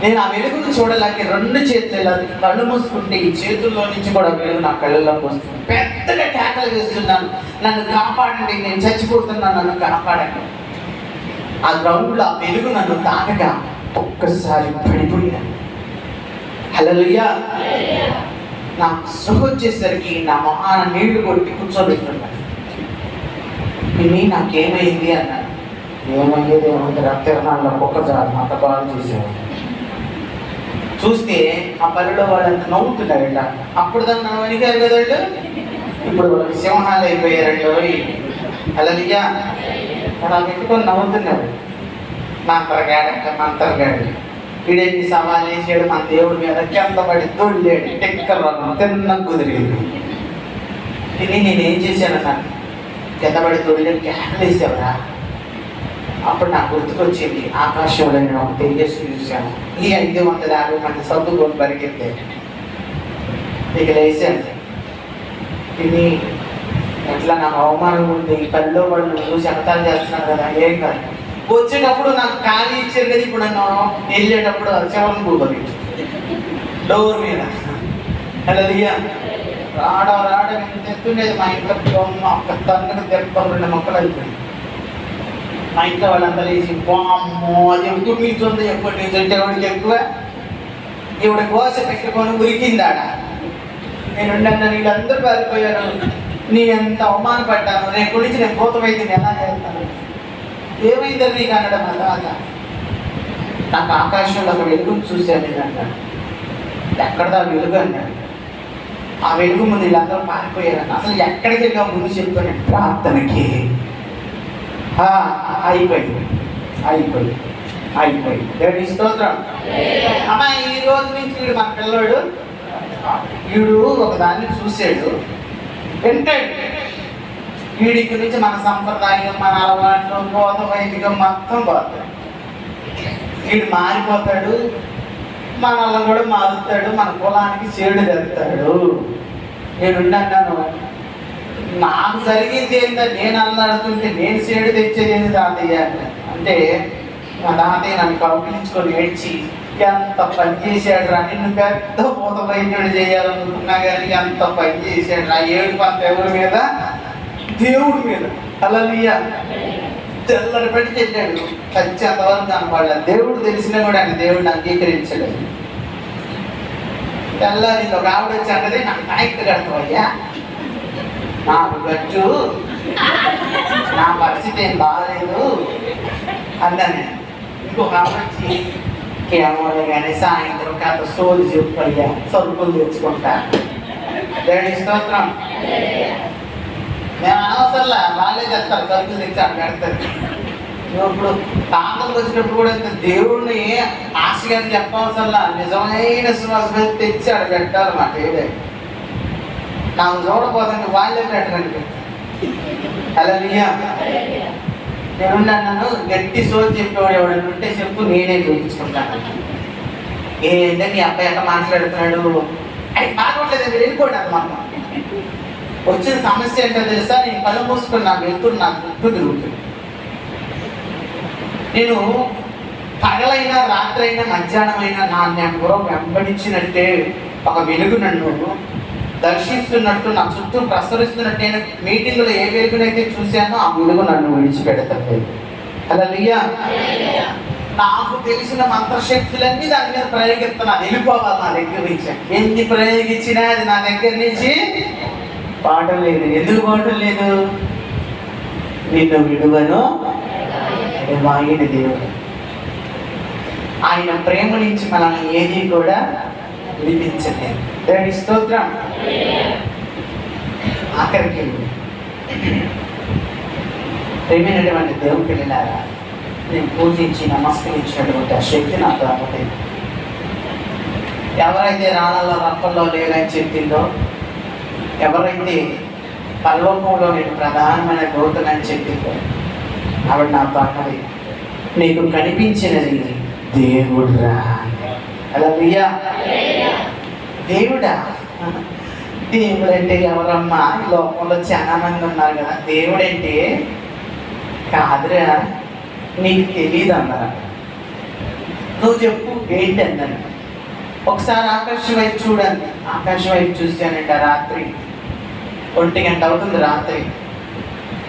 నేను ఆ వెలుగును చూడలేక రెండు చేతులు కళ్ళు మూసుకుంటే ఈ చేతుల్లో నుంచి కూడా వెలుగు నా కళ్ళలోకి వస్తుంది. పెద్దగా కేకలు వేస్తున్నాను, నన్ను కాపాడండి, నేను చచ్చిపోతున్నాను, నన్ను కాపాడండి. ఆ గ్రౌండ్లో ఆ వెలుగు నన్ను తాకగా ఒక్కసారి పడిపోయాను. హల్లెలూయా. నాకు స్పృహ వచ్చేసరికి నా మొహాన నీళ్లు కొట్టి కూర్చోబెట్టుకున్నాను. ఇది నాకేమైంది అన్నాను. ఏమయ్యేది ఏమంటారు, తిరణాల్లో కుక్క చాలు అంత బాగా చేసేవాడు. చూస్తే ఆ పల్లెలో వాళ్ళంతా నవ్వుతున్నారట. అప్పుడు దాన్ని అడిగారు కదా వాళ్ళు, ఇప్పుడు వాళ్ళకి సింహాలు అయిపోయారండి. హల్లెలూయా. అలా పెట్టుకొని నవ్వుతున్నాడు. మంతరగాడు వీడేమి సవాల్ వేసాడు మన దేవుడి మీద, కింద పడి దొల్లాడు, టెక్కలు తిన్న కుదిరింది. ఇది నేనేం చేశాను నాకు కింద పడి దొల్లాడు, క్యాన్లు వేసావురా. అప్పుడు నాకు గుర్తుకొచ్చింది, ఆకాశంలో నేను ఒక తేజస్సు చూశాను. ఈ 550 మంది సర్దుకొని పరిగెత్తే ఇక లేచాను. ఇది ఎట్లా నాకు అవమానం ఉంది, ఈ కల్లో పడి చూసి అంతాలు చేస్తున్నాను కదా, ఏం కాదు. వచ్చేటప్పుడు నాకు ఖాళీ ఇచ్చారు కదా, ఇప్పుడు నన్ను వెళ్ళేటప్పుడు శివన్ కూతురు డోర్ మీద. హల్లెలూయా. రాడ ఎంత ఎత్తుండేది మా ఇంట్లో, ఒక్క తన్నుకు దెబ్బ 2 మొక్కలు అయిపోయింది. మా ఇంట్లో వాళ్ళంతా లేచి బామ్మో అది ఎప్పుడు నిల్చుంది, ఎప్పుడు నిల్చుంటే ఎవరికి ఎక్కువ ఇవిడ కోస పెట్టుకొని ఉరికిందాడ. నేను వీళ్ళందరూ పారిపోయారు, నేను ఎంత అవమానపడ్డాను, రేపు నుంచి నేను కోత వైద్యం ఎలా చేస్తాను, ఏమైందని నీకు అనడం అలాగా. నాకు ఆకాశంలో ఒక వెలుగును చూశాను. నేను అన్నాడు, ఎక్కడదా వెలుగు అన్నాడు. ఆ వెలుగు ముందు వీళ్ళందరూ పారిపోయారన్న. అసలు ఎక్కడికి వెళ్ళా ముందు చెప్పాను, ప్రార్థనకి. అయిపోయి దేవుడి స్తోత్రం. అమ్మా ఈ రోజు నుంచి వీడు మన పిల్లవాడు, వీడు ఒకదాన్ని చూసాడు, వింటాడు. వీడికి నుంచి మన సంప్రదాయం, మన అలవాట్లు, బోధ వైదికం మొత్తం పోతాడు. వీడు మారిపోతాడు, మనల్ని కూడా మారుతాడు, మన కులానికి చేడు జరుగుతాడు. నేనున్నాను, నాకు జరిగింది ఏంటంటే నేను అల్లాడుతుంటే నేను చేడు తెచ్చేది ఏంటి తాతయ్య అంటే, మా తాతయ్య నన్ను కౌగిలించుకొని ఏడ్చి, ఎంత పని చేశాడు రా, నిన్ను పెద్ద పూత వైద్యుడు చేయాలనుకున్నా కానీ ఎంత పని చేశాడు రా. ఏడు పంత ఎవరి మీద, దేవుడి మీద. హల్లెలూయా. తెల్లరి పెట్టి చెప్పాడు, చచ్చేంతవరకు కనపడలేదు. దేవుడు తెలిసినా కూడా ఆయన దేవుడిని అంగీకరించలేదు. తెల్లారి ఒక ఆవిడ వచ్చి అంటే, నాకు నాయకు కడతావయ్యా, నాకు ఖర్చు, నా పరిస్థితి ఏం బాగాలేదు అందని. ఇంకొక ఆవిడ వచ్చి, కేవలం కానీ సాయంత్రం కాదు సోది చెప్పయ్యా, సరుకులు తెచ్చుకుంటా. దేవుడి స్తోత్రం. మేము అనవసరంలా వాళ్ళే తెస్తారు, సరుకులు తెచ్చి పెడతారు. ఇప్పుడు తాతలకు వచ్చినప్పుడు కూడా దేవుడిని ఆశగా చెప్పవసరంలా, నిజమైన శ్వాస తెచ్చి ఆడ పెట్టాలన్నమాట. ఏదే నాకు చూడబోతుంటే వాళ్ళే పెట్టరండి. హల్లెలూయా. నేనున్నాను, గట్టి సోది చెప్పేవాడు ఎవడన్నా ఉంటే చెప్పు, నేనే చూపించుకుంటాను. ఏంటంటే ఈ అబ్బాయి ఎట్లా మాట్లాడుతున్నాడు, అది బాగోట్లేదు, మీరు వెళ్ళిపోండి అన్నమాట. వచ్చిన సమస్య ఏంటో తెలుసా, నేను కళ్ళు మూసుకొని నాకు వెళ్తున్నా, నాకు గుర్తు తిరుగుతుంది. నేను పగలైనా రాత్రైనా మధ్యాహ్నమైనా నాన్నెవరో వెంబడించినట్టే ఒక వెలుగు నన్ను దర్శిస్తున్నట్టు, నా చుట్టూ ప్రసరిస్తున్నట్టు. నేను మీటింగ్లో ఏ వెలుగునైతే చూశానో ఆ వెలుగు నన్ను విడిచిపెడతాను. హల్లెలూయా. నాకు తెలిసిన మంత్రశక్తులన్నీ దాని మీద ప్రయోగిస్తున్నాను. వెళ్ళిపోవాలి నా దగ్గర నుంచి. ఎన్ని ప్రయోగించినా అది నా దగ్గర నుంచి పాఠం లేదు. ఎందుకు పాఠం లేదు? నిన్ను విడువను ఆయన దేవుడు. ఆయన ప్రేమ నుంచి మనల్ని ఏది కూడా విడిపించలేదు. దేవుడి స్తోత్రం. ఆఖరికి ప్రేమైనటువంటి దేవుని పిల్లలారా, నేను పూజించి నమస్కరించినటువంటి ఆ శక్తి నాకు రావట్లేదు. ఎవరైతే రాళ్ళలో రప్పల్లో లేరని చెప్పిందో, ఎవరైతే పరలోకంలో నేను ప్రధానమైన దూతనని చెప్పిందో, ఆవిడ నాతో అన్నది, నీకు కనిపించినది దేవుడురా. హల్లెలూయా. దేవుడా? దేవుడు అంటే ఎవరమ్మా? లోకంలో చాలా మంది ఉన్నారు కదా. దేవుడంటే కాదురా, నీకు తెలియదు అన్నారా. నువ్వు చెప్పు ఏంటి అన్నాను. ఒకసారి ఆకాశం వైపు చూడండి. ఆకాశం వైపు చూశానంట. రాత్రి 1 గంట అవుతుంది. రాత్రి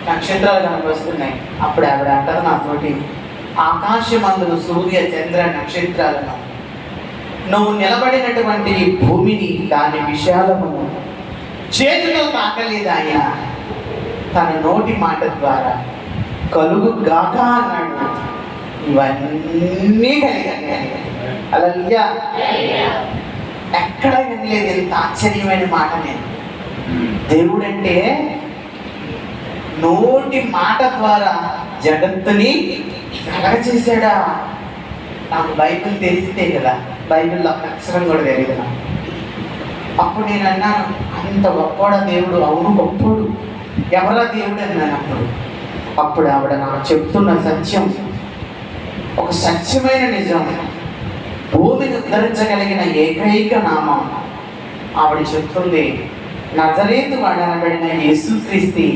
నక్షత్రాలు కనిపిస్తున్నాయి. అప్పుడు ఆవిడ అంటారు నాతోటి, ఆకాశమందును సూర్య చంద్ర నక్షత్రాలను నువ్వు నిలబడినటువంటి ఈ భూమిని దాని విశాలమును చేతితో తాకలేదు ఆయన, తన నోటి మాట ద్వారా కలుగు గాక అన్నాడు. ఇవన్నీ కలిగాయి. హల్లెలూయా. ఎక్కడ వినలేదు ఎంత ఆశ్చర్యమైన మాట. నేను దేవుడంటే నోటి మాట ద్వారా జగత్తుని కలగచేసాడా. నాకు బైబిల్ తెలిస్తే కదా, బైబిల్లో అక్షరం కూడా తెలియదు నాకు. అప్పుడు నేను అన్నాను, అంత గొప్పడా దేవుడు? అవును గొప్పడు. ఎవరా దేవుడు అన్నాను. అప్పుడు ఆవిడ నాకు చెప్తున్న సత్యం, ఒక సత్యమైన నిజం, భూమిని ఉద్ధరించగలిగిన ఏకైక నామం. ఆవిడ చెప్తుంది, నజరేతు వాడనబడిన యేసుక్రీస్తు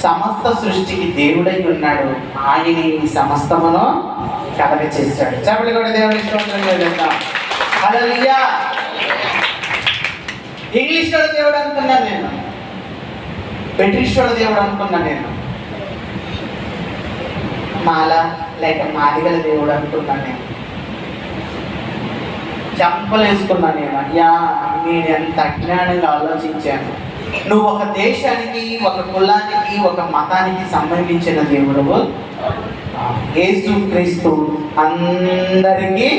సమస్త సృష్టికి దేవుడై ఉన్నాడు. ఆయన ఈ సమస్తమును కలగ చేశాడు. చెప్పలు కూడా దేవుడి స్తోత్రం. హల్లెలూయా. ఇంగ్లీష్లో దేవుడు అనుకున్నాను నేను, బ్రిటిష్లో దేవుడు అనుకున్నాను నేను, మాల లేక మాదిగల దేవుడు అనుకున్నాను నేను. చెంపలు వేసుకున్నాను నేను. అయ్యా నేను ఎంత అజ్ఞానంగా ఆలోచించాను. నువ్వు ఒక దేశానికి, ఒక కులానికి, ఒక మతానికి సంబంధించిన దేవుడు. యేసు క్రీస్తు అందరికీ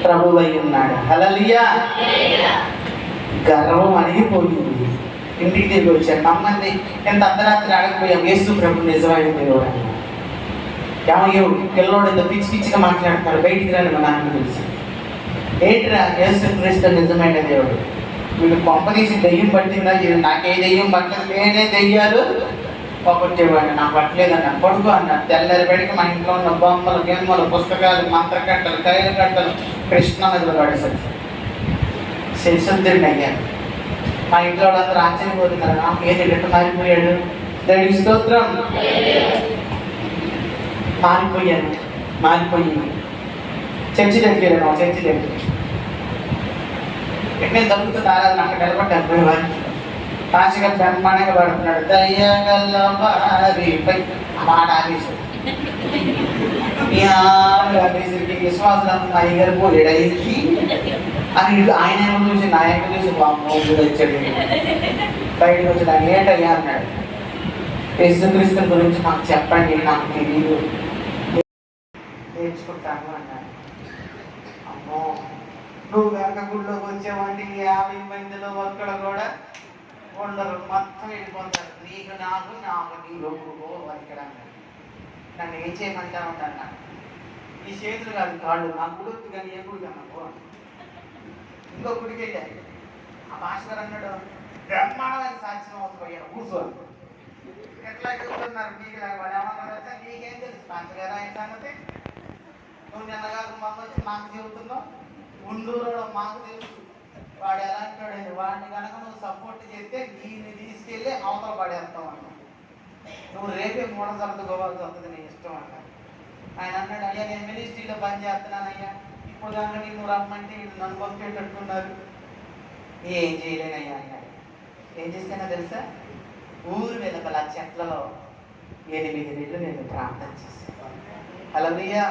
ప్రభువై ఉన్నాడు. హల్లెలూయా. గర్వం అణిగిపోయింది. ఇంటికి తిరిగి వచ్చాను. నమ్మంది ఎంత అర్ధరాత్రి అడగపోయాం, యేసు ప్రభు నిజమైన దేవుడు అని. ఏమయ్యో పిల్లోడు ఎంత పిచ్చి పిచ్చిగా మాట్లాడుతున్నాడు, బయటికి రాని మా నాన్న తెలిసి. ఏంటిరా యేసు క్రీస్తు నిజమైన దేవుడు? వీళ్ళు పంపదీసి దెయ్యం పట్టిందా? నాకే దెయ్యం పట్టలేదు, నేనే దెయ్యాలు పోగొట్టేవాడిని, నాకు పట్టలేదు అన్నాడు. కొడుకు అన్నాడు. తెల్లారి బయటకి మా ఇంట్లో ఉన్న బొమ్మలు, గిమ్మలు, పుస్తకాలు, మంత్రకట్టలు, కైలు కట్టలు కృష్ణ నదిలో పడేసాడు. శిశుద్ధుడిని అయ్యాను. మా ఇంట్లో వాళ్ళందరూ ఆశ్చర్యపోతున్నారు, నాకు ఏది ఎట్టు మారిపోయాడు. దేవుడికి స్తోత్రం. మారిపోయింది. చర్చి దగ్గర చర్చి దగ్గర ఎక్కడ దొరుకుతుంది ఆరాధన, అక్కడ నిలబడ్డాను. పోయేవాడిని కాశీగా బ్రహ్మాండంగా పడుతున్నాడు. దయ్యగల్ల వారిపై మాట ఆఫీసు ఆఫీసుకి విశ్వాసం అయ్యగారు పోలేడు అయ్యింది అని ఆయన ఏమో చూసి నాయకు చూసి బాబు వచ్చాడు. బయటకు వచ్చి ఆయన ఏంటయ్యా అన్నాడు. యేసుక్రీస్తు గురించి నాకు చెప్పండి, నాకు తెలియదు, నేర్చుకుంటాను అన్నాడు. అమ్మో నువ్వు కనుక గుళ్ళోకి వచ్చావంటే 50 మందిలో ఒక్కడు కూడా ఉండరు, మొత్తం వెళ్ళిపోతారు. నీకు నాకు నీకు ఒప్పుకో ఇక్కడ అన్నాడు. నన్ను ఏం చేయమంటా ఉంటాను. ఈ చేతులు కాదు కాళ్ళు, నా గుడి కానీ ఏ గుడి కన్నా ఇంకో గుడికి వెళ్ళాను. ఆ భాస్కర్ అన్నాడు, బ్రహ్మాండమైన సాక్ష్యం అవుతున్నాడు. కూర్చోరు ఎట్లా కూర్చున్నారు. నీకు ఏమన్నా నీకేం తెలుసు పంచగారు ఆయన సంగతి? నువ్వు నిన్నగారు మొన్న వచ్చి మాకు చెబుతున్నావు. ఉండూరులో మాకు తెలుసు వాడు ఎలాంటి వాడిని కనుక నువ్వు సపోర్ట్ చేస్తే దీన్ని తీసుకెళ్ళి అవతల పడేస్తావు అన్న. నువ్వు రేపే మూడసరదుకోవాల్సి వస్తుంది, నీ ఇష్టం అన్న. ఆయన అన్నాడు, అయ్యా నేను మినిస్ట్రీలో పని చేస్తున్నానయ్యా, ఇప్పుడు కనుక నేను రమ్మంటే నన్ను పంపేటట్టున్నారు. ఏం చేయలేనయ్యా అన్నాడు. ఏం చేస్తానో తెలుసా? ఊరు వెనకల చెట్లలో 8 నెలలు నేను ప్రార్థన చేశాను. హల్లెలూయా.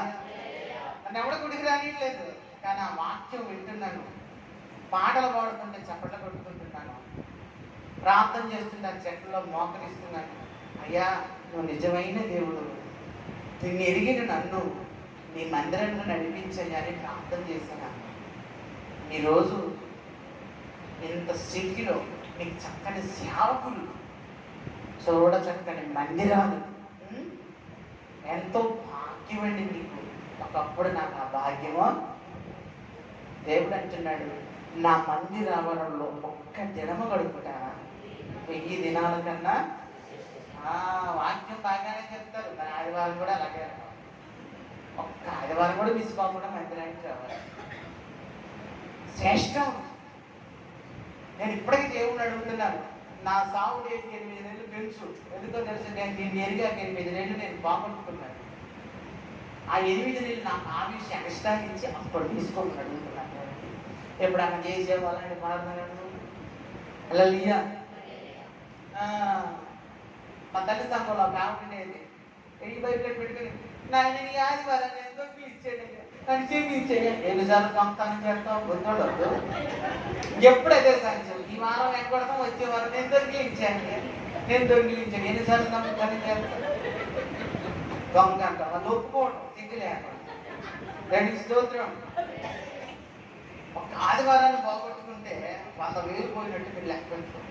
నన్ను ఎవడ గుడికి రానియట్లేదు, కానీ ఆ వాక్యం వింటున్నాను, పాటలు పాడుతుంటే చప్పట్లు కొట్టుకుంటున్నాను, ప్రార్థన చేస్తున్నాను, చెట్లలో మోకరిస్తున్నాను. అయ్యా నువ్వు నిజమైన దేవుడు, నిన్ను ఎరిగిన నన్ను నీ మందిరంలో నడిపించని ప్రార్థన చేశాను. ఈరోజు ఇంత స్థితిలో నీకు చక్కని సేవకులు, చూడ చక్కని మందిరాలు, ఎంతో భాగ్యమండి నీకు. ఒకప్పుడు నాకు ఆ భాగ్యమో. దేవుడు అంటున్నాడు, నా మందిర ఆవరణలో ఒక్క దినము గడుపుట 1000 దినాల కన్నా. వాక్యం బాగానే చెప్తారు, కానీ ఆదివారం కూడా అలాగే. ఒక్క ఆదివారం కూడా మిస్ కాకుండా మందిరానికి రావాలి. శ్రేష్టం. నేను ఇప్పటికీ దేవుడిని అడుగుతున్నాను, నా సాగు డేట్ 8 నెలలు పెంచు. ఎందుకో తెలుసు, నేను దీన్ని ఎరిగాక 8 నెలలు నేను బాగుంటున్నాను. ఆ 8 నెలలు నాకు ఆ విషయం ఎక్స్ట్రా ఇచ్చి అప్పుడు తీసుకోమని అడుగుతున్నాను. ఎప్పుడన్నా చేసేవాళ్ళని మాట్లాడు అలా మా తల్లి సంఘంలో ఒక ఆవిడ ఉండేది. ఈ బయట పెట్టుకుని నాయన నీ ఆదివారం ఎంతో ఇచ్చాడు అని చేయించేయ ఎన్నిసార్లు పంపుతానని చెప్తాం గుర్తుండద్దు. ఎప్పుడైతే సాధించావు ఈ వారం ఎక్కడతాం వచ్చేవారు నేను దొరికించాను ఎన్నిసార్లు నమ్ముతానని చెప్తాను. దొంగ అంట వాళ్ళు ఒప్పుకోవడం సిగ్గు లేకుండా రెండు స్తోత్రం. ఒక ఆదివారాన్ని పోగొట్టుకుంటే 100,000 పోయినట్టు మీరు లెక్క పెట్టుకోండి.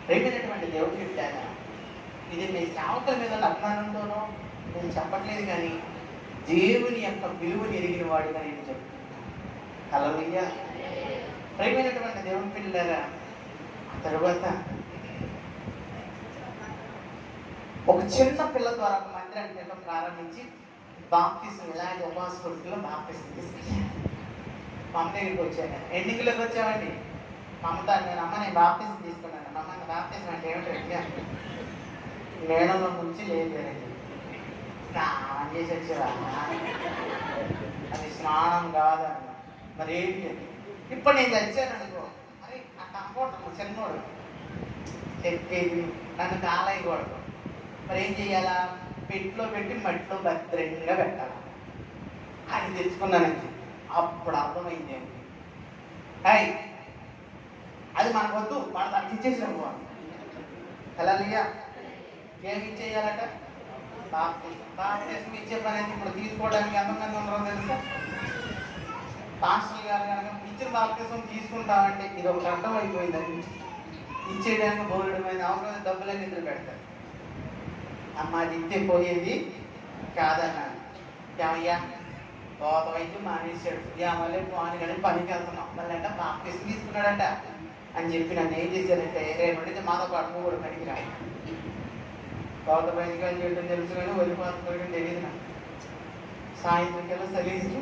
ప్రేమైనటువంటి దేవుడు చెప్పారా, ఇది మీ సేవకుల మీద అభిమానంతోనో నేను చెప్పట్లేదు, కానీ దేవుని యొక్క విలువని ఎరిగిన వాడుగా నేను చెప్తున్నాను. హల్లెలూయా. ప్రేమైనటువంటి దేవుని పిల్లలారా, ఆ తరువాత ఒక చిన్న పిల్ల ద్వారా ఒక మందిరాన్ని ప్రారంభించి బాప్తిసం ఇలాంటి ఉపవాస కొడుకులో బాప్తిసం తీసుకెళ్ళాను. మా అమ్మ దగ్గరికి వచ్చాను. ఎన్నికలకు వచ్చామండి. మా అమ్మతో నేను అమ్మ నేను బాప్తిసం తీసుకున్నాను. మా అమ్మ బాప్తిసం అంటే ఏమిటంటే మేడంలో నుంచి లేదు స్నానం చేసి వచ్చేవా, అది స్నానం కాదన్న. మరి ఏంటి ఇప్పుడు నేను చచ్చాను అనుకో, మరి ఆ కంఫర్ట్ చిన్నోడు చెప్పేది నన్ను కాలేయకూడదు. మరి ఏం చెయ్యాలా, పెట్టులో పెట్టి మట్టిలో భద్రంగా పెట్టాలి. అది తెలుసుకున్నానండి. అప్పుడు అర్థమైంది ఏంటి, అది మనకు వద్దు, మనం దానికి ఇచ్చేసినాం. హల్లెలూయా. ఏమి ఇచ్చేయాలట, బాప్తిసం ఇచ్చే పని అయితే ఇప్పుడు తీసుకోవడానికి ఎంతమంది ఉన్నారో తెలుసా? పాస్టర్ గారు కనుక ఇచ్చిన బాప్తిసం తీసుకుంటామంటే ఇది ఒక అర్థం అయిపోయిందని ఇచ్చేయడానికి బోలెడమైన అవసరం డబ్బులన్నీ నిద్ర పెడతారు. అమ్మ అది ఇస్తే పోయేది కాదన్నాను. ఏమయ్యా పోతవైతే మానేసాడు, మళ్ళీ పోని కానీ పనికి వెళ్తున్నాం, మళ్ళీ అంటే బాప్తిసం తీసుకున్నాడంట అని చెప్పి నన్ను ఏం చేశారంటే రేపటి మాతో పాటు కూడా పనికి రాడు. కోత పనికి అని చేయడం తెలుసు కానీ వదిలిపోతున్నాడు తెలియదు నాకు. సాయంత్రం కల్లా సలీసు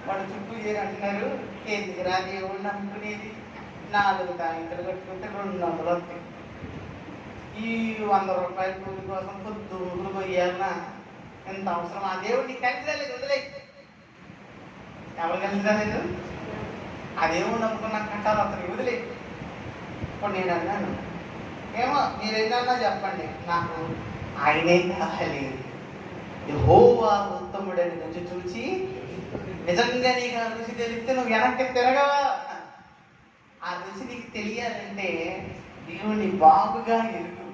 వాళ్ళ చుట్టూ ఏరు అంటున్నారు, ఎందుకు రా దేవుడు నమ్ముకునేది, 4 తాయింతలు కట్టుకుంటే 200 వస్తాయి. ఈ 100 రూపాయల కూలి కోసం పొద్దులు పోయాలన్నా ఎంత అవసరం? ఆ దేవుడు నీకు కలిసి రాలేదు, వదిలే. ఎవరు కలిసి రాలేదు? ఆ దేవుడు నమ్ముకున్నాక అంటారు అతను వదిలే. ఇప్పుడు నేను అన్నాను, ఏమో మీరేదన్నా చెప్పండి, నాకు ఆయనే కావాలి. యెహోవా ఉత్తముడని రుచి చూచి నిజంగా నీకు ఆ రుచి తెలిస్తే నువ్వు వెనక్కి తిరగవా. ఆ రుచి నీకు తెలియాలంటే దేవుని బాగుగా ఎరుగు.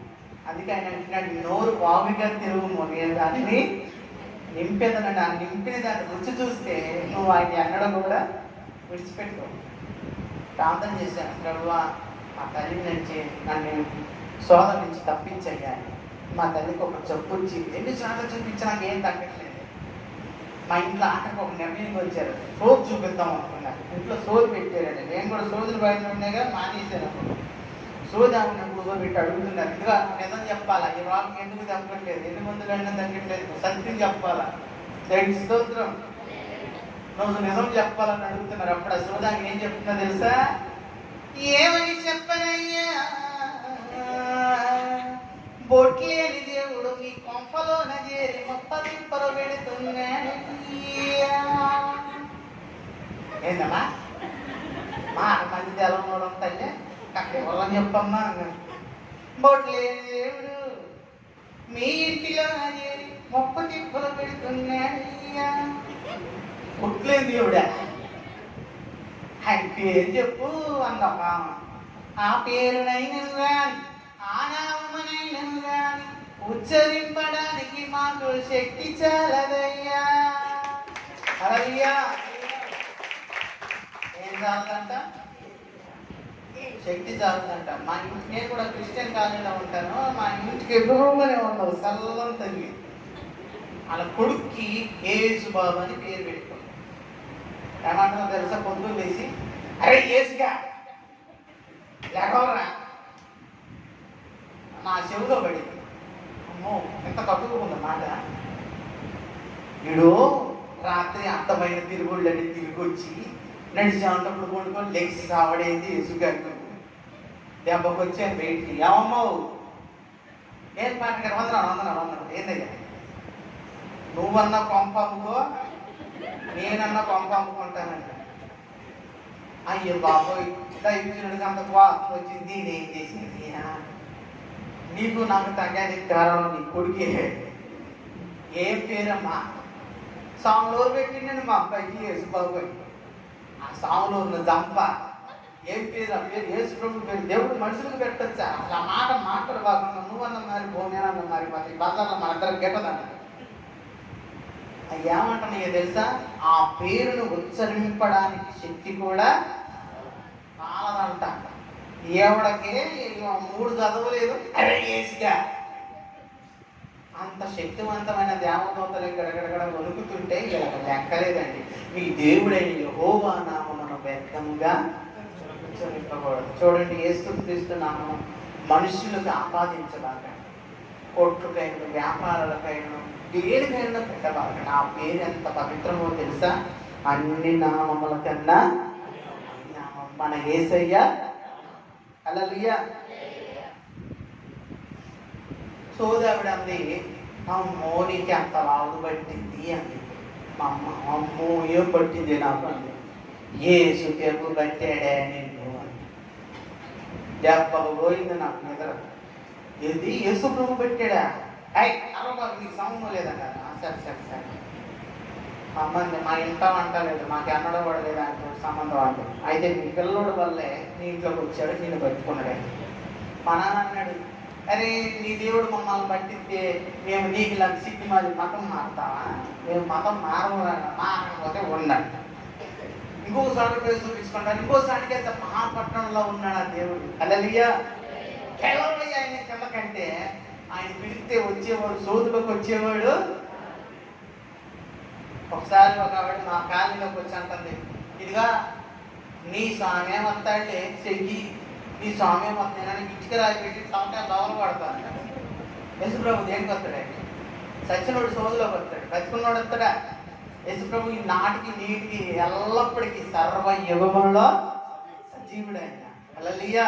అందుకే ఆయన అంటున్నాడు, నోరు బాగుగా తిరుగుము, నేను దానిని నింపేదనండి. ఆ నింపిన దాన్ని రుచి చూస్తే నువ్వు ఆయన ఎన్నడం కూడా విడిచిపెట్టుకో. ప్రార్థన చేశాను, ప్రభువా మా తల్లి నుంచి నన్ను సోదరు నుంచి తప్పించయ్యా. మా తల్లికి ఒక జబ్బు వచ్చి ఎన్నిసార్లు చూపించి నాకు ఏం తగ్గట్లేదు. మా ఇంట్లో ఆటకు ఒక నిర్ణయం వచ్చారు, సోది చూపిద్దాం అనుకున్నారు. ఇంట్లో సోది పెట్టారండి. నేను కూడా సోదులు బయట ఉండేగా మానేశాను. సోది ఆమె పెట్టి అడుగుతున్నారు, ఇదిగా నిజం చెప్పాలా, ఈ రాకు ఎందుకు తగ్గట్లేదు, ఎన్ని మందులైనా తగ్గట్లేదు, సత్యం చెప్పాలా, దేవుడి స్తోత్రం, నువ్వు నిజం చెప్పాలని అడుగుతున్నారు. అప్పుడు ఆ సోదాకి ఏం చెప్తున్నా తెలుసా? ఏమని చెప్పనయ్యా, బొట్లేని దేవుడు మీ కొంపలోన చేరి మొప్పదింపలు పెడుతున్నాడు. ఏందమ్మా మా మంది తెలవడం తల్లి అక్కడ ఎవరని చెప్పమ్మా అన్నాడు. బొట్లేని దేవుడు మీ ఇంటిలో చేరి మొప్పదింపలు పెడుతున్నాడు. బొట్లేని దేవుడా, ఆయన పేరు చెప్పు అందమ్మా. ఆ పేరునైనను గాని ఆ నామమునైనను గాని ఉచ్చరింపడానికి మాకు శక్తి చాలదయ్యా. హల్లెలూయా. ఏం చాలదంట? శక్తి చాలదంట. మా ఇంటి, నేను కూడా క్రిస్టియన్ కాలనీలో ఉంటాను, మా ఇంటికి ఎదురుగానే ఉండదు సల్లం తల్లి. వాళ్ళ కొడుక్కి యేసు బాబు అని పేరు పెట్టుకుంది. ఏమంటున్నా తెలుసా? పొద్దున్న లేచి అరే యేసుగా లేకవరా నా చెవిలో పడింది. అమ్మో ఎంత కట్టుకుంది మాట. వీడు రాత్రి అర్థమైన తిరుగుళ్ళని తిరిగి వచ్చి నడిచి అంటప్పుడు కొనుక్కొని లెగ్స్ సావడేంది యేసుగారు. దెబ్బకి వచ్చాను బయటికి, ఏమమ్మో ఏం పాట వందనాలు ఏందయ్యా నువ్వన్నా కొంప అమ్ముకో, నేనన్నా కొంప అమ్ముకుంటానంట. అయ్యో బాబోయ్, దైవజనుడికి అంత కోపం వచ్చింది, నేనేం చేసింది? నీకు నాకు తగ్గది కారణం నీ కొడుకే. ఏం పేరమ్మా? సాములూరు పెట్టిండండి మా అబ్బాయికి, యేసుబాబు. ఆ సాములూరులో జంప. ఏం పేరు? ఆ పేరు యేసు ప్రభు పేరు. దేవుడు మనుషులకు పెట్టచ్చా? అసలు ఆ మాట మాట్లాడు బాగున్నా. నువ్వన్న మరి నేనన్న మరి మాకు బజార్లో మన ఇద్దరు గెట్టదంట. ఏమంటున్నాయో తెలుసా? ఆ పేరును ఉచ్చరింపడానికి శక్తి కూడా చాలదంట. ఏవడకే 3 చదవలేదు ఏసిగా. అంత శక్తివంతమైన దేవదూతలు గడగడగడ వణుకుతుంటే ఇలా లెక్కలేదండి. మీ దేవుడైన యెహోవా నామమును వ్యర్థముగా ఉచ్చరింపకూడదు. చూడండి, యేసుక్రీస్తు నామము మనుషులకు ఆపాదించబాకండి. కోట్లకైనా వ్యాపారాలకైనా దేనికైనా పెట్టబాకండి. ఆ పేరు ఎంత పవిత్రమో తెలుసా? అన్ని నామముల కన్నా మన యేసయ్య. హల్లెలూయా. సోదావిడ అంది, అమ్మో నీకు ఎంత లావు పట్టింది అంది. మా అమ్మ, అమ్మో ఏం పట్టింది నాకు అంది. యేసు తెగు పట్టాడే నిన్ను అంది. దెబ్బకు పోయింది నాకు నిద్ర. ఏది యేసు ప్రభు పెట్టాడా? అరబాబు నీకు సంబంధం లేదంట. సరే సరే సరే, సంబంధం మా ఇంట అంటలేదు, మాకు అన్నడం కూడా లేదు ఆయన సంబంధం అంటే. అయితే మీ పిల్లోడు వల్లే నీ ఇంట్లోకి వచ్చాడు, నేను పట్టుకున్నాడు. మా నాన్న అన్నాడు, అరే నీ దేవుడు మమ్మల్ని పట్టిస్తే మేము నీకు ఇలా సిగ్గు మాది మతం మారుతావా? మేము మతం మారకపోతే ఉండండి. ఇంకోసారి పేరు చూపించుకుంటారు. ఇంకోసారికి అయితే మహాపట్నంలో ఉన్నాడు ఆ దేవుడు. హల్లెలూయా. కేవలం ఆయన కిందకంటే ఆయన పిలిస్తే వచ్చేవాడు, సోదులోకి వచ్చేవాడు. ఒకసారి ఒక ఆవిడ మా కాలనీలోకి వచ్చి అంటుంది, ఇదిగా నీ స్వామి వస్తాడే చెయ్యి, నీ స్వామి వస్తాయని ఇటుక రాయి పెట్టి తమకాయ దవలు పడతాను. యేసుప్రభు దేనికి వస్తాడండి? సచ్చినోడు సోదులోకి వస్తాడు, బతుకున్నోడు వస్తాడా? యేసుప్రభు ఈ నాటికి నీటికి ఎల్లప్పటికీ సర్వ యుగములలో సజీవుడైన. హల్లెలూయా.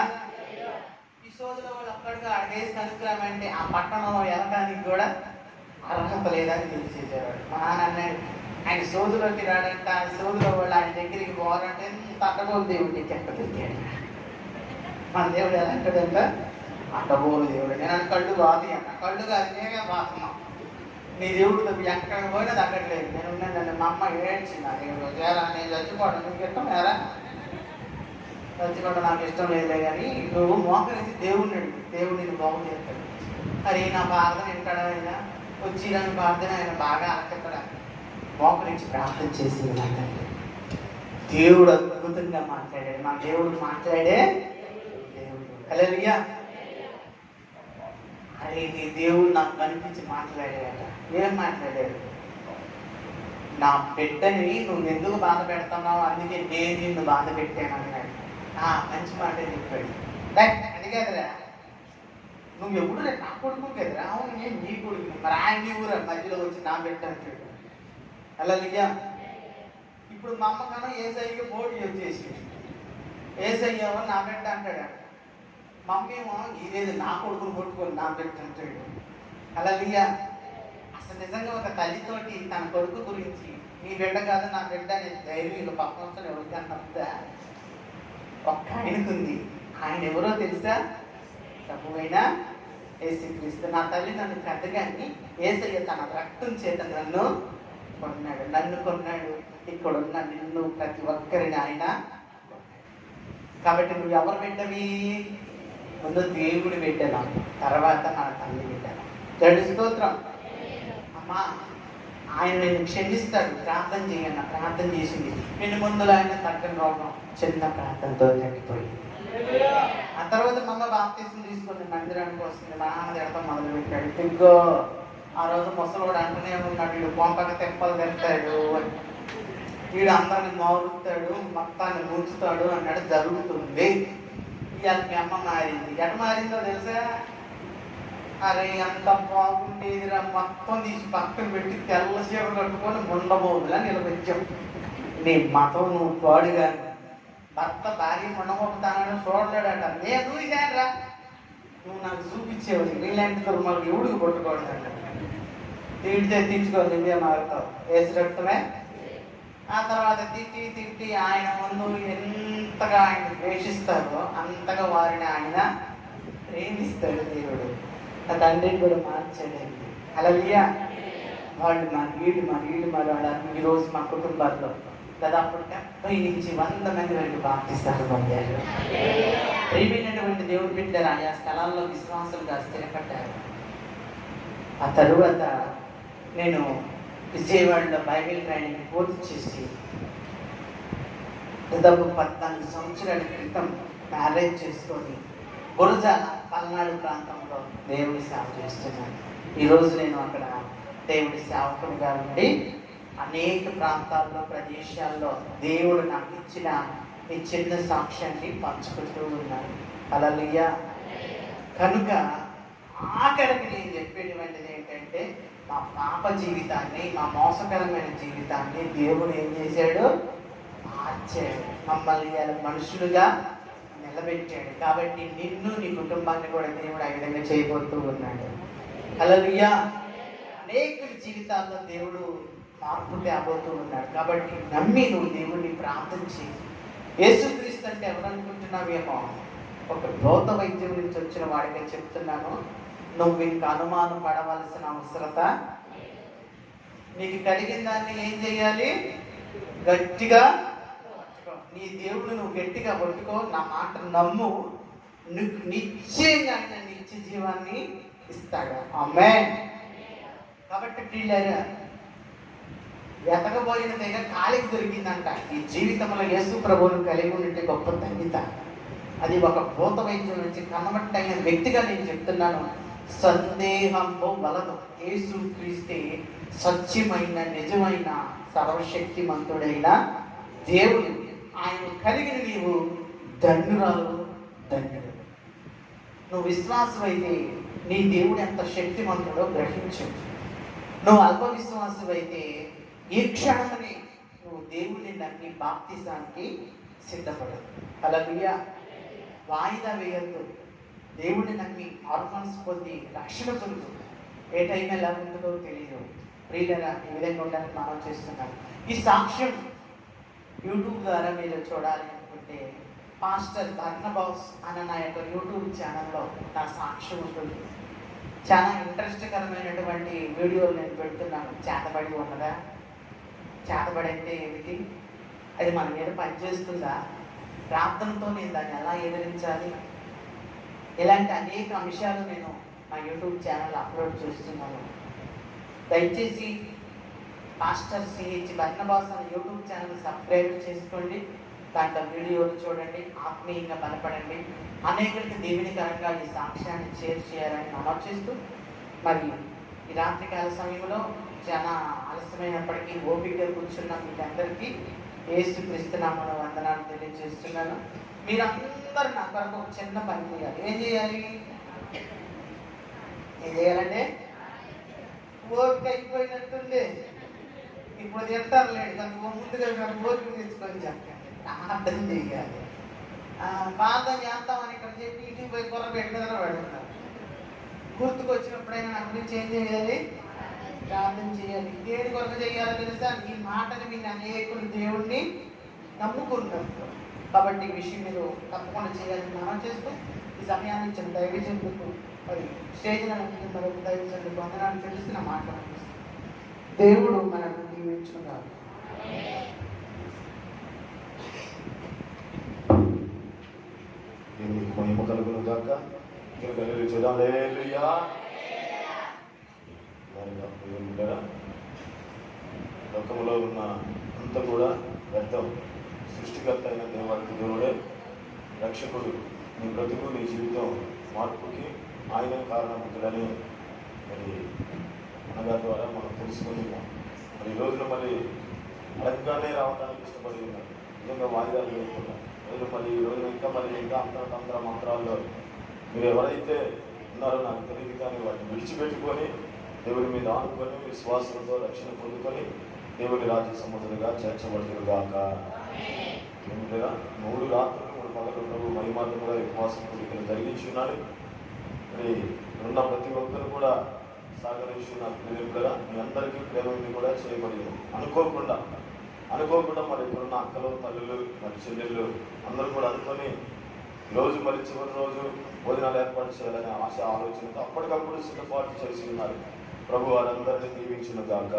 ఈ సోదులో వాళ్ళు అక్కడికి అడిగేసి కనుక్కురామంటే ఆ పట్టణంలో వెళ్ళడానికి కూడా అర్హత లేదని తెలిసేసేవాడు. మా నాన్న అన్నాడు, ఆయన సోదులోకి రాడంట, ఆయన సోదులో వాళ్ళు ఆయన దగ్గరికి పోవాలంటే తట్టబోలు దేవుడు నీకు ఎక్కడ దొరికాడు. మన దేవుడు ఎలా అంటాడంట? అట్టబోలు దేవుడు. నేను కళ్ళు బాధి అన్న. కళ్ళు కాదు, నేనే బాగున్నాం. నీ దేవుడు ఎక్కడికి పోయినా తగ్గట్లేదు. నేను ఉన్నాను. మా అమ్మ ఏడ్చింది, నా దేవుడు చేరా నేను చచ్చిపోవడం నీకు ఇష్టం ఏరా? చచ్చిపోవడం నాకు ఇష్టం లేదులే, కానీ నువ్వు మోకరించి దేవుడిని అడుగు, దేవుడు నేను బాగు చేస్తాడు. అరే నా ప్రార్థన వింటాడా? ఆయన వచ్చి నన్ను ప్రార్థన ఆయన బాగా అలకెత్తడా? మోకరించి ప్రార్థన చేసి దేవుడు అద్భుతంగా మాట్లాడాడు. మా దేవుడు మాట్లాడే దేవుడు. హల్లెలూయా. అరే నీ దేవుడు నాకు కనిపించి మాట్లాడాడట. ఏం మాట్లాడాడు? నా బిడ్డని నువ్వు ఎందుకు బాధ పెడతావు, అందుకే నేను నిన్ను బాధ పెట్టాను అన్నాడు. మంచి మాట చెప్పాడు. అది కదరా, నువ్వు ఎప్పుడు నా కొడుకు కదరా? అవును నేను నీ కొడుకు. మరి ఆయన నీ ఊరు మధ్యలో వచ్చి నా బిడ్డ అంటాడు. హల్లెలూయా. ఇప్పుడు మా అమ్మకన్నా యేసయ్యకి పోటీ వచ్చేసి యేసయ్యేమో నా బిడ్డ అంటాడు. మమ్మీ ఏమో ఇదేది నా కొడుకును కొట్టుకొని నా బిడ్డ అంటాడు. హల్లెలూయా. అసలు నిజంగా ఒక తల్లితోటి తన కొడుకు గురించి నీ బిడ్డ కాదు నా బిడ్డ అనే ధైర్యం ఇలా పక్కన ఎవరికి అన్నదా? ఒక్క ఆయనకుంది. ఆయన ఎవరో తెలుసా? ప్రభువైన యేసుక్రీస్తు. నా తల్లి నన్ను పెద్దగాని యేసయ్య తన రక్తం చేత నన్ను కొన్నాడు. నన్ను కొన్నాడు. ఇక్కడున్న నిన్ను ప్రతి ఒక్కరిని ఆయన. కాబట్టి నువ్వు ఎవరు బిడ్డవి? ముందు దేవుడి బిడ్డను, తర్వాత మన తల్లి బిడ్డను. రెండు స్తోత్రం. అమ్మా ఆయన నిన్ను క్షమిస్తాడు, ప్రార్థన చేయన్న. ప్రార్థన చేసింది. నిన్ను ముందులో ఆయన తగ్గని రోగం చిన్న ప్రార్థనతో తగ్గిపోయింది. ఆ తర్వాత మమ్మ బాప్తీసం తీసుకుని మందిరానికి వస్తుంది. మా నాన్న తిడతాం మొదలు పెట్టాడు. తిగ్గో ఆ రోజు ముసలోడు అంటూనే ఉన్నాడు, వీడు పొంపక తెప్పలు తెస్తాడు, వీడు అందరిని మోగుతాడు, మొత్తాన్ని ముంచుతాడు అన్నాడు. జరుగుతుంది. ఇవాళ మీ అమ్మ మారింది. ఎట మారిందో తెలుసా? అరే అంత బాగుండేదిరా, మొత్తం తీసి పక్కన పెట్టి తెల్ల చీర కట్టుకొని ముండబోదులా నిలబెచ్చాం. నీ మతం నువ్వు పాడుగా. భర్త భార్య ముండబోతానని చూడలేడట. నేను చూశానురా, నువ్వు నాకు చూపించేవాడు. నీలాంటి దుర్మార్గులు ఎవడికి కొట్టుకోవడం. తిడితే తిట్టుకో, నువ్వే మారుతావు, ఏసు రక్తమే. ఆ తర్వాత తిట్టి తిట్టి ఆయన ముందు ఎంతగా ఆయన ద్వేషిస్తారో అంతగా వారిని ఆయన ప్రేమిస్తాడు దేవుడు. ఆ తండ్రిని కూడా మార్చాడండి. హల్లెలూయా. వాళ్ళు మరి వీళ్ళు వాళ్ళు ఈరోజు మా కుటుంబాల్లో దాదాపు 70 నుంచి 100 మంది వరకు బాప్తిస్తాలు పొందారు. ప్రేమైనటువంటి దేవుడు బిడ్డలు ఆయా స్థలాల్లో విశ్వాసులుగా స్థిరపడ్డారు. ఆ తరువాత నేను విజయవాడలో బైబిల్ ట్రైనింగ్ పూర్తి చేసి దాదాపు 14 సంవత్సరాల క్రితం మ్యారేజ్ చేసుకొని గురజాల పల్నాడు ప్రాంతంలో దేవుడి సేవ చేస్తున్నాను. ఈరోజు నేను అక్కడ దేవుడి సేవకుడిగా ఉండి అనేక ప్రాంతాల్లో ప్రదేశాల్లో దేవుడు నాకు ఇచ్చిన ఈ చిన్న సాక్ష్యాన్ని పంచుకుంటూ ఉన్నాను. హల్లెలూయా. కనుక ఆఖరికి నేను చెప్పేటువంటిది ఏంటంటే, మా పాప జీవితాన్ని, మా మోసకరమైన జీవితాన్ని దేవుడు ఏం చేశాడు? మార్చాడు. మమ్మల్ని మనుషులుగా నిలబెట్టాడు. కాబట్టి నిన్ను, నీ కుటుంబాన్ని కూడా దేవుడు ఆ విధంగా చేయబోతూ ఉన్నాడు. హల్లెలూయా. అనేకుల జీవితాల్లో దేవుడు మార్పు తేబోతూ ఉన్నాడు. కాబట్టి నమ్మి నువ్వు దేవుడిని ప్రార్థన చేయి. యేసుక్రీస్తు అంటే ఎవరనుకుంటున్నావేమో, ఒక భౌత వైద్యం నుంచి వచ్చిన వాడిగా చెప్తున్నాను. నువ్వు ఇంకా అనుమానం పడవలసిన అవసరత, నీకు కలిగిన దాన్ని ఏం చేయాలి? గట్టిగా పట్టుకో. నీ దేవుడు నువ్వు గట్టిగా పట్టుకో, నా మాట నమ్ము, నీకు నిశ్చయంగా నిత్య జీవాన్ని ఇస్తాడు. ఆమేన్. కాబట్టి పిల్లరా, వెతకబోయిన దగ్గర కాలికి దొరికిందంట. ఈ జీవితంలో యేసు ప్రభువును కలిగి ఉండే గొప్ప ధన్యత. అది ఒక భూత వైద్యం నుంచి కనబట్టైన వ్యక్తిగా నేను చెప్తున్నాను. సందేహంలో వలదు. యేసు క్రీస్తే సత్యమైన, నిజమైన, సర్వశక్తిమంతుడైన దేవుడు. ఆయన కలిగిన నీవు ధన్యురాలు, ధన్యుడు. నువ్వు విశ్వాసం అయితే నీ దేవుడు ఎంత శక్తిమంతుడో గ్రహించు. నువ్వు అల్ప విశ్వాసం అయితే ఈ క్షణమని నువ్వు దేవుడిని నమ్మి బాప్తిసానికి సిద్ధపడు. హల్లెలూయా. వాయిదా వేయద్దు. దేవుడిని నమ్మి ఆర్ఫన్స్ పొంది రక్షణ పొందు. ఏ టైం ఎలా ఉంటుందో తెలియదు. ప్రియులరా, ఈ విధంగా ఉండడానికి మనం చేస్తున్నాం. ఈ సాక్ష్యం యూట్యూబ్ ద్వారా మీరు చూడాలి అనుకుంటే పాస్టర్ ధర్నబాస్ అన్న నా యొక్క యూట్యూబ్ ఛానల్లో నా సాక్ష్యం ఉంటుంది. చాలా ఇంట్రెస్ట్కరమైనటువంటి వీడియోలు నేను పెడుతున్నాను. చేతబడి ఉన్నదా? చేతబడి అంటే ఏమిటి? అది మన మీద పనిచేస్తుందా? ప్రార్థనతో నేను దాన్ని ఎలా ఎదిరించాలి? ఇలాంటి అనేక అంశాలు నేను మా యూట్యూబ్ ఛానల్ అప్లోడ్ చేస్తున్నాను. దయచేసి పాస్టర్ సిహెచ్ బర్నబాస్ అనే యూట్యూబ్ ఛానల్ సబ్స్క్రైబ్ చేసుకోండి. దాంట్లో వీడియోలు చూడండి, ఆత్మీయంగా బలపడండి. అనేకులకి దేవునికరంగా ఈ సాక్ష్యాన్ని షేర్ చేయాలని మనం చేస్తూ, మరి ఈ రాత్రికాల సమయంలో చాలా ఆలస్యమైనప్పటికీ ఓపికగా కూర్చున్న మీకందరికీ యేసుక్రీస్తు నామమున వందనాలు తెలియజేస్తున్నాను. మీరందరూ నా కొరకు ఒక చిన్న పని చేయాలి. ఏం చేయాలి? ఏం చేయాలంటే, ఓపిక అయిపోయినట్టుంది, ఇప్పుడు తింటారులేండి, కొంచెం ముందుగా ఓపిక తెచ్చుకొని చెప్పండి. ప్రార్థన చేయాలి. ప్రార్థన చేస్తామని ఇక్కడ చెప్పి ఇంటికి పోయి కూర పెట్టిన పెడుతున్నారు. గుర్తుకొచ్చినప్పుడైనా నా గురించి ఏం చేయాలి? ప్రార్థన చేయాలి. దేని కొరకు చేయాలో తెలుసా? ఈ మాటని మీరు అనేకులు దేవుణ్ణి నమ్ముకుంటారు. కాబట్టి ఈ విషయం మీరు తప్పకుండా చేయాలని మనం చేస్తూ, ఈ సమయాన్ని ఇచ్చిన దైవజనులకు మరి స్టేజ్ మరొక దైవజనులకు వందనాలు తెలిసి నా మాట దేవుడు మనకు దీవించుగా. మహిమ కలుగును గాక. చూద్దాం. హల్లెలూయా. లోకంలో ఉన్న అంతా కూడా వ్యర్థం. సృష్టికర్త అయిన దేవానికి దేవుడే రక్షకుడు. నీ బ్రతుకు, నీ జీవితం మార్పుకి ఆయన కారణమవుతాడని మరి అనగా ద్వారా మనం తెలుసుకుంటున్నాం. మరి ఈ రోజున మరి అడగగానే రావడానికి ఇష్టపడి ఉన్నారు. నిజంగా వాయిదాలు వేస్తున్నారు. రోజు మరి ఈ రోజున ఇంకా అంతర మంత్రాల్లో మీరు ఎవరైతే ఉన్నారో నాకు తెలియదు, కానీ వాటిని విడిచిపెట్టుకొని దేవుడి మీద ఆనుకొని విశ్వాసంతో రక్షణ పొందుకొని దేవుడి రాజ్య సంబంధులుగా చేర్చబడుతురుగాక. ఏమిటగా 3 రాత్రులు 3 పగలు ప్రభు మహిమార్గంగా ఉపవాసం కోరికలు జరిగించి ఉన్నాడు. మరి ఉన్న ప్రతి ఒక్కరు కూడా సాగరేసిన ప్రేమికులరా మీ అందరికీ ప్రేమ కూడా చేయబడి అనుకోకుండా మరి ఇక్కడున్న అక్కలు తల్లులు మరి చెల్లెళ్ళు అందరూ కూడా అనుకొని రోజు మరి చివరి రోజు భోజనాలు ఏర్పాటు చేయాలనే ఆశ ఆలోచనతో అప్పటికప్పుడు సిద్ధపాటు చేసి ఉన్నారు. ప్రభు వారందరినీ దీవించును గాక.